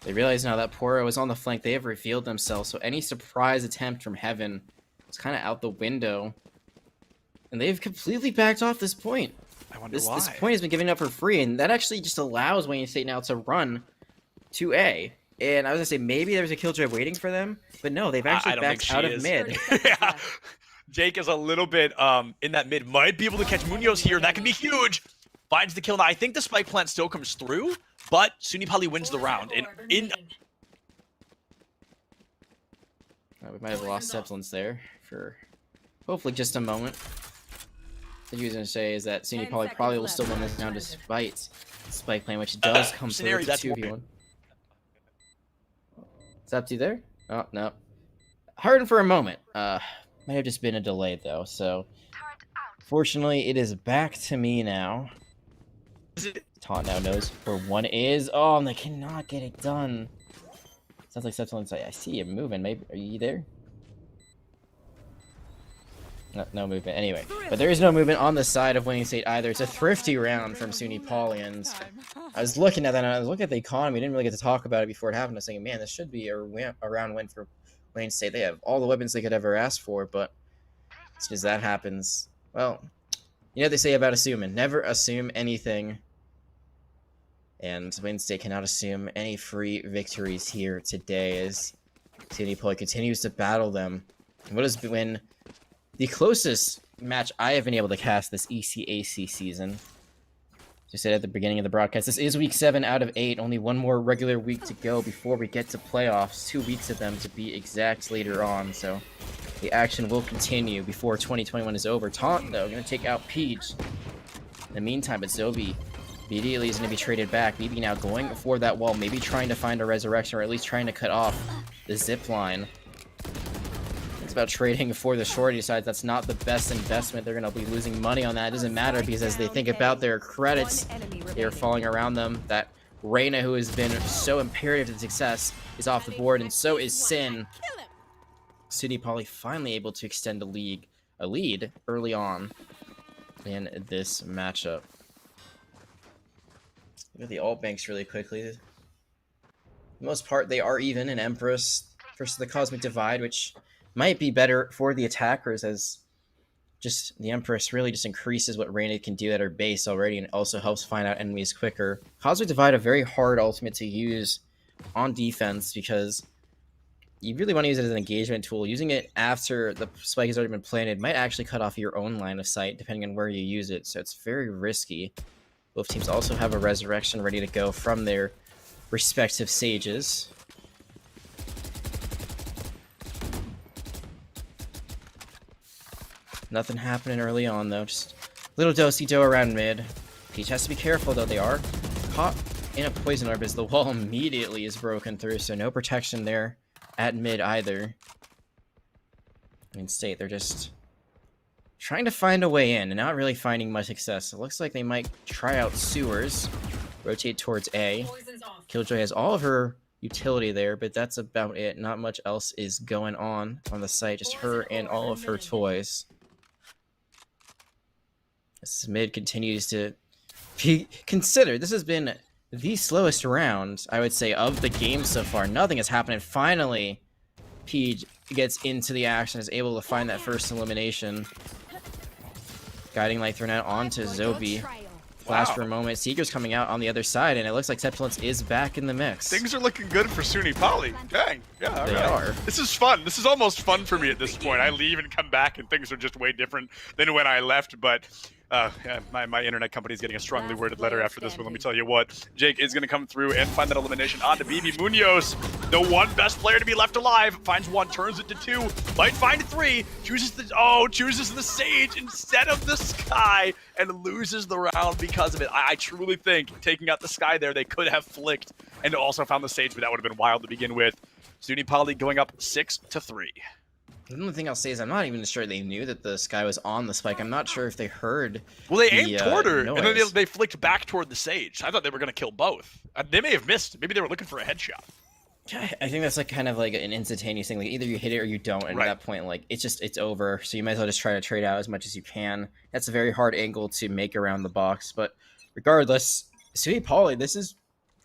They realize now that Poro is on the flank. They have revealed themselves, so any surprise attempt from Heaven is kind of out the window. And they've completely backed off this point. I wonder why. This point has been given up for free, and that actually just allows Wayne State now to run to A. And I was going to say, maybe there's a killjoy waiting for them, but no, they've actually backed out of mid. Yeah. Jake is a little bit in that mid. Might be able to catch Munoz here. That can be huge. Finds the kill. Now, I think the spike plant still comes through, but SUNY Poly wins the round. And we might have lost Zeppelins there for hopefully just a moment. What you was going to say is that SUNY Poly probably will still win this round despite spike plant, which does come through to 2v1. Is up to you there? Oh, no. Hardened for a moment. Might have just been a delay, though, so fortunately, it is back to me now. Taunt now knows where one is. Oh, and they cannot get it done. Sounds like Zeppelin say, I see you moving. Maybe are you there? No movement. Anyway, but there is no movement on the side of Winning State either. It's a thrifty round from SUNY Poly, and I was looking at that, and I was looking at the economy. I didn't really get to talk about it before it happened. I was thinking, man, this should be a round win for Wayne State. They have all the weapons they could ever ask for, but as soon as that happens, well, you know what they say about assuming. Never assume anything. And Wayne State cannot assume any free victories here today as SUNY Poly continues to battle them. What has been the closest match I have been able to cast this ECAC season? Just said at the beginning of the broadcast, this is week 7 out of 8. Only one more regular week to go before we get to playoffs. 2 weeks of them to be exact later on. So the action will continue before 2021 is over. Taunt, though, going to take out Peach. In the meantime, it's Zobi. Immediately is going to be traded back. BB now going for that wall, maybe trying to find a resurrection, or at least trying to cut off the zip line. It's about trading for the short. He decides that's not the best investment. They're going to be losing money on that. It doesn't matter because as they think about their credits, they're falling around them. That Reyna, who has been so imperative to success, is off the board, and so is Sin. SUNY Poly finally able to extend a lead early on in this matchup. Look at the alt banks really quickly. For the most part, they are even in Empress versus the Cosmic Divide, which might be better for the attackers, as just the Empress really just increases what Reyna can do at her base already, and also helps find out enemies quicker. Cosmic Divide, a very hard ultimate to use on defense, because you really want to use it as an engagement tool. Using it after the spike has already been planted might actually cut off your own line of sight, depending on where you use it, so it's very risky. Both teams also have a Resurrection ready to go from their respective Sages. Nothing happening early on, though. Just a little do-si-do around mid. Peach has to be careful, though. They are caught in a poison orb as the wall immediately is broken through, so no protection there at mid either. In State, they're just trying to find a way in and not really finding much success. It looks like they might try out sewers, rotate towards A. Killjoy has all of her utility there, but that's about it. Not much else is going on the site, just her and all of her toys. This mid continues to be considered. This has been the slowest round, I would say, of the game so far. Nothing has happened, and finally Peach gets into the action, is able to find that first elimination. Guiding Light thrown out onto Zobi. Flash for a moment. Seeker's coming out on the other side, and it looks like Tepulence is back in the mix. Things are looking good for SUNY Poly. Dang. Yeah, all They right. are. This is fun. This is almost fun for me at this point. I leave and come back, and things are just way different than when I left, but yeah, my internet company is getting a strongly worded letter after this one. Let me tell you what. Jake is going to come through and find that elimination onto BB Munoz. The one best player to be left alive. Finds one, turns it to two. Might find three. Chooses the Sage instead of the Sky and loses the round because of it. I truly think taking out the Sky there, they could have flicked and also found the Sage, but that would have been wild to begin with. SUNY Poly going up 6-3. The only thing I'll say is I'm not even sure they knew that the Sky was on the spike. I'm not sure if they heard. Well, they aimed toward her, noise. and then they flicked back toward the Sage. I thought they were going to kill both. They may have missed. Maybe they were looking for a headshot. I think that's like kind of like an instantaneous thing. Like either you hit it or you don't, and Right. at that point, like it's over. So you might as well just try to trade out as much as you can. That's a very hard angle to make around the box. But regardless, SUNY Poly, this is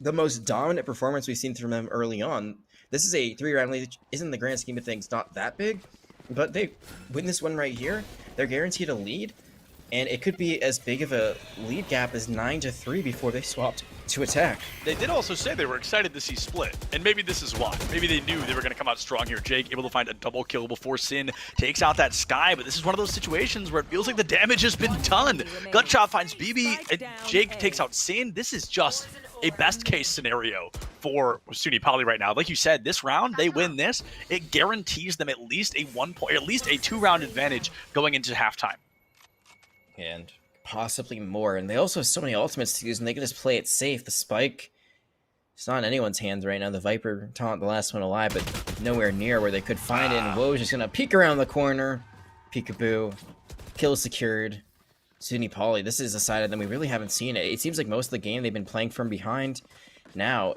the most dominant performance we've seen from them early on. This is a 3-round lead, which isn't in the grand scheme of things not that big, but they win this one right here. They're guaranteed a lead, and it could be as big of a lead gap as 9-3 before they swapped to attack. They did also say they were excited to see Split, and maybe this is why. Maybe they knew they were going to come out strong here. Jake able to find a double kill before Sin takes out that Sky, but this is one of those situations where it feels like the damage has been done. Gutshot finds BB, and Jake takes out Sin. This is just a best case scenario for SUNY Poly right now. Like you said, this round, they win this, it guarantees them at least a 2-round advantage going into halftime. And possibly more. And they also have so many ultimates to use, and they can just play it safe. The Spike, it's not in anyone's hands right now. The Viper taunt the last one alive, but nowhere near where they could find it. And Woe's just going to peek around the corner. Peekaboo. Kill secured. SUNY Poly, this is a side of them we really haven't seen it. It seems like most of the game they've been playing from behind. Now,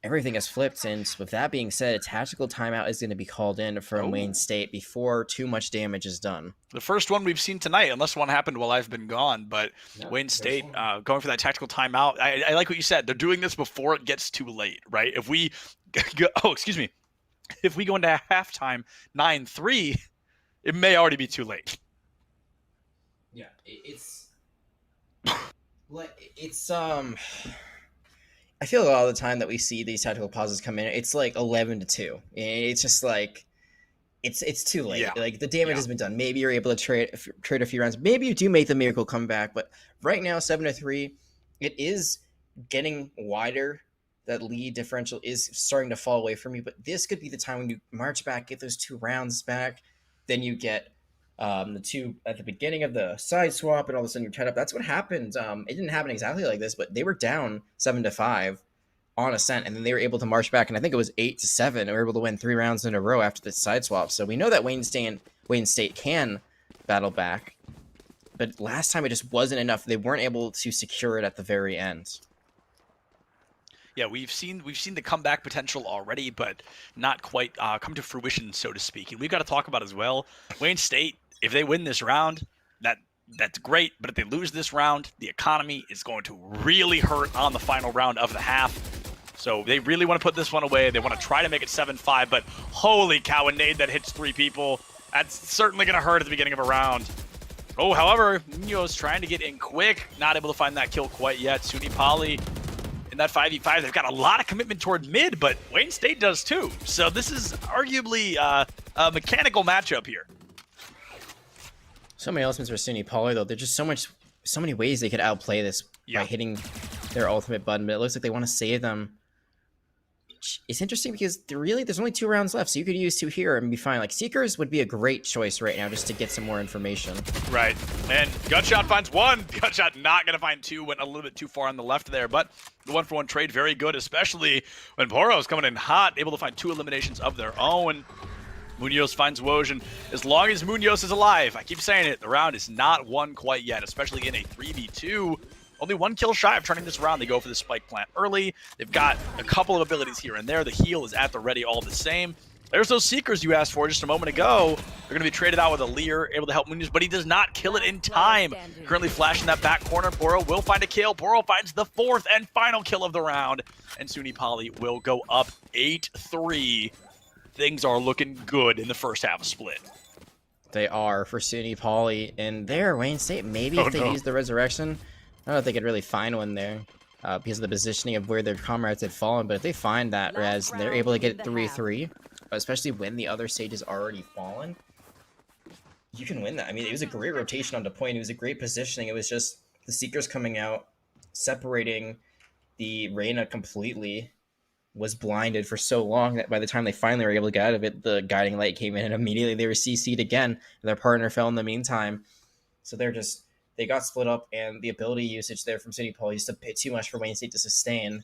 everything has flipped, and with that being said, a tactical timeout is going to be called in from Wayne State before too much damage is done. The first one we've seen tonight, unless one happened while I've been gone, but Wayne State going for that tactical timeout. I like what you said. They're doing this before it gets too late, right? If we if we go into halftime 9-3, it may already be too late. Yeah, it's I feel a lot of the time that we see these tactical pauses come in, it's like 11-2. It's just like it's too late. Yeah. Like the damage has been done. Maybe you're able to trade a few rounds. Maybe you do make the miracle comeback, but right now 7-3, it is getting wider. That lead differential is starting to fall away from you, but this could be the time when you march back, get those 2 rounds back, then you get the 2 at the beginning of the side swap, and all of a sudden you're tied up. That's what happened. It didn't happen exactly like this, but they were down 7-5 on ascent, and then they were able to march back, and I think it was 8-7, and were able to win 3 rounds in a row after the side swap. So we know that Wayne State can battle back, but last time it just wasn't enough. They weren't able to secure it at the very end. Yeah, we've seen the comeback potential already, but not quite come to fruition, so to speak. And we've got to talk about as well, Wayne State, if they win this round, that's great, but if they lose this round, the economy is going to really hurt on the final round of the half. So they really want to put this one away. They want to try to make it 7-5, but holy cow, a nade that hits 3 people. That's certainly going to hurt at the beginning of a round. Oh, however, Munoz trying to get in quick, not able to find that kill quite yet. SUNY Poly in that 5v5, they've got a lot of commitment toward mid, but Wayne State does too. So this is arguably a mechanical matchup here. So many elements for SUNY Poly, though. There's just so many ways they could outplay this by hitting their ultimate button, but it looks like they want to save them. It's interesting because there's only 2 rounds left, so you could use 2 here and be fine. Like, Seekers would be a great choice right now just to get some more information. Right, and Gutshot finds 1. Gutshot not going to find 2, went a little bit too far on the left there, but the 1-for-1 trade, very good, especially when Poro's coming in hot, able to find 2 eliminations of their own. Munoz finds Woj, and as long as Munoz is alive, I keep saying it, the round is not won quite yet, especially in a 3v2. Only 1 kill shy of turning this around. They go for the spike plant early. They've got a couple of abilities here and there. The heal is at the ready all the same. There's those Seekers you asked for just a moment ago. They're going to be traded out with a Lear, able to help Munoz, but he does not kill it in time. Currently flashing that back corner. Poro will find a kill. Poro finds the 4th and final kill of the round, and SUNY Poly will go up 8-3. Things are looking good in the first half of Split. They are for SUNY Poly, and there, Wayne State, maybe if they use the Resurrection, I don't know if they could really find one there because of the positioning of where their comrades had fallen, but if they find that Res, they're able to get 3-3, especially when the other stage has already fallen. You can win that. I mean, it was a great rotation onto point. It was a great positioning. It was just the Seekers coming out, separating the Reyna completely, was blinded for so long that by the time they finally were able to get out of it, the guiding light came in and immediately they were CC'd again, and their partner fell in the meantime. So they got split up, and the ability usage there from SUNY Poly is a bit too much for Wayne State to sustain.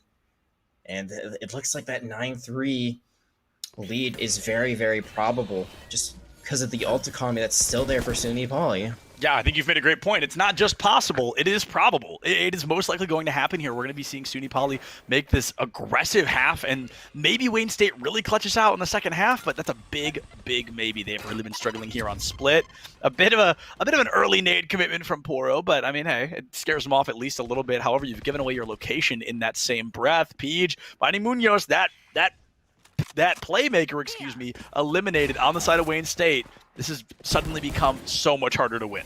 And it looks like that 9-3 lead is very, very probable, just because of the ult economy that's still there for SUNY Poly. Yeah, I think you've made a great point. It's not just possible, it is probable. It is most likely going to happen here. We're going to be seeing SUNY Poly make this aggressive half, and maybe Wayne State really clutches out in the second half, but that's a big, big maybe. They've really been struggling here on Split. A bit of an early nade commitment from Poro, but I mean, hey, it scares them off at least a little bit. However, you've given away your location in that same breath. Peach finding Munoz, that playmaker, excuse me, eliminated on the side of Wayne State. This has suddenly become so much harder to win.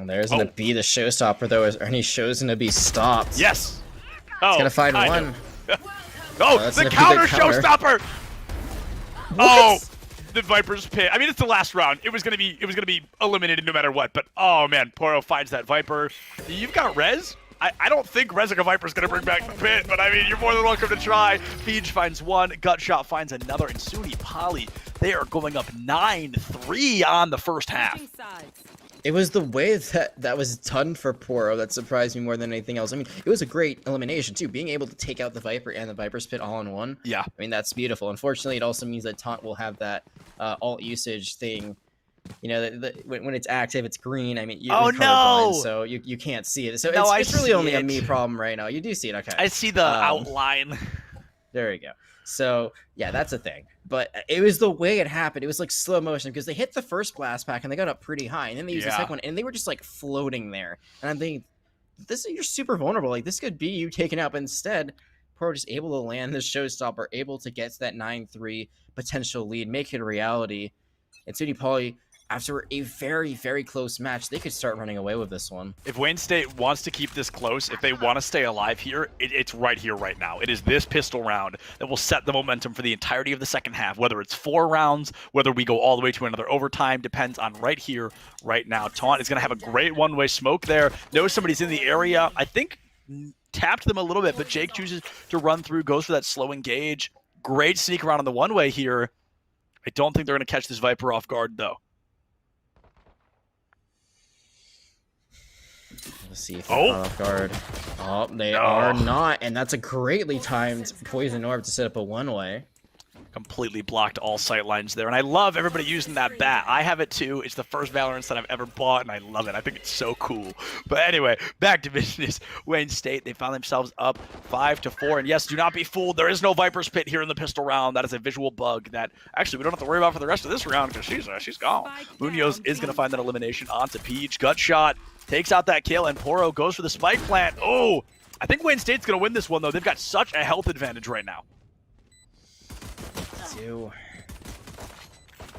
There's going to be the showstopper, though, as Ernie shows going to be stopped. Yes. Oh, he's going to find one. Oh, the counter showstopper. Oh, the Viper's pit. I mean, it's the last round. It was going to be eliminated no matter what. But oh man, Poro finds that Viper. You've got Rez. I don't think Rezica Viper's going to bring back the pit, but I mean, you're more than welcome to try. Feej finds 1, Gutshot finds another, and SUNY Poly, they are going up 9-3 on the first half. It was the way that was done for Poro that surprised me more than anything else. I mean, it was a great elimination, too. Being able to take out the Viper and the Viper's pit all in one. Yeah. I mean, that's beautiful. Unfortunately, it also means that Taunt will have that alt usage thing. You know, when it's active, it's green. I mean, you're colorblind, so you can't see it. So it's really only a me problem right now. You do see it, okay. I see the outline. There you go. So, yeah, that's a thing. But it was the way it happened. It was like slow motion because they hit the first blast pack and they got up pretty high. And then they used the second one and they were just like floating there. And I'm thinking, you're super vulnerable. Like, this could be you taken out. But instead, Pro just able to land the showstopper, able to get to that 9-3 potential lead, make it a reality. And SUNY Poly, after a very, very close match, they could start running away with this one. If Wayne State wants to keep this close, if they want to stay alive here, it's right here, right now. It is this pistol round that will set the momentum for the entirety of the second half. Whether it's 4 rounds, whether we go all the way to another overtime, depends on right here, right now. Taunt is going to have a great one-way smoke there. Knows somebody's in the area. I think tapped them a little bit, but Jake chooses to run through, goes for that slow engage. Great sneak around on the one-way here. I don't think they're going to catch this Viper off guard, though. Let's see if they're caught off guard. Oh, they are not, and that's a greatly timed poison orb to set up a one-way. Completely blocked all sight lines there, and I love everybody using that bat. I have it too. It's the first Valorant that I've ever bought, and I love it. I think it's so cool. But anyway, back to business. Wayne State, they found themselves up 5-4, and yes, do not be fooled. There is no Viper's Pit here in the pistol round. That is a visual bug that actually we don't have to worry about for the rest of this round because she's gone. Munoz is going to find that elimination onto Peach. Gut shot takes out that kill, and Poro goes for the spike plant. Oh, I think Wayne State's going to win this one though. They've got such a health advantage right now.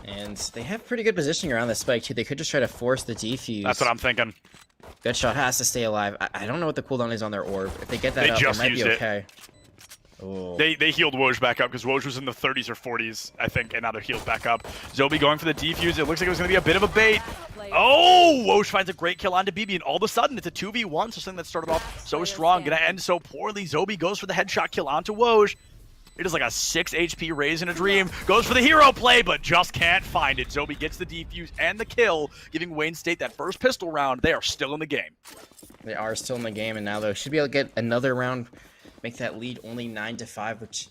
And they have pretty good positioning around the spike too. They could just try to force the defuse. That's what I'm thinking. Good shot has to stay alive. I don't know what the cooldown is on their orb. If they get that up, it might be okay. Oh. They healed Woj back up because Woj was in the 30s or 40s, I think, and now they're healed back up. Zobi going for the defuse. It looks like it was going to be a bit of a bait. Oh, Woj finds a great kill onto BB, and all of a sudden it's a 2v1, so something that started off so strong, going to end so poorly. Zobi goes for the headshot kill onto Woj. It is like a 6 HP raise in a dream. Goes for the hero play, but just can't find it. Zobi gets the defuse and the kill, giving Wayne State that first pistol round. They are still in the game. They are still in the game, and now they should be able to get another round, make that lead only 9-5, which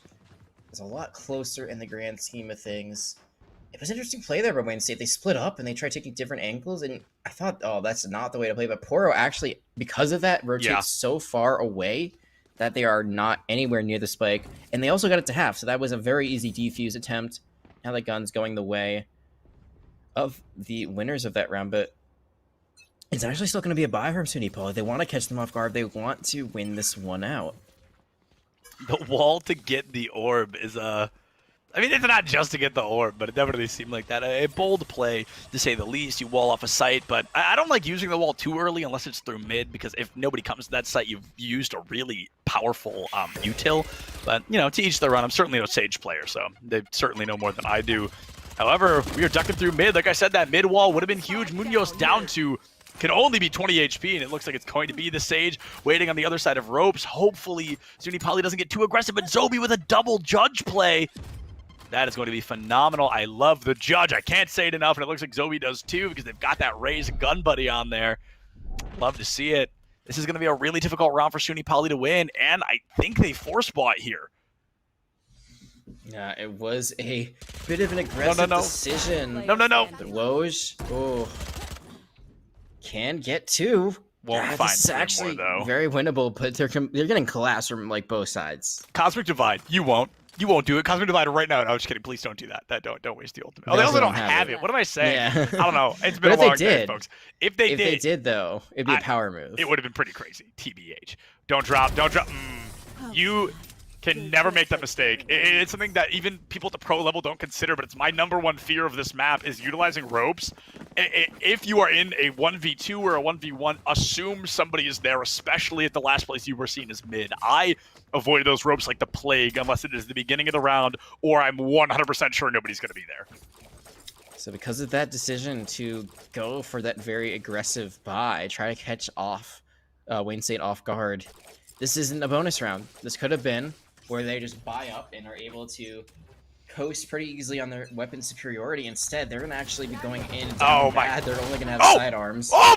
is a lot closer in the grand scheme of things. It was an interesting play there by Wayne State. They split up, and they tried taking different angles, and I thought, oh, that's not the way to play. But Poro actually, because of that, rotates so far away that they are not anywhere near the spike. And they also got it to half, so that was a very easy defuse attempt. Now the gun's going the way of the winners of that round, but it's actually still going to be a buy from SUNY Poly. They want to catch them off guard. They want to win this one out. The wall to get the orb is I mean, it's not just to get the orb, but it definitely seemed like that. A bold play, to say the least. You wall off a site, but I don't like using the wall too early unless it's through mid, because if nobody comes to that site, you've used a really powerful util. But, you know, to each their own. I'm certainly no Sage player, so they certainly know more than I do. However, we are ducking through mid. Like I said, that mid wall would have been huge. Munoz down to can only be 20 HP, and it looks like it's going to be the Sage waiting on the other side of ropes. Hopefully, SUNY Poly doesn't get too aggressive, but Zobi with a double judge play. That is going to be phenomenal. I love the judge. I can't say it enough, and it looks like Zobi does too, because they've got that raised gun buddy on there. Love to see it. This is going to be a really difficult round for SUNY Poly to win, and I think they force bought here. Yeah, it was a bit of an aggressive decision. No. The Woj, oh, can get two. Won't find this is actually more, though. Very winnable, but they're getting collapsed from like both sides. Cosmic Divide, you won't do it. Cosmic Divide right now. No, I'm just kidding. Please don't do that. Don't waste the ultimate. Oh, they also don't have it. What am I saying? Yeah. I don't know. It's been a long day, folks. If they did, though, it'd be a power move. It would have been pretty crazy. TBH. Don't drop. You can never make that mistake. It's something that even people at the pro level don't consider, but it's my #1 fear of this map is utilizing ropes. If you are in a 1v2 or a 1v1, assume somebody is there, especially at the last place you were seen as mid. I avoid those ropes like the plague unless it is the beginning of the round or I'm 100% sure nobody's going to be there. So because of that decision to go for that very aggressive buy, try to catch off Wayne State off guard, this isn't a bonus round. This could have been where they just buy up and are able to coast pretty easily on their weapon superiority. Instead, they're going to actually be going in down bad. They're only going to have sidearms. Oh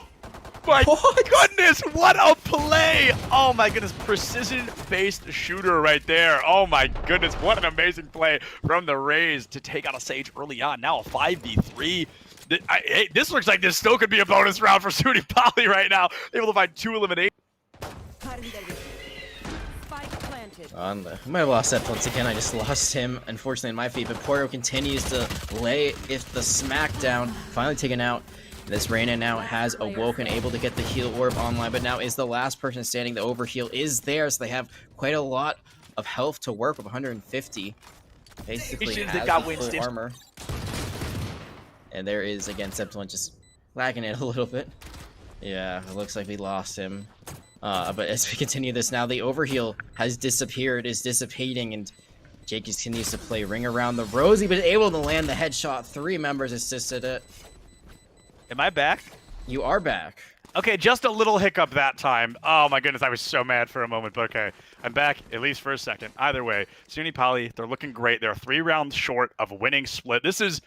my goodness, what a play! Oh my goodness, precision-based shooter right there. Oh my goodness, what an amazing play from the Rays to take out a Sage early on. Now a 5v3. This looks like this still could be a bonus round for SUNY Poly right now. Able to find 2 eliminations. I might have lost that once again. I just lost him, unfortunately, in my feed. But Poro continues to lay the smackdown. Finally taken out. This Reyna now has awoken, able to get the heal orb online, but now is the last person standing. The overheal is there, so they have quite a lot of health to work with. 150. Basically has the full armor. And there is, again, Septiline just lagging it a little bit. Yeah, it looks like we lost him. But as we continue this now, the overheal has disappeared, is dissipating, and Jake continues to play ring around the Rosie, but able to land the headshot. 3 members assisted it. Am I back? You are back. Okay, just a little hiccup that time. Oh my goodness, I was so mad for a moment, but okay. I'm back, at least for a second. Either way, SUNY Poly, they're looking great. They're 3 rounds short of winning split. This is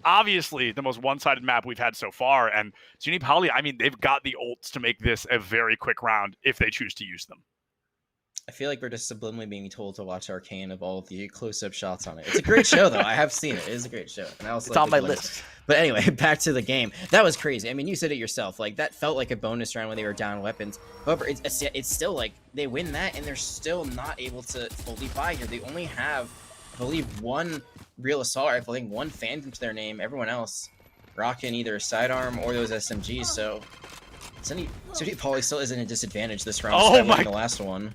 obviously the most one-sided map we've had so far, and SUNY Poly, I mean, they've got the ults to make this a very quick round if they choose to use them. I feel like we're just subliminally being told to watch Arcane of all the close-up shots on it. It's a great show, though. I have seen it. It is a great show. And I also It's on my list. But anyway, back to the game. That was crazy. I mean, you said it yourself. Like, that felt like a bonus round when they were down weapons. However, it's still like they win that, and they're still not able to fully buy here. They only have, I believe, one real assault rifle. I think one Phantom to their name. Everyone else rocking either a sidearm or those SMGs. So SUNY Poly still isn't a disadvantage this round. Oh my! The last one.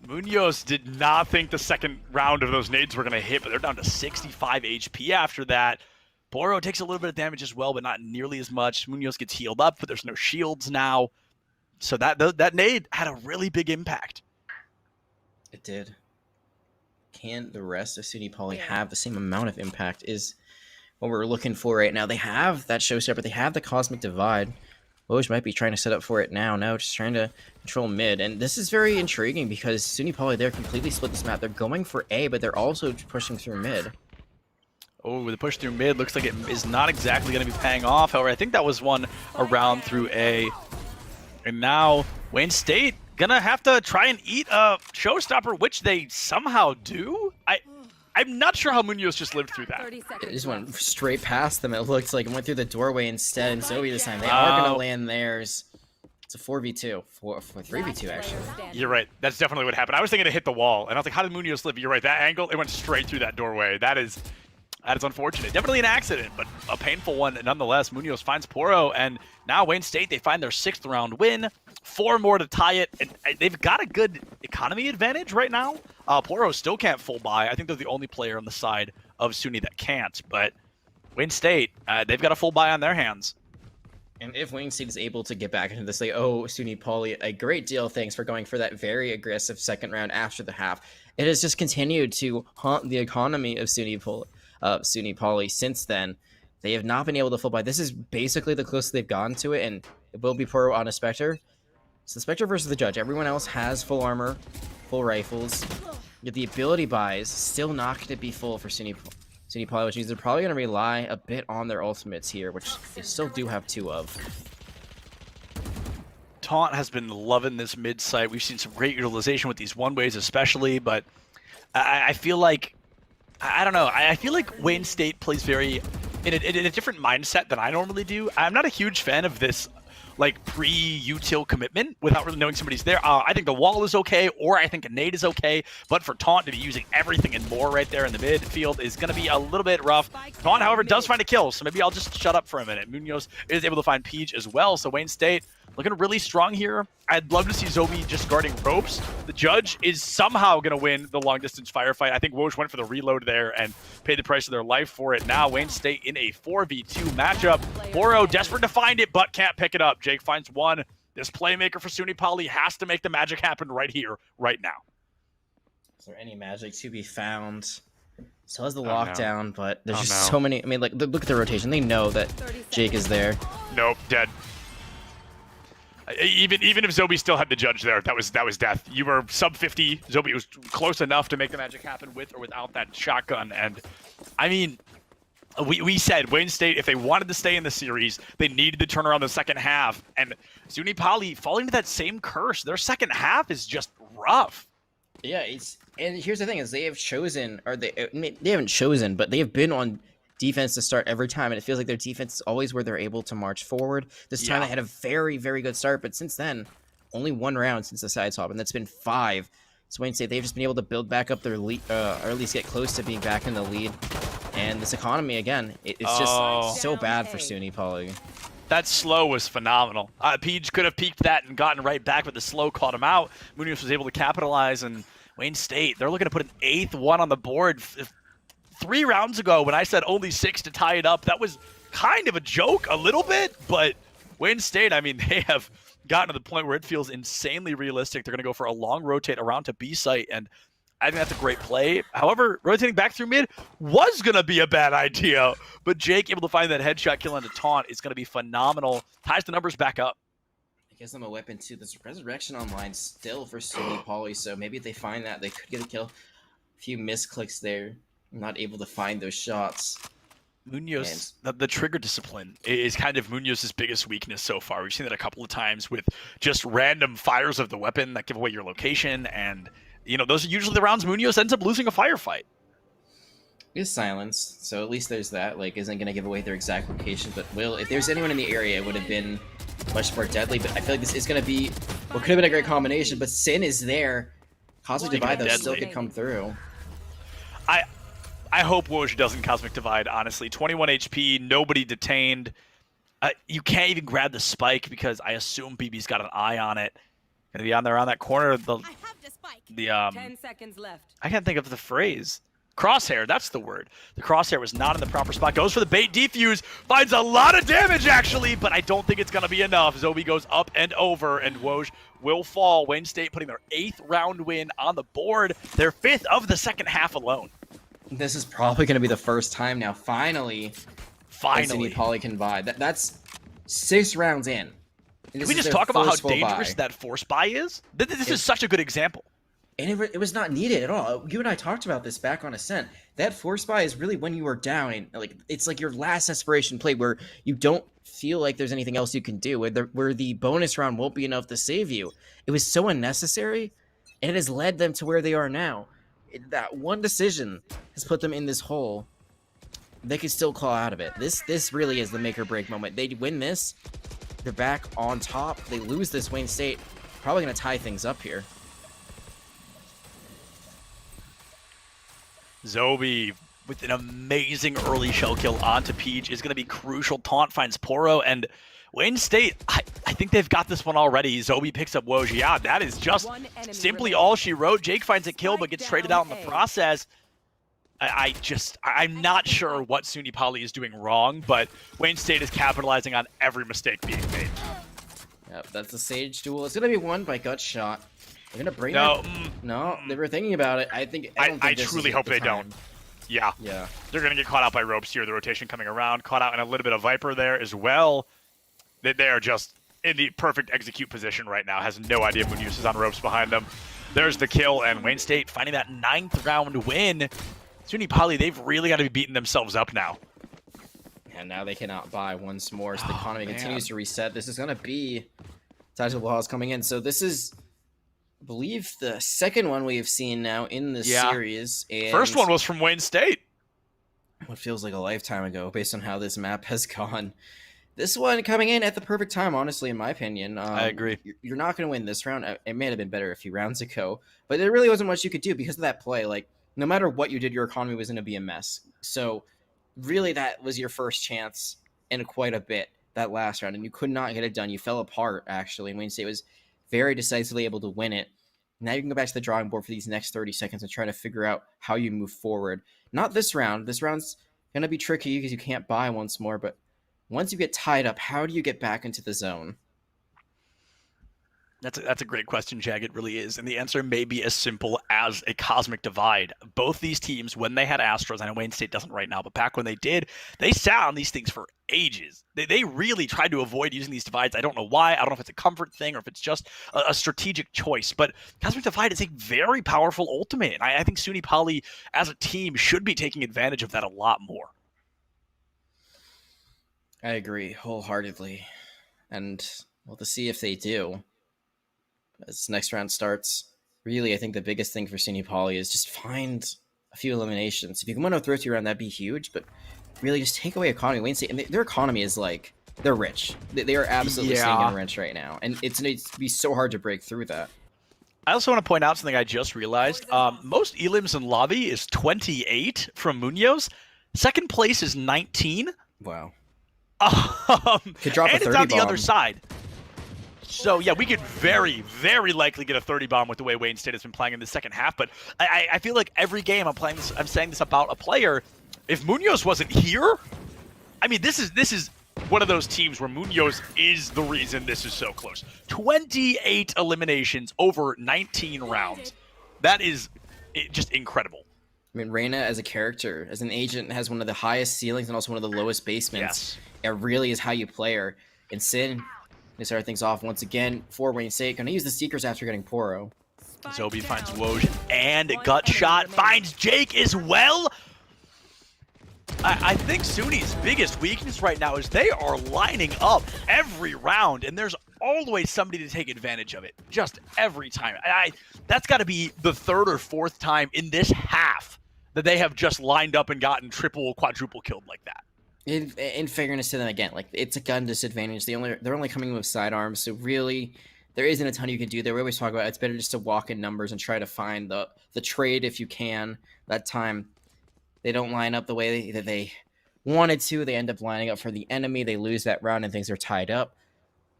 Munoz did not think the second round of those nades were going to hit, but they're down to 65 HP after that. Poro takes a little bit of damage as well, but not nearly as much. Munoz gets healed up, but there's no shields now. So that nade had a really big impact. It did. Can the rest of SUNY Poly have the same amount of impact is what we're looking for right now. They have that showstopper. They have the Cosmic Divide. Woj might be trying to set up for it now. No, just trying to control mid. And this is very intriguing because SUNY Poly, they're completely split this map. They're going for A, but they're also pushing through mid. Oh, the push through mid looks like it is not exactly going to be paying off. However, I think that was one around through A. And now Wayne State going to have to try and eat a showstopper, which they somehow do. I'm not sure how Munoz just lived through that. It just went straight past them. It looked like it went through the doorway instead. And Zoe this time, they are going to land theirs. It's a 4v2. 3v2, actually. You're right. That's definitely what happened. I was thinking it hit the wall, and I was like, how did Munoz live? You're right. That angle, it went straight through that doorway. That is unfortunate. Definitely an accident, but a painful one nonetheless. Munoz finds Poro, and now Wayne State, they find their 6th round win. 4 more to tie it, and they've got a good economy advantage right now. Poro still can't full buy. I think they're the only player on the side of SUNY that can't, but Wayne State, they've got a full buy on their hands. And if Wayne State is able to get back into this, they owe SUNY Poly a great deal. Thanks for going for that very aggressive second round after the half. It has just continued to haunt the economy of SUNY Poly since then. They have not been able to full buy. This is basically the closest they've gotten to it, and it will be Poro on a Spectre. So the Spectre versus the Judge. Everyone else has full armor, full rifles. Yet the ability buys still not going to be full for SUNY Poly, which means they're probably going to rely a bit on their ultimates here, which they still do have 2 of. Taunt has been loving this mid site. We've seen some great utilization with these one-ways especially, but I feel like, I don't know, I feel like Wayne State plays very in a different mindset than I normally do. I'm not a huge fan of this like pre-util commitment without really knowing somebody's there. I think the wall is okay, or I think a nade is okay, but for Taunt to be using everything and more right there in the midfield is going to be a little bit rough. Taunt, however, does find a kill, so maybe I'll just shut up for a minute. Munoz is able to find Peach as well, so Wayne State looking really strong here. I'd love to see Zobi just guarding ropes. The Judge is somehow going to win the long-distance firefight. I think Woj went for the reload there and paid the price of their life for it. Now Wayne State in a 4v2 matchup. Poro desperate to find it, but can't pick it up. Jake finds one. This playmaker for SUNY Poly has to make the magic happen right here, right now. Is there any magic to be found? Still has the lockdown, but there's just no. so many. I mean, like, look at the rotation. They know that Jake is there. Nope, dead. Even if Zobi still had the Judge there, that was death. You were sub 50. Zobi was close enough to make the magic happen with or without that shotgun. And I mean, we said Wayne State, if they wanted to stay in the series, they needed to turn around the second half. And SUNY Poly falling to that same curse. Their second half is just rough. Yeah, and here's the thing: is they have chosen, or they haven't chosen, but they have been on defense to start every time, and it feels like their defense is always where they're able to march forward. This time they had a very, very good start, but since then, only 1 round since the side swap, and that's been 5. So Wayne State, they've just been able to build back up their lead, or at least get close to being back in the lead. And this economy, again, it's just so bad for SUNY Poly. That slow was phenomenal. Peach could have peeked that and gotten right back, but the slow caught him out. Munoz was able to capitalize, and Wayne State, they're looking to put an 8th one on the board. 3 rounds ago, when I said only 6 to tie it up, that was kind of a joke a little bit, but Wayne State, I mean, they have gotten to the point where it feels insanely realistic. They're going to go for a long rotate around to B site, and I think that's a great play. However, rotating back through mid was going to be a bad idea, but Jake able to find that headshot kill into Taunt is going to be phenomenal. Ties the numbers back up. It gives them a weapon too. There's Resurrection online still for SUNY Poly, so maybe if they find that, they could get a kill. A few misclicks there. Not able to find those shots. Munoz, the trigger discipline is kind of Munoz's biggest weakness so far. We've seen that a couple of times with just random fires of the weapon that give away your location, and those are usually the rounds Munoz ends up losing a firefight. Is silence, so at least there's that. Like, isn't going to give away their exact location, but will. If there's anyone in the area, it would have been much more deadly. But I feel like this is going to be what could have been a great combination. But Sin is there. Cosmic Divide though still could come through. I hope Woj doesn't Cosmic Divide, honestly. 21 HP, nobody detained. You can't even grab the spike because I assume BB's got an eye on it. Gonna be on there around that corner. I have the spike. 10 seconds left. I can't think of the phrase. Crosshair, that's the word. The crosshair was not in the proper spot. Goes for the bait defuse, finds a lot of damage actually, but I don't think it's gonna be enough. Zobi goes up and over, and Woj will fall. Wayne State putting their 8th round win on the board, their 5th of the second half alone. This is probably going to be the first time now, finally, SUNY Poly can buy. That's 6 rounds in. Can we just talk about how dangerous that force buy is? This is such a good example. And it was not needed at all. You and I talked about this back on Ascent. That force buy is really when you are down, and it's like your last desperation play where you don't feel like there's anything else you can do, where the bonus round won't be enough to save you. It was so unnecessary, and it has led them to where they are now. That one decision has put them in this hole. They could still claw out of it. This really is the make or break moment. They win this, they're back on top. They lose this, Wayne State probably going to tie things up here. Zobi with an amazing early shell kill onto Peach is going to be crucial. Taunt finds Poro, and Wayne State, I think they've got this one already. Zobi picks up Woj. Yeah, that is just simply all she wrote. Jake finds a kill, but gets traded out in the process. I'm not sure what SUNY Poly is doing wrong, but Wayne State is capitalizing on every mistake being made. Yep, that's the Sage duel. It's going to be won by Gut Shot. They're going to bring No, they were thinking about it. I truly hope they don't. Yeah. They're going to get caught out by ropes here. The rotation coming around. Caught out in a little bit of Viper there as well. They are just in the perfect execute position right now. Has no idea Munoz is on ropes behind them. There's the kill, and Wayne State finding that 9th round win. SUNY Poly, they've really got to be beating themselves up now. And now they cannot buy once more, so the economy continues to reset. This is going to be Tactical Laws coming in. So this is, I believe, the second one we have seen now in this series. And first one was from Wayne State. What feels like a lifetime ago, based on how this map has gone. This one coming in at the perfect time, honestly, in my opinion. I agree. You're not going to win this round. It may have been better a few rounds ago, but there really wasn't much you could do because of that play. Like, no matter what you did, your economy was going to be a mess. So, really, that was your first chance in quite a bit, that last round, and you could not get it done. You fell apart, actually, and Wayne State was very decisively able to win it. Now you can go back to the drawing board for these next 30 seconds and try to figure out how you move forward. Not this round. This round's going to be tricky because you can't buy once more, but once you get tied up, how do you get back into the zone? That's a great question, Jag. It really is. And the answer may be as simple as a Cosmic Divide. Both these teams, when they had Astros, I know Wayne State doesn't right now, but back when they did, they sat on these things for ages. They really tried to avoid using these divides. I don't know why. I don't know if it's a comfort thing or if it's just a strategic choice. But Cosmic Divide is a very powerful ultimate. And I think SUNY Poly, as a team, should be taking advantage of that a lot more. I agree wholeheartedly. And we'll have to see if they do. As next round starts, really, I think the biggest thing for SUNY Poly is just find a few eliminations. If you can win a throw to round, that'd be huge, but really just take away economy. Wayne State, and their economy is like, they're rich. They are absolutely sitting in rich right now, and it's going to be so hard to break through that. I also want to point out something I just realized. Most elims in lobby is 28 from Munoz. Second place is 19. Wow. Could drop and it's on the other side. So, yeah, we could very, very likely get a 30 bomb with the way Wayne State has been playing in the second half. But I feel like every game I'm saying this about a player. If Munoz wasn't here, I mean, this is one of those teams where Munoz is the reason this is so close. 28 eliminations over 19 rounds. That is just incredible. I mean, Reyna as a character, as an agent, has one of the highest ceilings and also one of the lowest basements. It really is how you play her. And Sin, they start things off once again for Wayne State. Going to use the Seekers after getting Poro. Zobi finds Woj and Gut Shot finds Jake as well. I think SUNY's biggest weakness right now is they are lining up every round, and there's always somebody to take advantage of it, just every time. That's got to be the third or fourth time in this half that they have just lined up and gotten triple, quadruple killed like that. In fairness to them, again, like it's a gun disadvantage. They're only coming with sidearms, so really there isn't a ton you can do there. We always talk about it's better just to walk in numbers and try to find the trade if you can. That time they don't line up the way that they wanted to. They end up lining up for the enemy. They lose that round and things are tied up.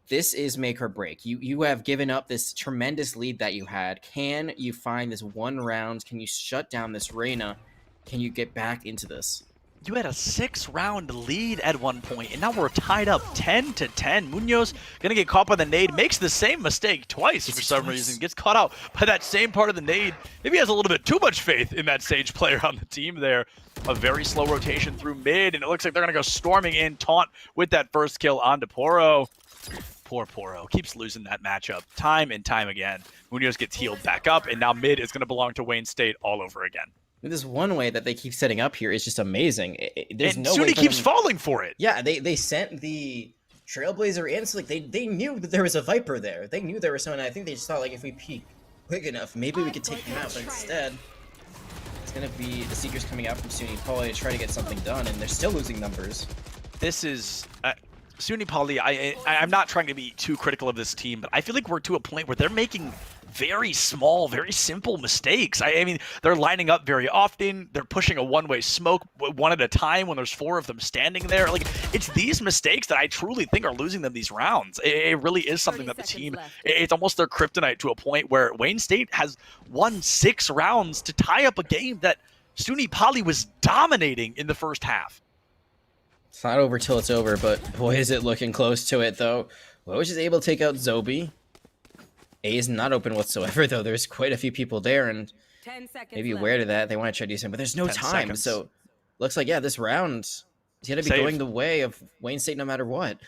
This is make or break. You have given up this tremendous lead that you had. Can you find this one round? Can you shut down this Reyna? Can you get back into this? You had a 6-round lead at one point, and now we're tied up 10-10. Munoz gonna get caught by the nade, makes the same mistake twice for some reason, gets caught out by that same part of the nade. Maybe he has a little bit too much faith in that Sage player on the team there. A very slow rotation through mid, and it looks like they're gonna go storming in, Taunt with that first kill onto Poro. Poor Poro keeps losing that matchup time and time again. Munoz gets healed back up, and now mid is gonna belong to Wayne State all over again. This one way that they keep setting up here is just amazing. There's and no SUNY way keeps falling for it. Yeah, they sent the Trailblazer in, so like they knew that there was a Viper there. They knew there was someone. I think they just thought like if we peek quick enough, maybe we could take him out. But instead, it's gonna be the Seekers coming out from SUNY Poly to try to get something done, and they're still losing numbers. This is SUNY Poly. I'm not trying to be too critical of this team, but I feel like we're to a point where they're making very small, very simple mistakes. I mean, they're lining up very often. They're pushing a one-way smoke one at a time when there's 4 of them standing there. Like, it's these mistakes that I truly think are losing them these rounds. It really is something that the team, it's almost their kryptonite to a point where Wayne State has won 6 rounds to tie up a game that SUNY Poly was dominating in the first half. It's not over till it's over, but boy, is it looking close to it, though. Woj is able to take out Zobi. A is not open whatsoever, though. There's quite a few people there, and maybe aware to that. They want to try to do something, but there's no time. Seconds. So, looks like, yeah, this round is going to be going the way of Wayne State no matter what.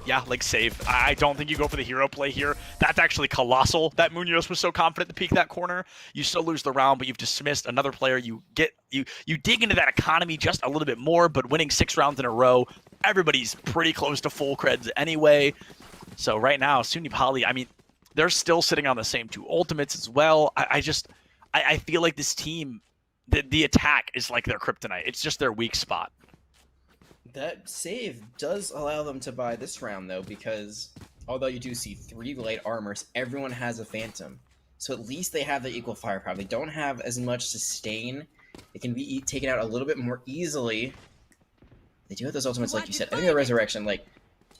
Yeah, like save. I don't think you go for the hero play here. That's actually colossal that Munoz was so confident to peek that corner. You still lose the round, but you've dismissed another player. You dig into that economy just a little bit more, but winning 6 rounds in a row, everybody's pretty close to full creds anyway. So right now, SUNY Poly, I mean, they're still sitting on the same 2 ultimates as well. I feel like this team, the attack is like their kryptonite. It's just their weak spot. That save does allow them to buy this round, though, because although you do see 3 light armors, everyone has a Phantom. So at least they have the equal firepower. They don't have as much sustain. They can be taken out a little bit more easily. They do have those ultimates, like you said. I think the Resurrection, like,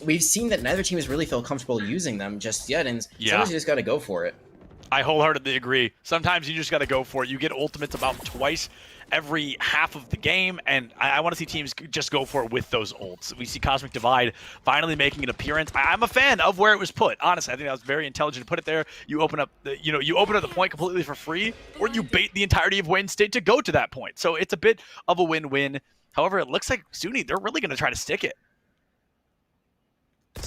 we've seen that neither team has really felt comfortable using them just yet, and sometimes you just got to go for it. I wholeheartedly agree. Sometimes you just got to go for it. You get ultimates about twice every half of the game, and I want to see teams just go for it with those ults. We see Cosmic Divide finally making an appearance. I'm a fan of where it was put. Honestly, I think that was very intelligent to put it there. You open up the, you open up the point completely for free, or you bait the entirety of Wayne State to go to that point. So it's a bit of a win-win. However, it looks like SUNY, they're really going to try to stick it.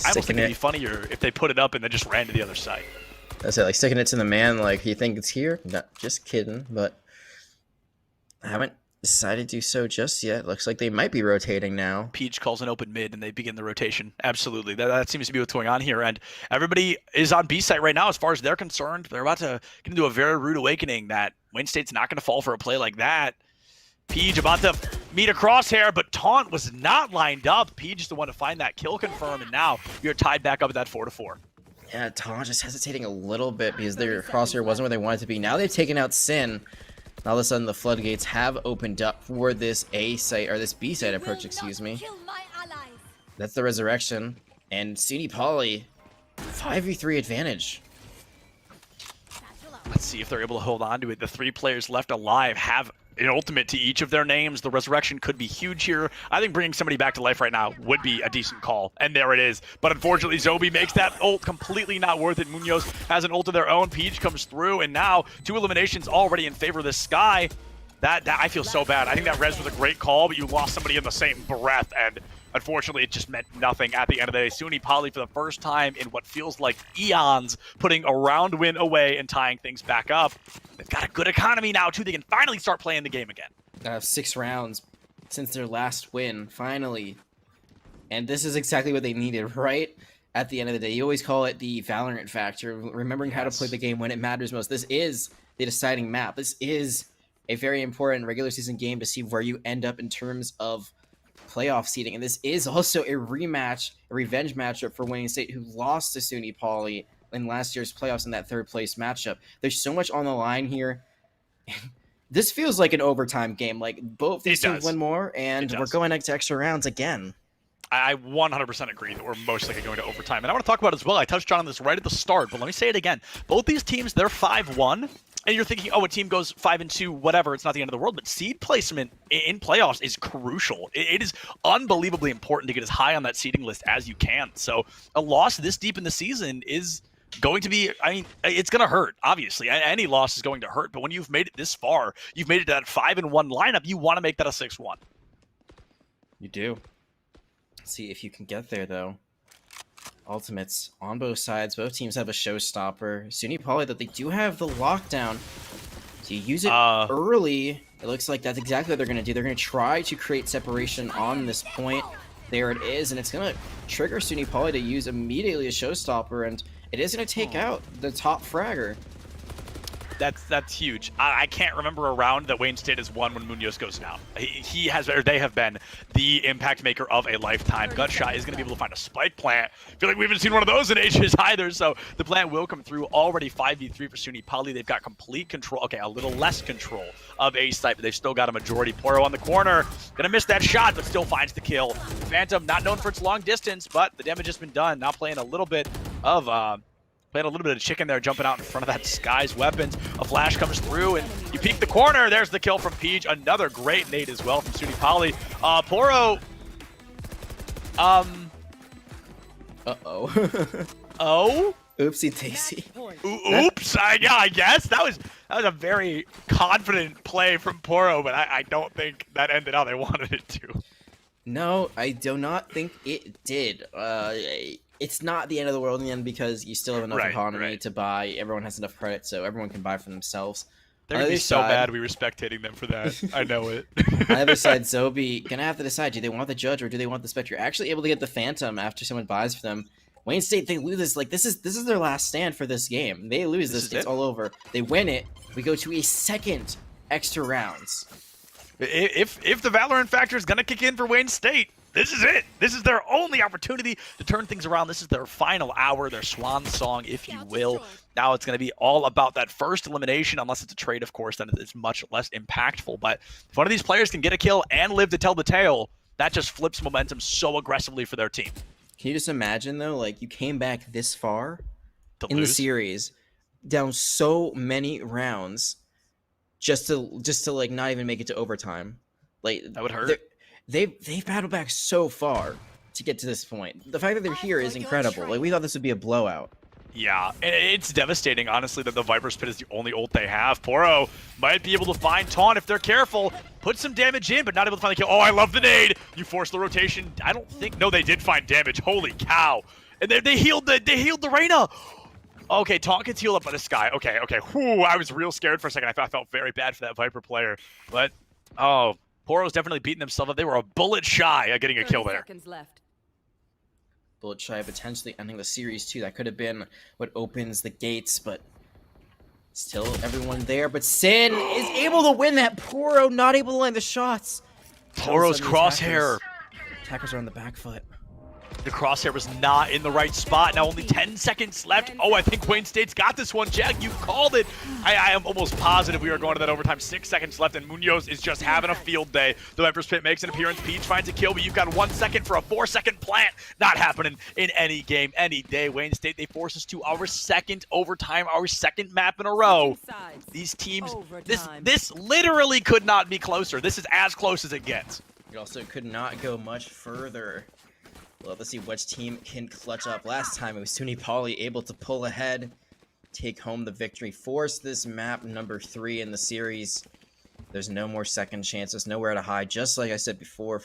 I almost think it'd be funnier if they put it up and then just ran to the other side. That's it, like sticking it to the man, like you think it's here? No, just kidding, but I haven't decided to do so just yet. Looks like they might be rotating now. Peach calls an open mid and they begin the rotation. Absolutely. That seems to be what's going on here. And everybody is on B site right now as far as they're concerned. They're about to get into a very rude awakening that Wayne State's not going to fall for a play like that. Peach about to meet a crosshair, but Taunt was not lined up. Peach is the one to find that kill confirm, and now you're tied back up at that 4-4. Yeah, Taunt just hesitating a little bit because their crosshair wasn't where they wanted to be. Now they've taken out Sin. All of a sudden, the floodgates have opened up for this A site, or this B site approach, excuse me. That's the Resurrection. And SUNY Poly, 5v3 advantage. Let's see if they're able to hold on to it. The 3 players left alive have an ultimate to each of their names. The Resurrection could be huge here. I think bringing somebody back to life right now would be a decent call. And there it is. But unfortunately, Zobi makes that ult completely not worth it. Munoz has an ult of their own. Peach comes through, and now 2 eliminations already in favor of this Sky. That I feel so bad. I think that res was a great call, but you lost somebody in the same breath, and unfortunately, it just meant nothing at the end of the day. SUNY Poly, for the first time in what feels like eons, putting a round win away and tying things back up. They've got a good economy now, too. They can finally start playing the game again. 6 rounds. since their last win, finally. And this is exactly what they needed, right? At the end of the day, you always call it the Valorant factor, remembering how to play the game when it matters most. This is the deciding map. This is a very important regular season game to see where you end up in terms of playoff seeding. And this is also a rematch, a revenge matchup for Wayne State, who lost to SUNY Poly in last year's playoffs in that third place matchup. There's so much on the line here. This feels like an overtime game. Like, both these teams win more, and we're going to extra rounds again. I 100% agree that we're most likely going to overtime. And I want to talk about it as well. I touched on this right at the start, but let me say it again. Both these teams, they're 5-1. And you're thinking, oh, a team goes 5-2, whatever, it's not the end of the world. But seed placement in playoffs is crucial. It is unbelievably important to get as high on that seeding list as you can. So a loss this deep in the season is going to be, I mean, it's going to hurt, obviously. Any loss is going to hurt. But when you've made it this far, you've made it to that 5-1 lineup, you want to make that a 6-1. You do. See if you can get there, though. Ultimates on both sides. Both teams have a showstopper. SUNY Poly, that they do have the lockdown. So you use it early. It looks like that's exactly what they're going to do. They're going to try to create separation on this point. There it is, and it's going to trigger SUNY Poly to use immediately a showstopper, and it is going to take out the top fragger. That's huge. I can't remember a round that Wayne State has won when Munoz goes down. He has, or they have been the impact maker of a lifetime. Gutshot is going to be able to find a spike plant. I feel like we haven't seen one of those in ages either, so the plant will come through. Already 5v3 for SUNY Poly. They've got complete control. Okay, a little less control of A site, but they've still got a majority. Poro on the corner. Gonna miss that shot, but still finds the kill. Phantom, not known for its long distance, but the damage has been done. Now playing a little bit of chicken there, jumping out in front of that Sky's weapons. A flash comes through, and you peek the corner. There's the kill from Peach. Another great nade as well from SUNY Poly. Poro. Oh? Oopsie daisy. Oops. I guess that was a very confident play from Poro, but I don't think that ended how they wanted it to. No, I do not think it did. It's not the end of the world in the end because you still have enough economy to buy. Everyone has enough credit, so everyone can buy for themselves. They're going to be so bad we respect hitting them for that. I know it. On the other side, Zobi going to have to decide, do they want the Judge or do they want the Spectre? Actually able to get the Phantom after someone buys for them. Wayne State, they lose this. Like, this is their last stand for this game. They lose this, it's all over. They win it. We go to a second extra rounds. If the Valorant factor is going to kick in for Wayne State, this is it. This is their only opportunity to turn things around. This is their final hour, their swan song, if you will. Now it's going to be all about that first elimination, unless it's a trade, of course, then it's much less impactful. But if one of these players can get a kill and live to tell the tale, that just flips momentum so aggressively for their team. Can you just imagine, though, like, you came back this far in the series, down so many rounds, just to like not even make it to overtime. Like, that would hurt. They've battled back so far to get to this point. The fact that they're here is incredible. Like, we thought this would be a blowout. Yeah, and it's devastating, honestly, that the Viper's Pit is the only ult they have. Poro might be able to find Taunt if they're careful. Put some damage in, but not able to find the kill. Oh, I love the nade. You force the rotation. I don't think... No, they did find damage. Holy cow. And they healed the Reyna. Okay, Taunt gets healed up by the Sky. Okay. Whew, I was real scared for a second. I felt very bad for that Viper player. But, oh, Poro's definitely beating themselves up. They were a bullet shy of getting a kill there. Bullet shy, potentially ending the series too. That could have been what opens the gates, but still everyone there. But Sin is able to win that. Poro not able to land the shots. Poro's crosshair. Attackers are on the back foot. The crosshair was not in the right spot. Now only 10 seconds left. Oh, I think Wayne State's got this one. Jack, you called it. I am almost positive we are going to that overtime. 6 seconds left, and Munoz is just having a field day. The Viper's Pit makes an appearance. Peach finds a kill, but you've got 1 second for a 4-second plant. Not happening in any game, any day. Wayne State, they force us to our second overtime, our second map in a row. These teams, this literally could not be closer. This is as close as it gets. It also could not go much further. Well, let's see which team can clutch up. Last time it was SUNY Poly able to pull ahead, take home the victory, force this map number 3 in the series. There's no more second chances, nowhere to hide. Just like I said before,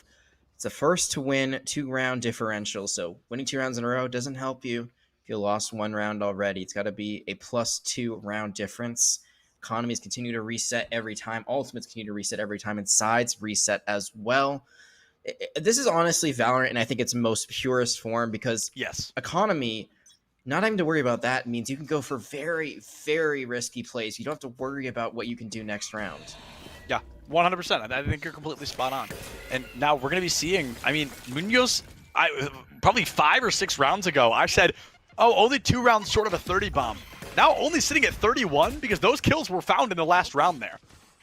it's the first to win 2-round differential. So winning 2 rounds in a row doesn't help you if you lost 1 round already. It's got to be a +2 round difference. Economies continue to reset every time. Ultimates continue to reset every time. And sides reset as well. This is honestly Valorant, and I think its most purest form, because yes, Economy, not having to worry about that means you can go for very, very risky plays. You don't have to worry about what you can do next round. Yeah, 100%. I think you're completely spot on. And now we're going to be seeing, I mean, Munoz, probably 5 or 6 rounds ago, I said, oh, only 2 rounds short of a 30 bomb. Now only sitting at 31 because those kills were found in the last round there.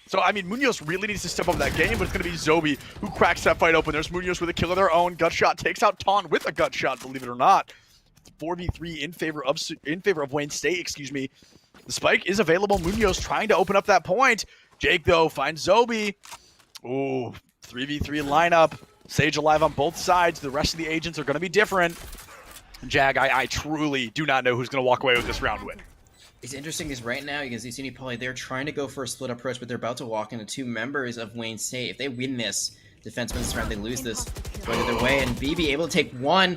So, I mean, Munoz really needs to step up that game, but it's going to be Zobi who cracks that fight open. There's Munoz with a kill of their own. Gut shot takes out Taunt with a gut shot, believe it or not. 4v3 in favor of Wayne State, excuse me. The spike is available. Munoz trying to open up that point. Jake, though, finds Zobi. Ooh, 3v3 lineup. Sage alive on both sides. The rest of the agents are going to be different. Jag, I truly do not know who's going to walk away with this round win. It's interesting because right now you can see SUNY Poly, they're trying to go for a split approach, but they're about to walk into 2 members of Wayne State. If they win this, defense wins this round, they lose this, go their way, and BB able to take 1.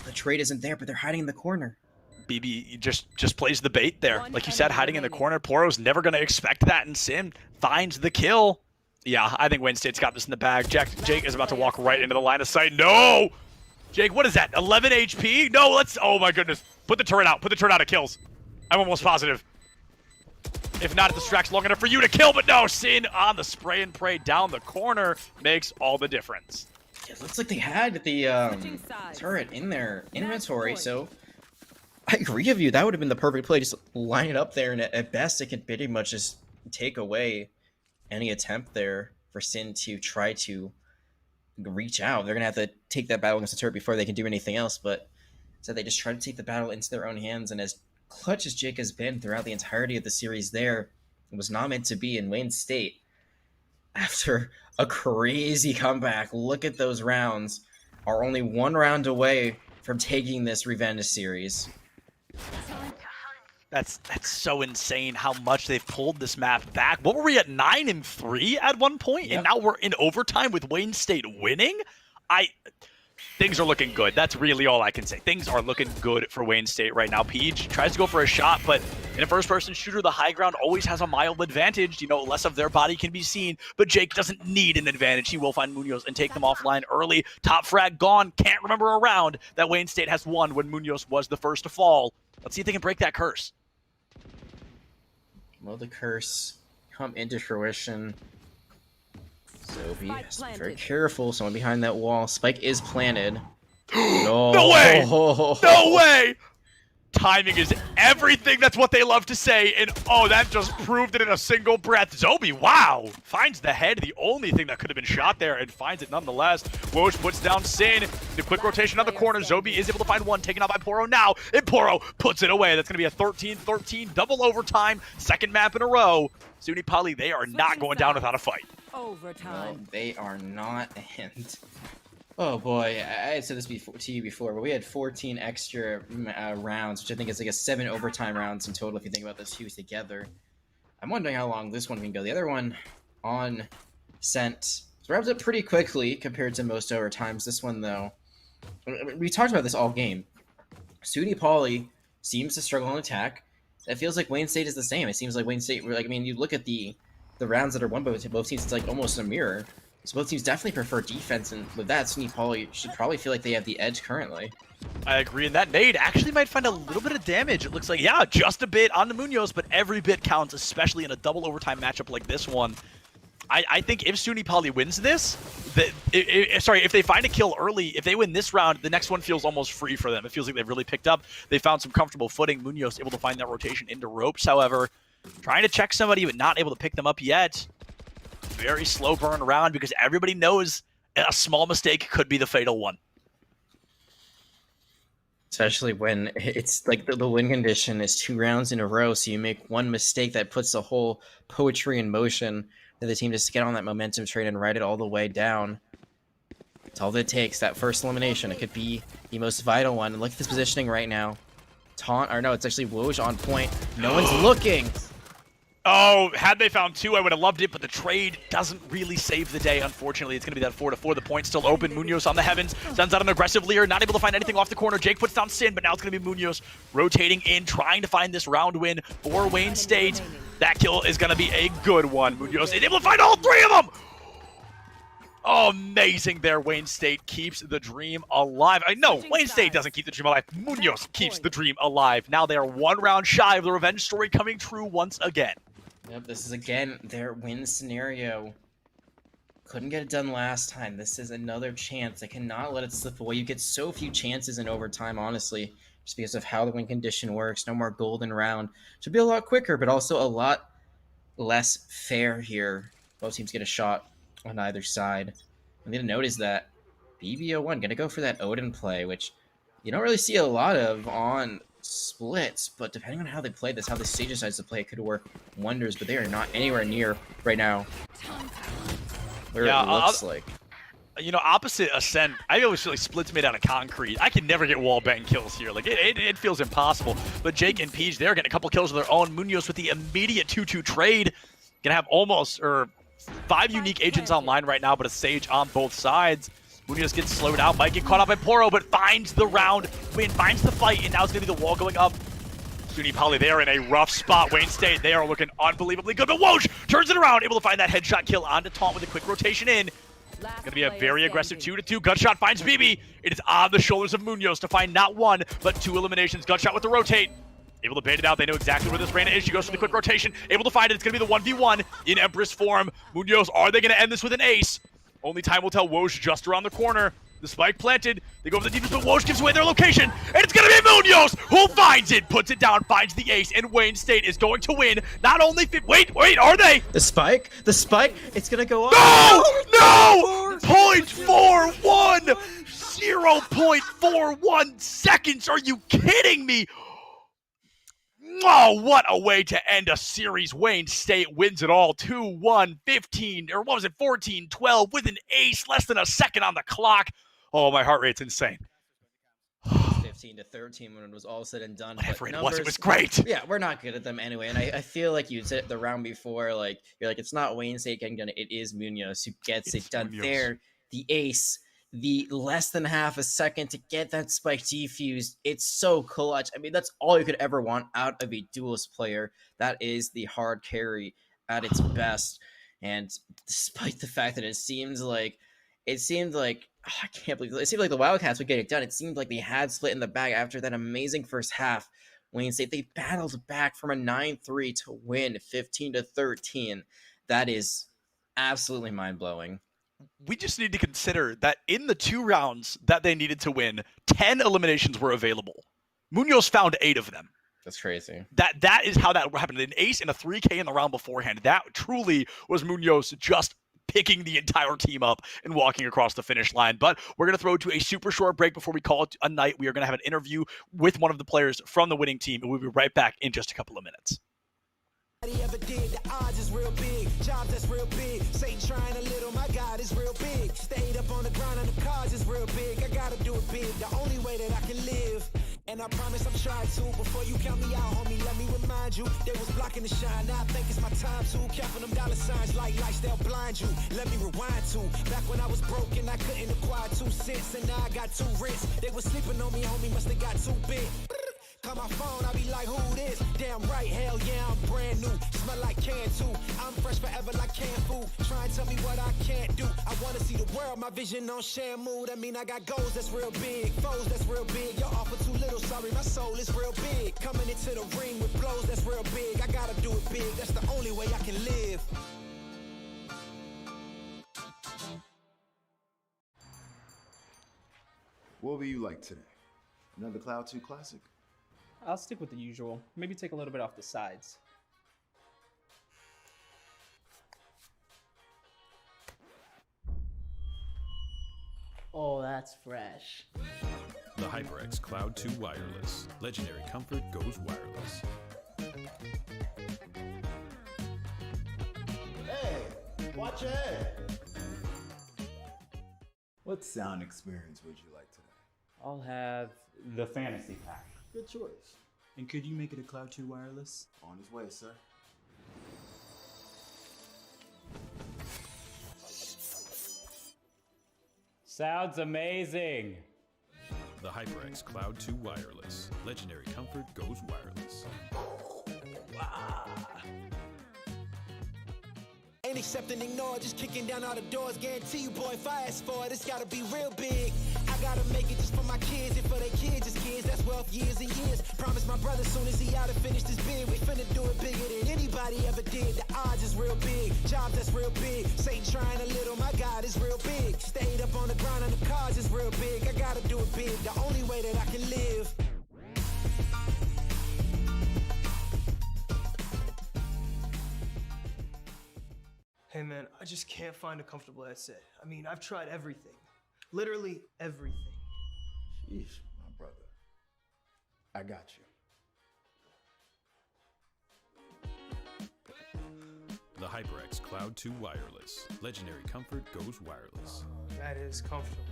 The trade isn't there, but they're hiding in the corner. BB just plays the bait there. Like you said, hiding in the corner. Poro's never going to expect that, and Sim finds the kill. Yeah, I think Wayne State's got this in the bag. Jake is about to walk right into the line of sight. No! Jake, what is that? 11 HP? No, let's... Oh my goodness. Put the turret out. Put the turret out. It kills. I'm almost positive. If not, it distracts long enough for you to kill, but no, Sin on the spray and pray down the corner makes all the difference. It looks like they had the turret in their inventory, so I agree with you. That would have been the perfect play. Just line it up there, and at best, it could pretty much just take away any attempt there for Sin to try to reach out. They're going to have to take that battle against the turret before they can do anything else, but so they just try to take the battle into their own hands, and as clutch as Jake has been throughout the entirety of the series there, it was not meant to be in Wayne State. After a crazy comeback, look at those rounds, are only 1 round away from taking this revenge series. That's so insane how much they've pulled this map back. What were we at, 9-3 at one point? Yep. And now we're in overtime with Wayne State winning? Things are looking good. That's really all I can say. Things are looking good for Wayne State right now. Peach tries to go for a shot, but in a first-person shooter, the high ground always has a mild advantage. You know, less of their body can be seen, but Jake doesn't need an advantage. He will find Munoz and take them offline early. Top frag gone. Can't remember a round that Wayne State has won when Munoz was the first to fall. Let's see if they can break that curse. Will the curse come into fruition? Zobi, very careful. Someone behind that wall. Spike is planted. No. No way! No way! Timing is everything. That's what they love to say. And oh, that just proved it in a single breath. Zobi, wow! Finds the head, the only thing that could have been shot there, and finds it nonetheless. Woj puts down Sin. The quick rotation on the corner. Zobi is able to find 1, taken out by Poro now. And Poro puts it away. That's going to be a 13-13 double overtime. 2nd map in a row. SUNY Poly, they are not going down without a fight. No, they are not. And oh boy, I had said this to you before, but we had 14 extra rounds, which I think is like a 7 overtime rounds in total if you think about those 2 together. I'm wondering how long this one can go. The other one on Scent wraps up pretty quickly compared to most overtimes. This one, though, we talked about this all game. SUNY Poly seems to struggle on attack. It feels like Wayne State is the same. It seems like Wayne State, like, I mean, you look at the rounds that are won by both teams, it's like almost a mirror. So both teams definitely prefer defense, and with that, SUNY Poly should probably feel like they have the edge currently. I agree, and that nade actually might find a little bit of damage. It looks like, yeah, just a bit on the Munoz, but every bit counts, especially in a double overtime matchup like this one. I think if SUNY Poly wins this, if they find a kill early, if they win this round, the next one feels almost free for them. It feels like they've really picked up. They found some comfortable footing. Munoz able to find that rotation into ropes, however. Trying to check somebody, but not able to pick them up yet. Very slow burn around because everybody knows a small mistake could be the fatal one. Especially when it's like the win condition is 2 rounds in a row, so you make one mistake that puts the whole poetry in motion. And the team just get on that momentum train and ride it all the way down. It's all that it takes, that first elimination. It could be the most vital one. And look at this positioning right now. Taunt, or no, it's actually Woj on point. No one's looking. Oh, had they found 2, I would have loved it, but the trade doesn't really save the day, unfortunately. It's going to be that 4-4. The point's still open. Munoz on the heavens, sends out an aggressive leer, not able to find anything off the corner. Jake puts down Sin, but now it's going to be Munoz rotating in, trying to find this round win for Wayne State. That kill is going to be a good one. Munoz is able to find all 3 of them! Oh, amazing there. Wayne State keeps the dream alive. No, Wayne State doesn't keep the dream alive. Munoz keeps the dream alive. Now they are 1 round shy of the revenge story coming true once again. Yep, this is again their win scenario. Couldn't get it done last time. This is another chance. They cannot let it slip away. You get so few chances in overtime, honestly, just because of how the win condition works. No more golden round. Should be a lot quicker, but also a lot less fair here. Both teams get a shot on either side. I'm going to notice that BBO1 going to go for that Odin play, which you don't really see a lot of on splits, but depending on how they play this, how the stage decides to play, it could work wonders, but they are not anywhere near right now where it looks like. You know, opposite Ascent, I always feel like Split's made out of concrete. I can never get wallbang kills here. Like, it feels impossible. But Jake and Peach, they're getting a couple kills of their own. Munoz with the immediate 2-2 trade. Gonna have almost, 5 unique agents online right now, but a Sage on both sides. Munoz gets slowed out, might get caught up by Poro, but finds the round win, finds the fight, and now it's going to be the wall going up. SUNY Poly, they are in a rough spot. Wayne State, they are looking unbelievably good, but Woj turns it around, able to find that headshot kill onto Taunt with a quick rotation in. Going to be a very aggressive 2-2. Gunshot finds BB. It is on the shoulders of Munoz to find not 1, but 2 eliminations. Gunshot with the rotate. Able to bait it out. They know exactly where this Reyna is. She goes for the quick rotation. Able to find it. It's going to be the 1v1 in Empress form. Munoz, are they going to end this with an ace? Only time will tell. Woj just around the corner. The spike planted. They go for the defense, but Woj gives away their location. And it's going to be Munoz who finds it, puts it down, finds the ace, and Wayne State is going to win. Not only... Wait, are they? The spike, it's going to go up. No! 0.41! 0.41 seconds! Are you kidding me? Oh, what a way to end a series. Wayne State wins it all. 2-1, 15, or what was it, 14-12 with an ace, less than a second on the clock. Oh, my heart rate's insane. 15-13 when it was all said and done. Whatever numbers, it was great. Yeah, we're not good at them anyway. And I feel like you said it the round before, like, you're like, it's not Wayne State getting done. It is Munoz who gets it done. Munoz. There, the ace, the less than half a second to get that spike defused. It's so clutch. I mean, that's all you could ever want out of a duelist player. That is the hard carry at its best. And despite the fact that it seemed like I can't believe it seemed like the Wildcats would get it done. It seemed like they had split in the bag after that amazing first half. Wayne State, they battled back from a 9-3 to win 15-13. That is absolutely mind-blowing. We just need to consider that in the 2 rounds that they needed to win, 10 eliminations were available. Munoz found 8 of them. That's crazy. That is how that happened. An ace and a 3K in the round beforehand. That truly was Munoz just picking the entire team up and walking across the finish line. But we're going to throw to a super short break before we call it a night. We are going to have an interview with one of the players from the winning team, and we'll be right back in just a couple of minutes. Ever did, the odds is real big, jobs that's real big, Satan trying a little, my God is real big, stayed up on the grind on the cars is real big, I gotta do it big, the only way that I can live, and I promise I'm trying to, before you count me out, homie, let me remind you, they was blocking the shine, now I think it's my time to, counting them dollar signs like lights, they'll blind you, let me rewind to, back when I was broken, I couldn't acquire 2 cents, and now I got 2 rents, they was sleeping on me, homie, must have got too big. Call my phone, I be like, who this? Damn right, hell yeah, I'm brand new. Smell like can too. I'm fresh forever like canned food. Try and tell me what I can't do. I wanna see the world, my vision on Shamu. That mean I got goals that's real big, foes that's real big. Y'all offer too little, sorry, my soul is real big. Coming into the ring with blows that's real big. I gotta do it big, that's the only way I can live. What will you like today? Another Cloud 2 Classic? I'll stick with the usual. Maybe take a little bit off the sides. Oh, that's fresh. The HyperX Cloud 2 Wireless. Legendary comfort goes wireless. Hey, watch your head. What sound experience would you like today? I'll have the fantasy pack. Good choice. And could you make it a Cloud 2 Wireless? On his way, sir. Sounds amazing. The HyperX Cloud 2 Wireless. Legendary comfort goes wireless. Ain't accepting, ignore, just kicking down all the doors. Guarantee you, boy, if I ask for it, it's gotta be real big. I gotta make it just for my kids and for their kids' kids. That's wealth years and years. Promise my brother soon as he out and finish this bid, we finna do it bigger than anybody ever did. The odds is real big, jobs that's real big. Satan trying a little, my God is real big. Stayed up on the ground and the cars is real big. I gotta do it big, the only way that I can live. Hey man, I just can't find a comfortable headset. I mean, I've tried everything. Literally everything. Sheesh, my brother. I got you. The HyperX Cloud 2 Wireless. Legendary comfort goes wireless. That is comfortable.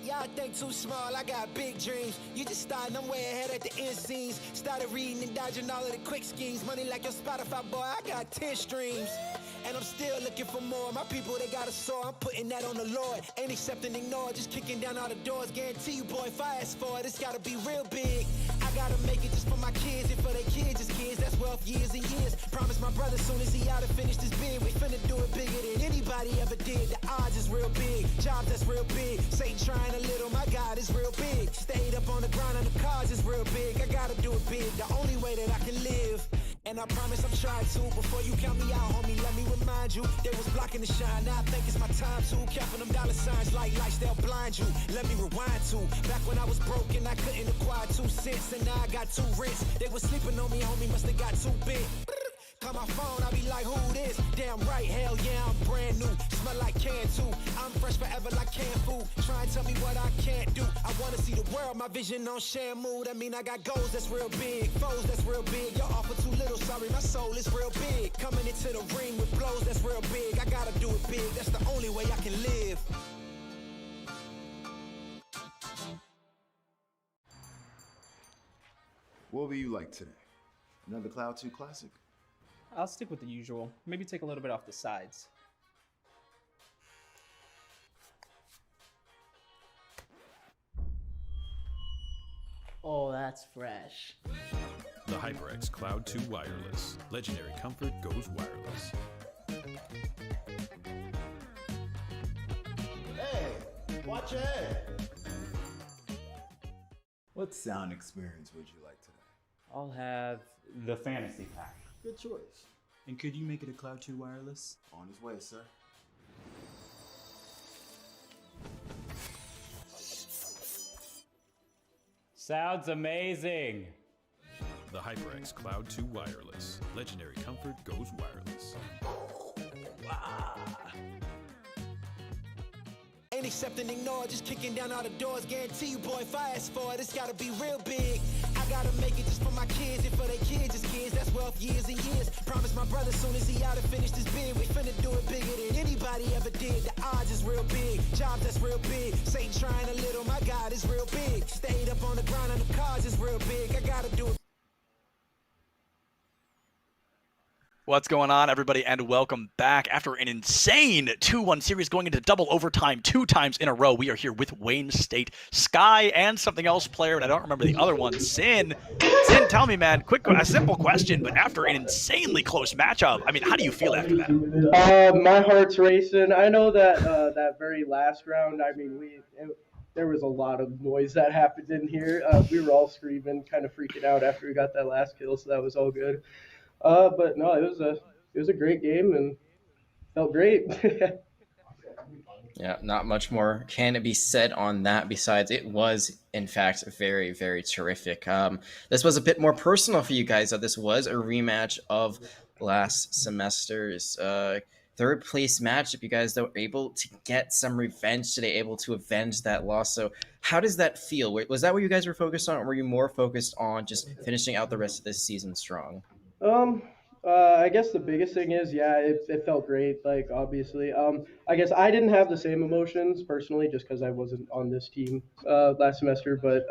Y'all think too small, I got big dreams. You just starting, I'm way ahead at the end scenes. Started reading and dodging all of the quick schemes. Money like your Spotify, boy, I got 10 streams. And I'm still looking for more. My people, they got a soar, I'm putting that on the Lord. Ain't accepting, ignore, just kicking down all the doors. Guarantee you, boy, if I ask for it, it's gotta be real big. I gotta make it just for my kids and for their kids' kids. That's wealth years and years. Promise my brother soon as he out and finish this bid, we finna do it bigger than anybody ever did. The odds is real big, jobs that's real big. Satan trying a little, my God is real big. Stayed up on the ground and the cars is real big. I gotta do it big, the only way that I can live. And I promise I'm trying to. Before you count me out, homie, let me remind you. They was blocking the shine, now I think it's my time to. Counting them dollar signs like lights, they'll blind you. Let me rewind to back when I was broke and I couldn't acquire 2 cents. And now I got 2 rents. They was sleeping on me, homie, must have got too big. Call my phone, I be like, who this? Damn right, hell yeah, I'm brand new. Smell like can too. I'm fresh forever like canned food. Try and tell me what I can't do. I wanna see the world, my vision on Shamu. That mean I got goals that's real big, foes that's real big. Y'all offer too little, sorry, my soul is real big. Coming into the ring with blows that's real big. I gotta do it big, that's the only way I can live. What will you like today? Another Cloud 2 classic? I'll stick with the usual. Maybe take a little bit off the sides. Oh, that's fresh. The HyperX Cloud 2 Wireless. Legendary comfort goes wireless. Hey, watch your head. What sound experience would you like today? I'll have the fantasy pack. Good choice. And could you make it a Cloud 2 wireless? On his way, sir. Sounds amazing. The HyperX Cloud 2 Wireless. Legendary comfort goes wireless. Ain't accepting, ignore, just kicking down all the doors. Guarantee you, boy, if I ask for it, it's gotta be real big. I gotta make it just for my kids and for their kids' kids. That's wealth years and years. Promise my brother soon as he out and finish this bid, we finna do it bigger than anybody ever did. The odds is real big, jobs that's real big. Satan trying a little, my God is real big. Stayed up on the ground and the cars is real big. I gotta do it. What's going on, everybody, and welcome back. After an insane 2-1 series going into double overtime 2 times in a row, we are here with Wayne State, Sky, and something else player, and I don't remember the other one, Sin. Sin, tell me, man, a simple question, but after an insanely close matchup, I mean, how do you feel after that? My heart's racing. I know that that very last round, I mean, there was a lot of noise that happened in here. We were all screaming, kind of freaking out after we got that last kill, so that was all good. But no, it was a great game and felt great. Yeah, not much more can be said on that besides it was, in fact, very, very terrific. This was a bit more personal for you guys. This was a rematch of last semester's third place matchup. You guys were able to get some revenge today, able to avenge that loss. So how does that feel? Was that what you guys were focused on, or were you more focused on just finishing out the rest of this season strong? I guess the biggest thing is, yeah, it felt great, like, obviously. I guess I didn't have the same emotions personally just because I wasn't on this team last semester, but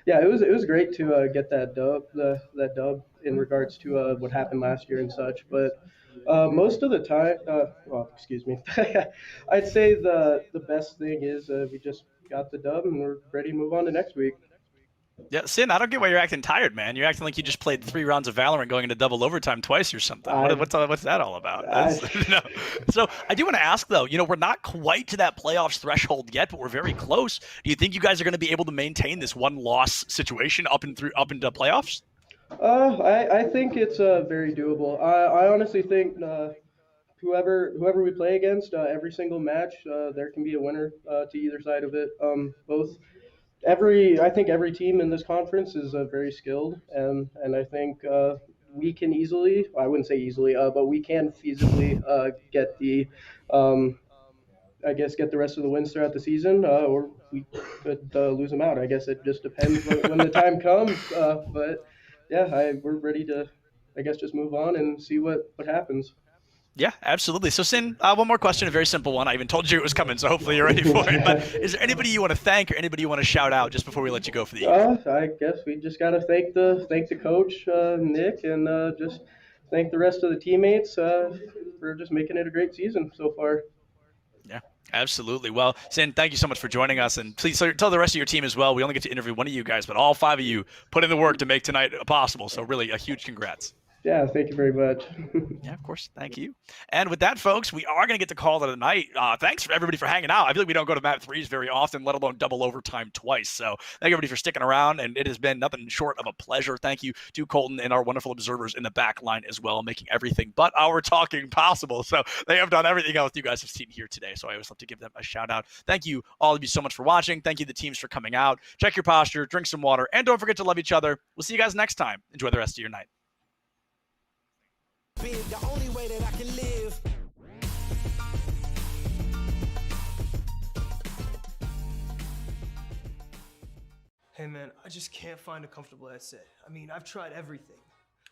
yeah, it was great to get that dub in regards to what happened last year and such. But Most of the time, well, excuse me. I'd say the best thing is we just got the dub and we're ready to move on to next week. Yeah, Sin, I don't get why you're acting tired, man. You're acting like you just played 3 rounds of Valorant going into double overtime twice or something. What's that all about? No. So I do want to ask, though, we're not quite to that playoffs threshold yet, but we're very close. Do you think you guys are going to be able to maintain this 1-loss situation up into playoffs? I think it's very doable. I honestly think whoever we play against, every single match, there can be a winner to either side of it. I think every team in this conference is very skilled, and I think we can easily, I wouldn't say easily, but we can feasibly get the rest of the wins throughout the season, or we could lose them out. I guess it just depends when the time comes. But yeah, we're ready to, just move on and see what happens. Yeah, absolutely. So, Sin, one more question, a very simple one. I even told you it was coming, so hopefully you're ready for it. But is there anybody you want to thank or anybody you want to shout out just before we let you go for the evening? I guess we just got to thank the coach, Nick, and just thank the rest of the teammates for just making it a great season so far. Yeah, absolutely. Well, Sin, thank you so much for joining us. And please tell the rest of your team as well. We only get to interview one of you guys, but all 5 of you put in the work to make tonight possible. So really a huge congrats. Yeah, thank you very much. Yeah, of course. Thank you. And with that, folks, we are going to get to call it a night. Thanks for everybody for hanging out. I feel like we don't go to map 3s very often, let alone double overtime twice. So thank everybody for sticking around, and it has been nothing short of a pleasure. Thank you to Colton and our wonderful observers in the back line as well, making everything but our talking possible. So they have done everything else you guys have seen here today. So I always love to give them a shout out. Thank you, all of you, so much for watching. Thank you, the teams, for coming out. Check your posture, drink some water, and don't forget to love each other. We'll see you guys next time. Enjoy the rest of your night. The only way that I can live. Hey man, I just can't find a comfortable headset. I mean, I've tried everything.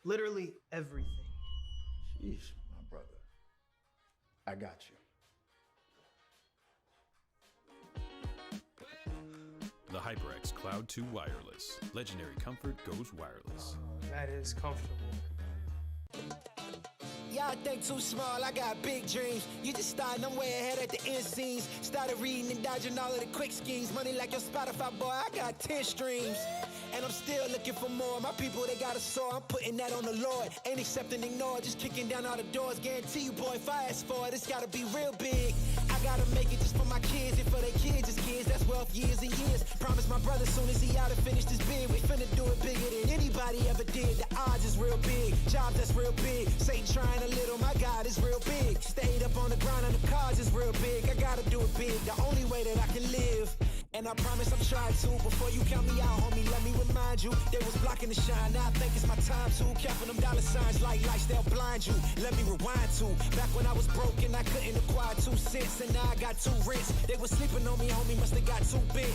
Literally everything. Sheesh, my brother. I got you. The HyperX Cloud 2 Wireless. Legendary comfort goes wireless. That is comfortable. Y'all think too small, I got big dreams. You just starting, I'm way ahead at the end scenes. Started reading and dodging all of the quick schemes. Money like your Spotify, boy, I got 10 streams. And I'm still looking for more. My people, they got a soar, I'm putting that on the Lord. Ain't accepting, ignore, just kicking down all the doors. Guarantee you, boy, if I ask for it, it's gotta be real big. I gotta make it just for my kids, and for their kids, it's kids. That's wealth, years and years. Promise my brother, soon as he out and finish this bid, we finna do it bigger than anybody ever did. The odds is real big, jobs that's real big. Satan trying a little, my God is real big. Stayed up on the grind on the cars is real big. I gotta do it big, the only way that I can live. And I promise I'm trying to. Before you count me out, homie, let me remind you. They was blocking the shine, now I think it's my time to. Counting them dollar signs like lights, they'll blind you. Let me rewind to. Back when I was broke and I couldn't acquire 2 cents, and now I got 2 rents. They was sleeping on me, homie, must have got too big.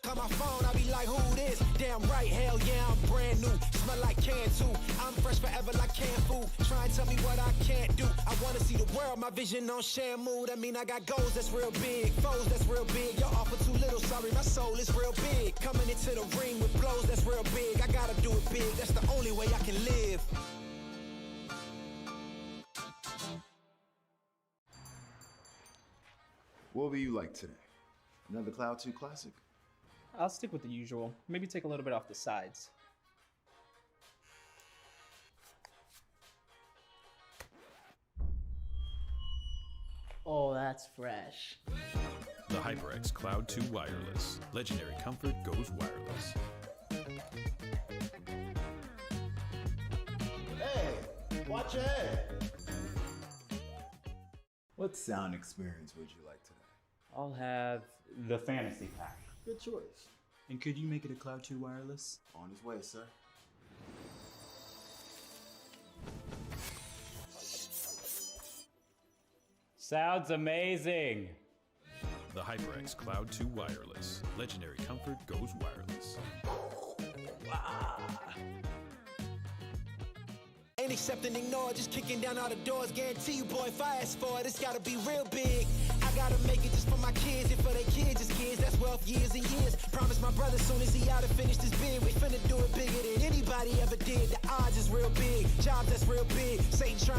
Call my phone, I be like, who this? Damn right, hell yeah, I'm brand new. Smell like can too. I'm fresh forever like canned food. Try and tell me what I can't do. I wanna see the world, my vision on Shamu. That mean I got goals that's real big, foes that's real big. Y'all offer too little, sorry, my soul is real big. Coming into the ring with blows that's real big. I gotta do it big, that's the only way I can live. What will you like today? Another Cloud 2 classic? I'll stick with the usual. Maybe take a little bit off the sides. Oh, that's fresh. The HyperX Cloud 2 Wireless. Legendary comfort goes wireless. Hey, watch your head. What sound experience would you like today? I'll have the fantasy pack. Good choice. And could you make it a Cloud 2 Wireless? On his way, sir. Sounds amazing. The HyperX Cloud 2 Wireless. Legendary comfort goes wireless. Ain't accepting, ignore, just kicking down all the doors. Guarantee you, boy, if I ask for it, it's gotta be real big. I gotta make it just for my kids, and for their kids, it's kids. That's wealth, years and years. Promise my brother, soon as he out and finish this bid, we finna do it bigger than anybody ever did. The odds is real big, jobs that's real big. Satan trying